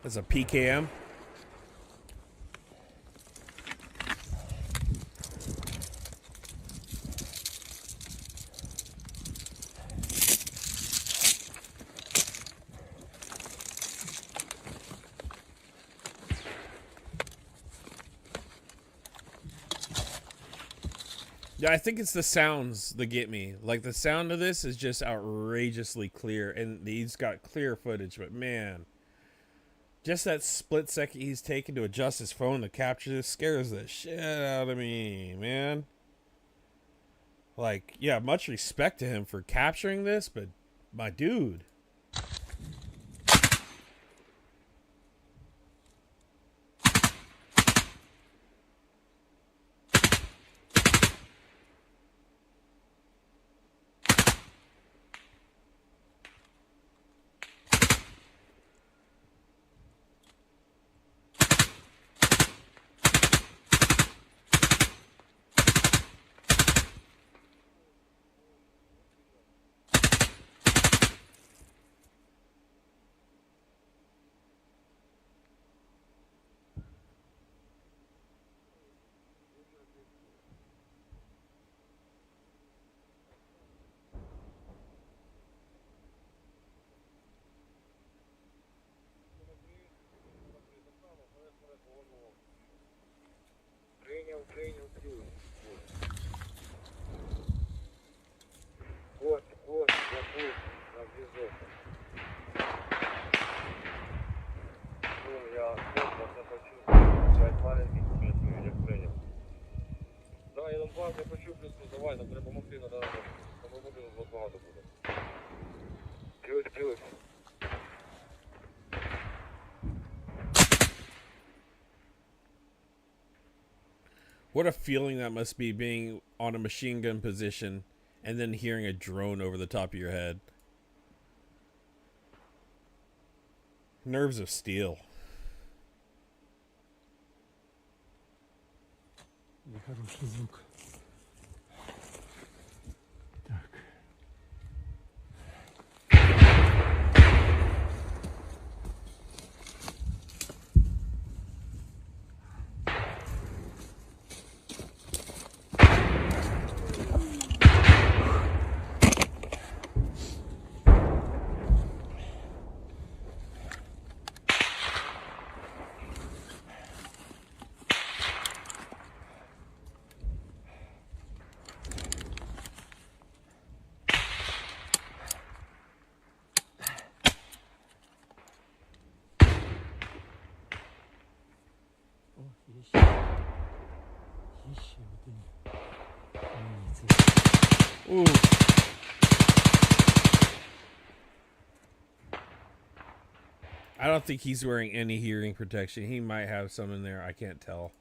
That's a PKM. Yeah, I think it's the sounds that get me. Like, the sound of this is just outrageously clear, and he's got clear footage, but man, just that split second he's taken to adjust his phone to capture this scares the shit out of me, man. Like, yeah, much respect to him for capturing this, but my dude. What a feeling that must be, being on a machine gun position and then hearing a drone over the top of your head. Nerves of steel. Нехороший звук. Так. Ooh. I don't think he's wearing any hearing protection. He might have some in there. I can't tell.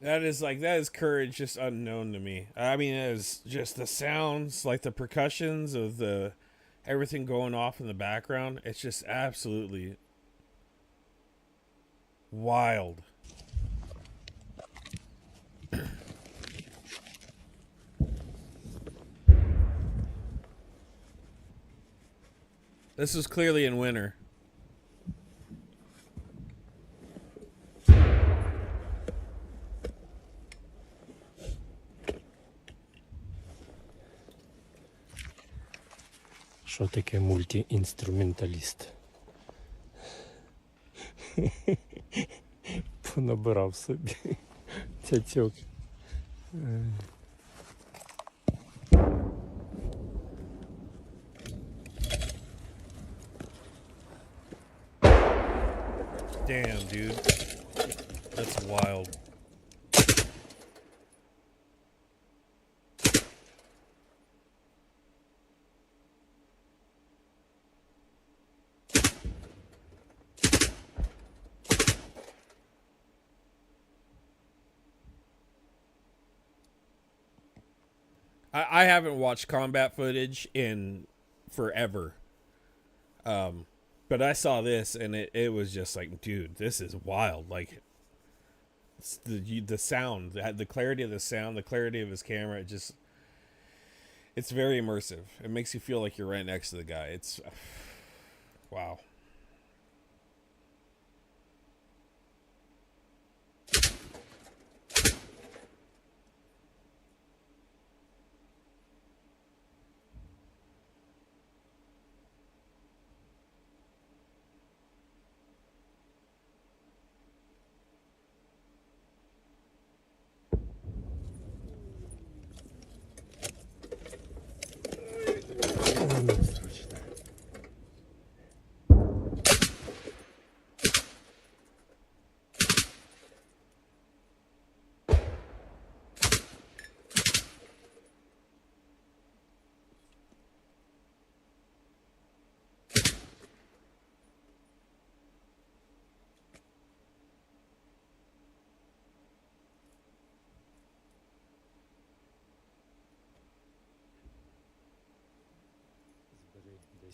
That is courage just unknown to me. I mean, it is just the sounds, like the percussions of the everything going off in the background. It's just absolutely wild. This is clearly in winter. Що таке мультиінструменталіст? Понабирав собі цяцьок. Damn, dude. That's wild. I haven't watched combat footage in forever. But I saw this and it was just like, dude, this is wild. Like, it's the sound, the clarity of the sound, the clarity of his camera, it's very immersive. It makes you feel like you're right next to the guy. It's wow.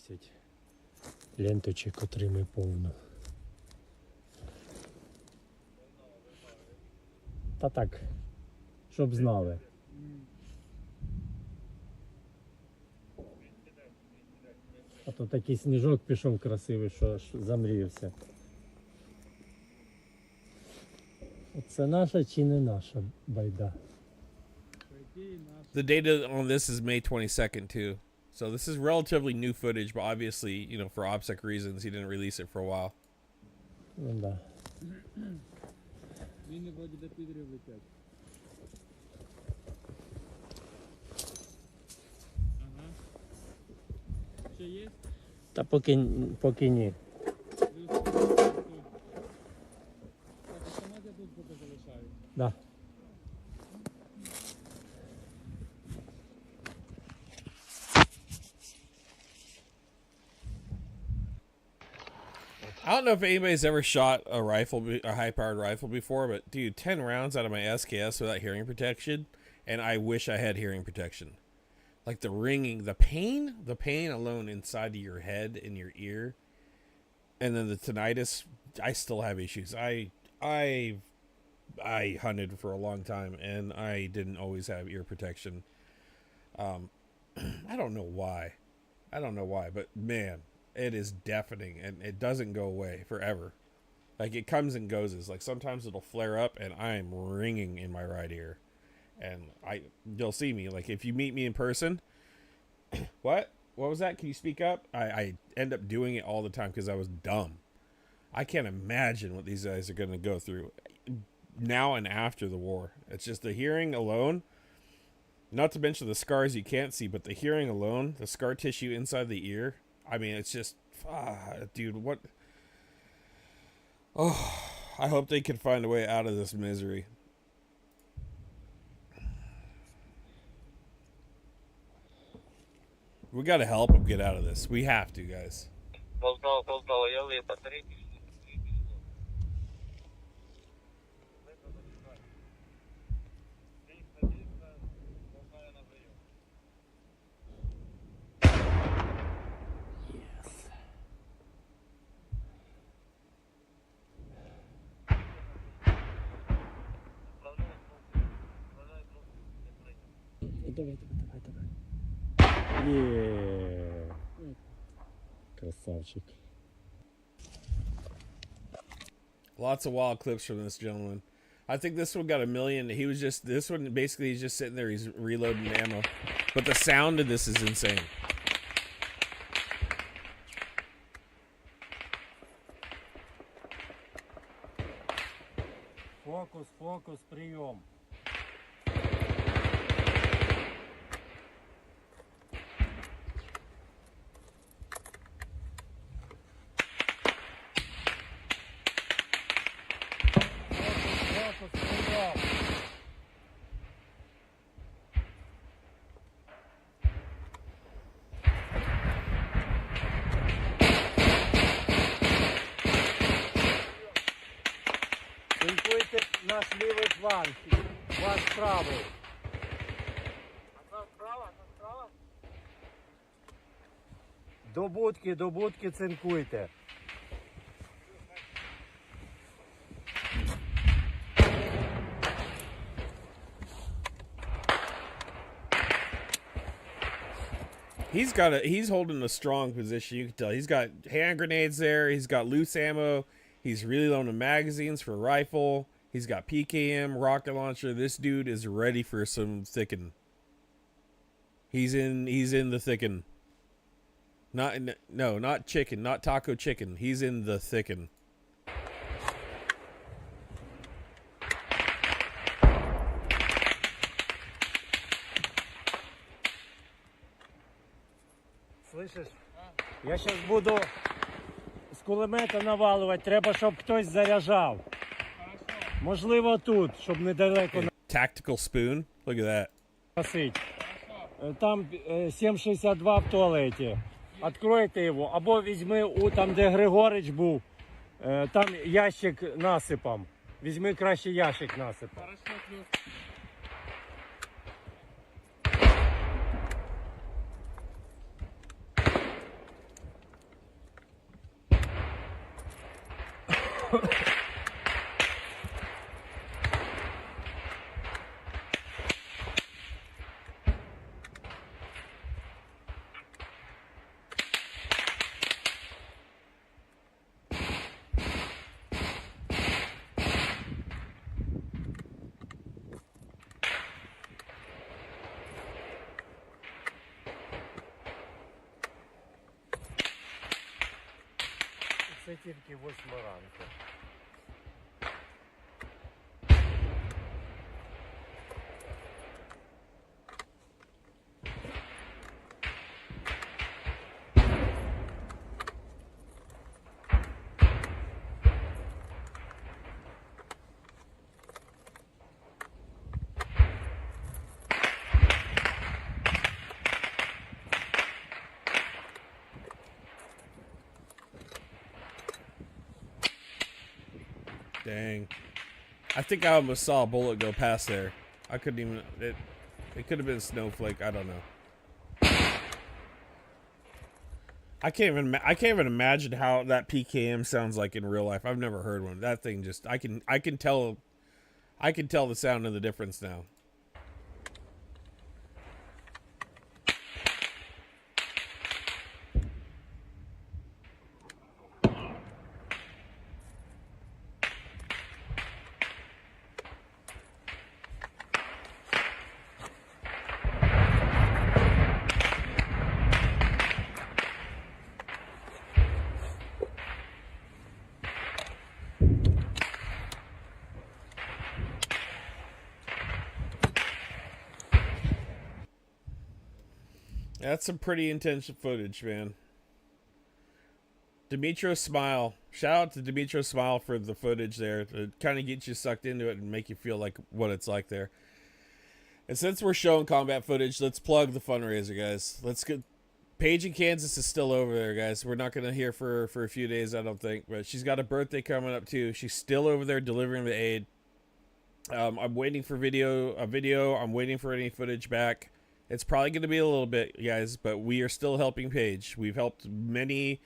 Збери 10 ленточок, отримай повну. Та так, щоб знали. А то такий сніжок пішов красивий, що аж замріявся. Це наша чи не наша байда? The data on this is May 22nd too. So this is relatively new footage, but obviously, you know, for OPSEC reasons, he didn't release it for a while. Ну да. Та поки ні. Да. I don't know if anybody's ever shot a high-powered rifle before, but dude, 10 rounds out of my SKS without hearing protection, and I wish I had hearing protection. Like the ringing, the pain alone inside of your head and your ear, and then the tinnitus. I still have issues. I hunted for a long time, and I didn't always have ear protection. I don't know why, but man, it is deafening, and it doesn't go away forever. Like, it comes and goes. It's like sometimes it'll flare up, and I'm ringing in my right ear. And you'll see me. Like, if you meet me in person, what was that? Can you speak up? I end up doing it all the time because I was dumb. I can't imagine what these guys are going to go through now and after the war. It's just the hearing alone, not to mention the scars you can't see, but the hearing alone, the scar tissue inside the ear. I mean, it's just, dude, what? Oh, I hope they can find a way out of this misery. We got to help them get out of this. We have to, guys. давай, давай. Є. Красавчик. Lots of wild clips from this gentleman. I think this one got 1 million. He was just, this one basically he's just sitting there, he's reloading ammo. But the sound of this is insane. Фокус, фокус, прийом. Цинкуйте наш лівий фланг, ваш правий. До будки цинкуйте. He's holding a strong position. You can tell he's got hand grenades there. He's got loose ammo. He's really loading magazines for a rifle. He's got PKM, rocket launcher. This dude is ready for some thicken. He's in the thicken. Not chicken, not taco chicken. He's in the thicken. Слышиш? Я зараз буду з кулемета навалювати. Треба, щоб хтось заряджав. Можливо, тут, щоб недалеко. Tactical spoon. Look at that. Носить. Там 7,62 в туалеті. Откройте його. Або візьми там, де Григорич був, там ящик насипом. Візьми краще ящик насипом. Це тільки 8 ранку. Dang. I think I almost saw a bullet go past there. I couldn't even... It could have been a snowflake. I don't know. I can't even imagine how that PKM sounds like in real life. I've never heard one. That thing just... I can tell the sound and the difference now. That's some pretty intense footage, man. Demetro Smile. Shout out to Demetro Smile for the footage there. To kind of get you sucked into it and make you feel like what it's like there. And since we're showing combat footage, let's plug the fundraiser, guys. Let's get... Paige in Kansas is still over there, guys. We're not going to hear for a few days, I don't think. But she's got a birthday coming up, too. She's still over there delivering the aid. I'm waiting for a video. I'm waiting for any footage back. It's probably going to be a little bit, guys, but we are still helping Paige. We've helped many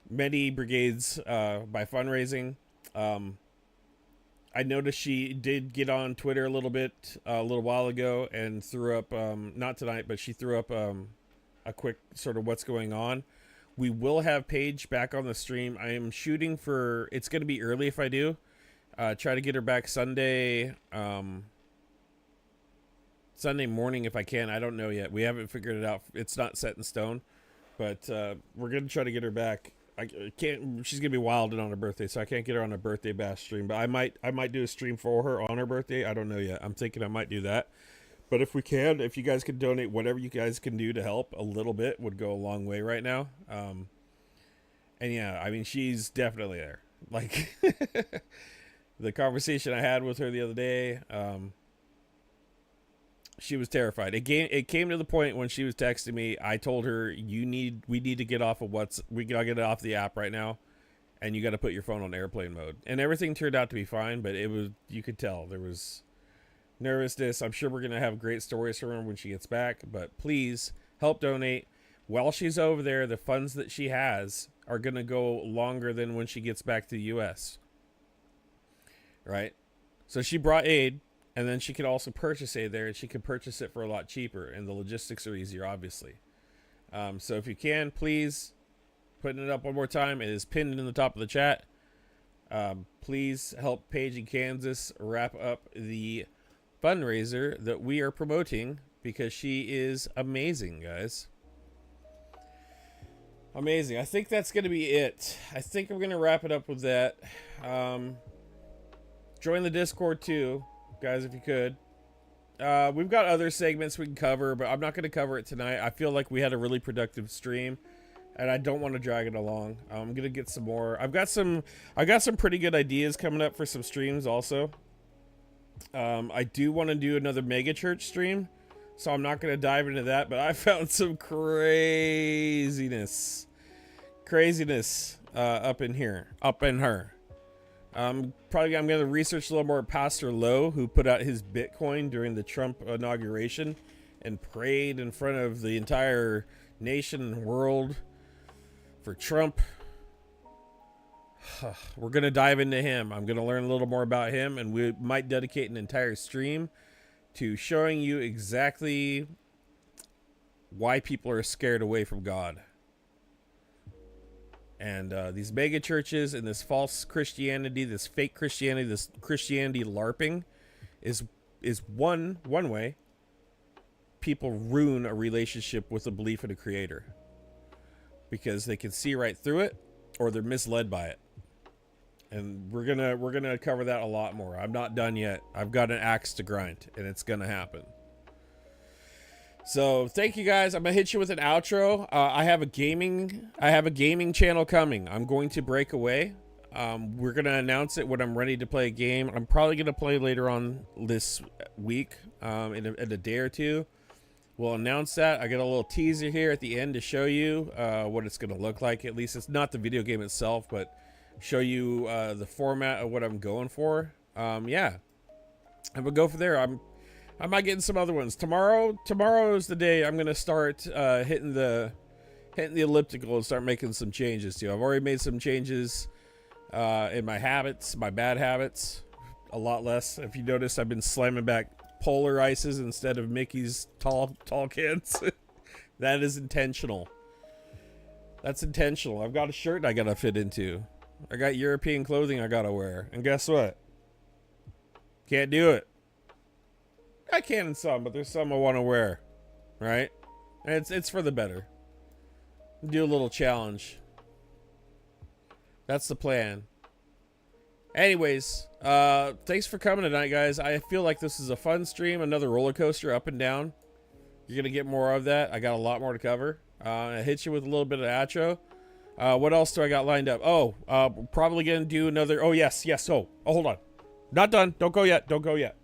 brigades by fundraising. I noticed she did get on Twitter a little bit a little while ago and threw up, not tonight, but she threw up a quick sort of what's going on. We will have Paige back on the stream. I am shooting for, it's going to be early if I do. Try to get her back Sunday, Sunday morning if I can. I don't know yet. We haven't figured it out. It's not set in stone, but we're going to try to get her back. I can't, she's going to be wilding on her birthday, so I can't get her on a birthday bash stream, but I might do a stream for her on her birthday. I don't know yet. I'm thinking I might do that. But if we can, if you guys could donate whatever you guys can do to help, a little bit would go a long way right now. And yeah, I mean, she's definitely there. Like, the conversation I had with her the other day, she was terrified. It came to the point when she was texting me, I told her, we need to get off of we gotta get it off the app right now, and you got to put your phone on airplane mode. And everything turned out to be fine, but you could tell there was nervousness. I'm sure we're going to have great stories from her when she gets back, but please help donate. While she's over there, the funds that she has are going to go longer than when she gets back to the U.S. Right? So she brought aid, and then she could also purchase aid there, and she could purchase it for a lot cheaper, and the logistics are easier, obviously. So if you can, please, putting it up one more time. It is pinned in the top of the chat. Please help Paige in Kansas wrap up the fundraiser that we are promoting, because she is amazing, guys. Amazing. I think that's going to be it. I think I'm going to wrap it up with that. Join the Discord too, guys, if you could. We've got other segments we can cover, but I'm not going to cover it tonight. I feel like we had a really productive stream, and I don't want to drag it along. I'm going to get some more. I've got some pretty good ideas coming up for some streams also. I do want to do another mega church stream, so I'm not going to dive into that, but I found some craziness up in her. I'm going to research a little more Pastor Lowe, who put out his Bitcoin during the Trump inauguration and prayed in front of the entire nation and world for Trump. We're going to dive into him. I'm going to learn a little more about him, and we might dedicate an entire stream to showing you exactly why people are scared away from God. And these mega churches and this false Christianity, this fake Christianity, this Christianity LARPing is one way people ruin a relationship with a belief in a creator, because they can see right through it, or they're misled by it. And we're gonna cover that a lot more. I'm not done yet. I've got an axe to grind, and it's gonna happen. So thank you guys. I'm gonna hit you with an outro. I have a gaming channel coming. I'm going to break away. We're gonna announce it when I'm ready to play a game. I'm probably gonna play later on this week, in a day or two. We'll announce that. I got a little teaser here at the end to show you what it's gonna look like. At least it's not the video game itself, but show you the format of what I'm going for. Yeah, I'm gonna go for there. I might get in some other ones tomorrow. Tomorrow is the day I'm gonna start hitting the elliptical and start making some changes too. I've already made some changes in my habits, my bad habits, a lot less. If you notice, I've been slamming back Polar Ices instead of Mickey's tall cans. That is intentional. That's intentional. I've got a shirt I gotta fit into. I got European clothing I gotta wear, and guess what? Can't do it. I can in some, but there's some I want to wear, right? And it's for the better. Do a little challenge. That's the plan. Anyways, thanks for coming tonight, guys. I feel like this is a fun stream, another roller coaster up and down. You're gonna get more of that. I got a lot more to cover. I hit you with a little bit of outro. What else do I got lined up? Oh, probably gonna do another. Oh yes. Oh, hold on. Not done. Don't go yet. Don't go yet.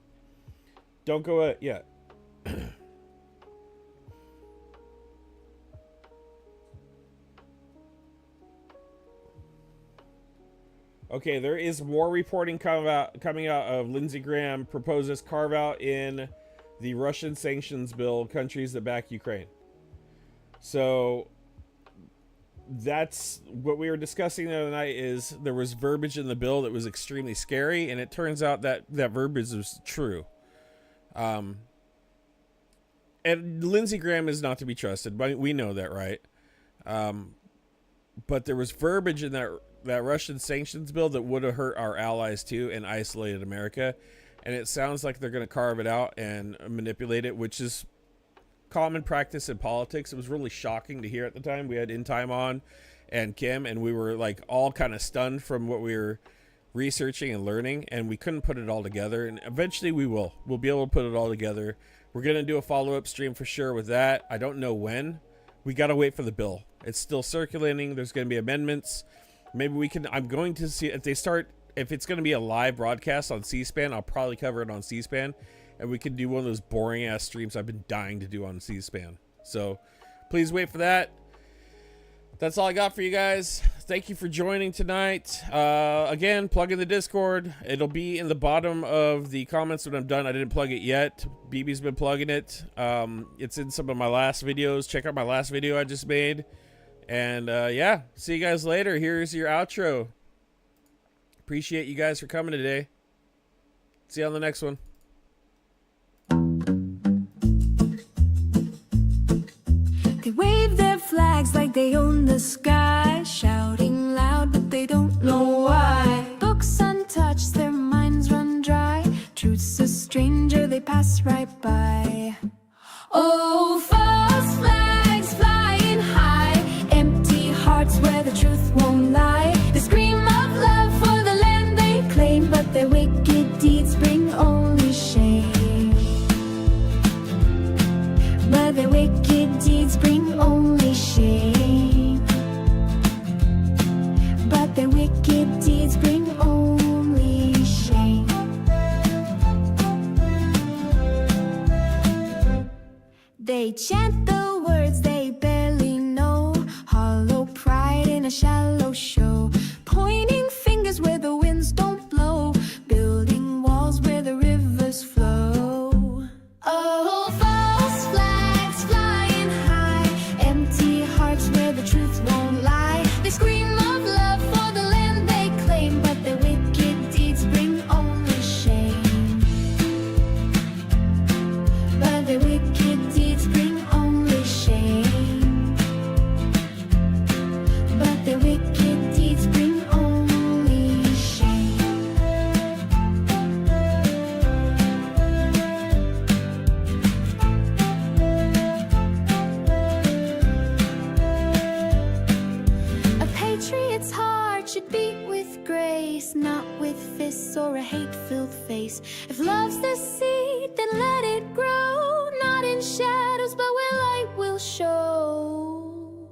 Okay, there is more reporting coming out of Lindsey Graham proposes carve out in the Russian sanctions bill countries that back Ukraine. So that's what we were discussing the other night. Is there was verbiage in the bill that was extremely scary, and it turns out that that verbiage was true. And Lindsey Graham is not to be trusted, but we know that, right? But there was verbiage in that Russian sanctions bill that would have hurt our allies too and isolated America. And it sounds like they're going to carve it out and manipulate it, which is common practice in politics. It was really shocking to hear at the time. We had In Time on and Kim, and we were like all kind of stunned from what we were researching and learning, and we couldn't put it all together. And eventually we'll be able to put it all together. We're going to do a follow-up stream for sure with that. I don't know when. We got to wait for the bill. It's still circulating. There's going to be amendments. Maybe we can, I'm going to see if it's going to be a live broadcast on C-SPAN, I'll probably cover it on C-SPAN, and we can do one of those boring ass streams I've been dying to do on C-SPAN. So please wait for that. That's all I got for you guys. Thank you for joining tonight. Again, plug in the Discord. It'll be in the bottom of the comments when I'm done. I didn't plug it yet. BB's been plugging it. It's in some of my last videos. Check out my last video I just made. And yeah, see you guys later. Here's your outro. Appreciate you guys for coming today. See you on the next one. They wave their flags like they own the sky, shouting loud but they don't know why. Books untouched, their minds run dry. Truth's a stranger, they pass right by. Oh, false flags flying high, empty hearts where the truth won't lie. They scream of love for the land they claim, but their wicked deeds bring only shame. But their wicked deeds bring only shame. But their wicked deeds bring only shame. They chant the words they barely know, hollow pride in a shallow show, pointing fingers where the winds don't blow, building walls where the rivers flow. Oh, false flags flying high, empty hearts where the truth won't lie. They scream of love for the land they claim, but their wicked deeds bring only shame. But their wicked deeds bring only shame. But their wicked deeds bring only shame. A patriot's heart should beat with grace, not with fists or a hate-filled face. If love's the seed, then let it grow, not in shadows, but where light will show.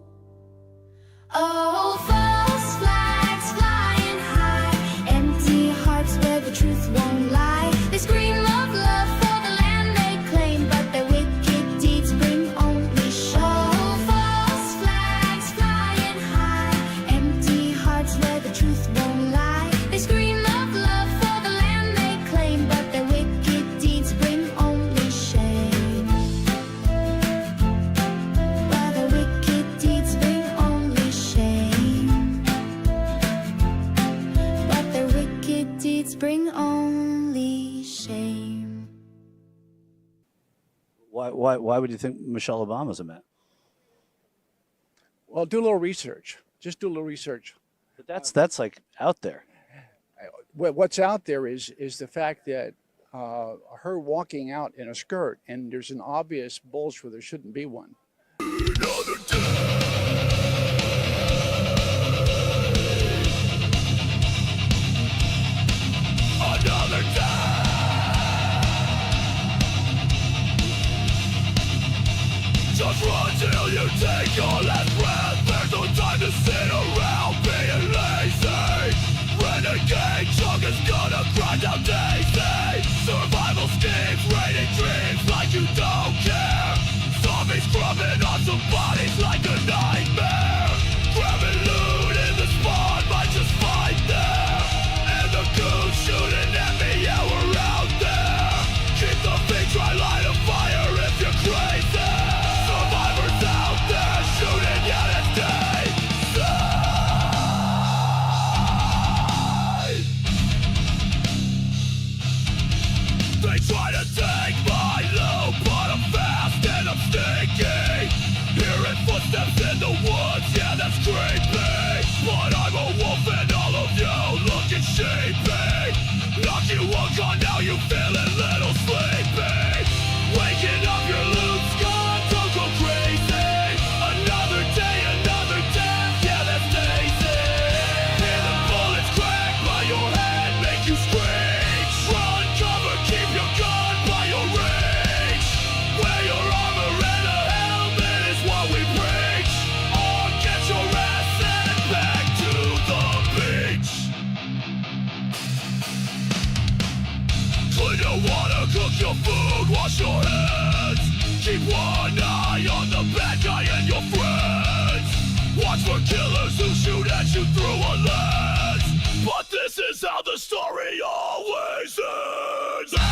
Oh, false flags flying high, empty hearts where the truth won't lie. They scream of love for the land they claim, but their wicked deeds bring only shame. Oh, false flags flying high, empty hearts where the truth won't lie. They scream of love for the land they claim, but their wicked deeds bring only shame. But their wicked deeds bring only shame. But their wicked deeds bring only shame. Why would you think Michelle Obama's a man? Well, do a little research. Just do a little research. But that's like out there. What's out there is the fact that her walking out in a skirt, and there's an obvious bulge where there shouldn't be one. Another day. Just run till you take your last breath. There's no time to sit around being lazy. Renegade junk is gonna grind out daisy. Survival schemes, raiding dreams like you don't care. Zombies crumbling on some bodies like a nightmare. Grabbing loot in the spawn might just fight there. And the goons shooting at me, yeah, we're out there. Keep the thing dry, light a fire if you're crazy. Survivors out there shooting, yeah, that's day. They try to take my loot, but I'm fast and I'm sneaky. Hearing footsteps in the woods, yeah, that's creepy. But I'm a wolf and all of you looking sheepy. Knock you out, gone, now you feeling little sleepy. Waking up, your loot's gone, don't go crazy. Another day, another death, yeah, that's Daisy. Hear the bullets crack by your head, make you screech. Run, cover, keep your gun by your reach. Wear your armor and a helmet is what we preach. Or get your ass sent back to the beach. Clean your water, cook your food, wash your hands. Keep one eye on the bad guy and your friends. Watch for killers who shoot at you through a lens. But this is how the story always ends.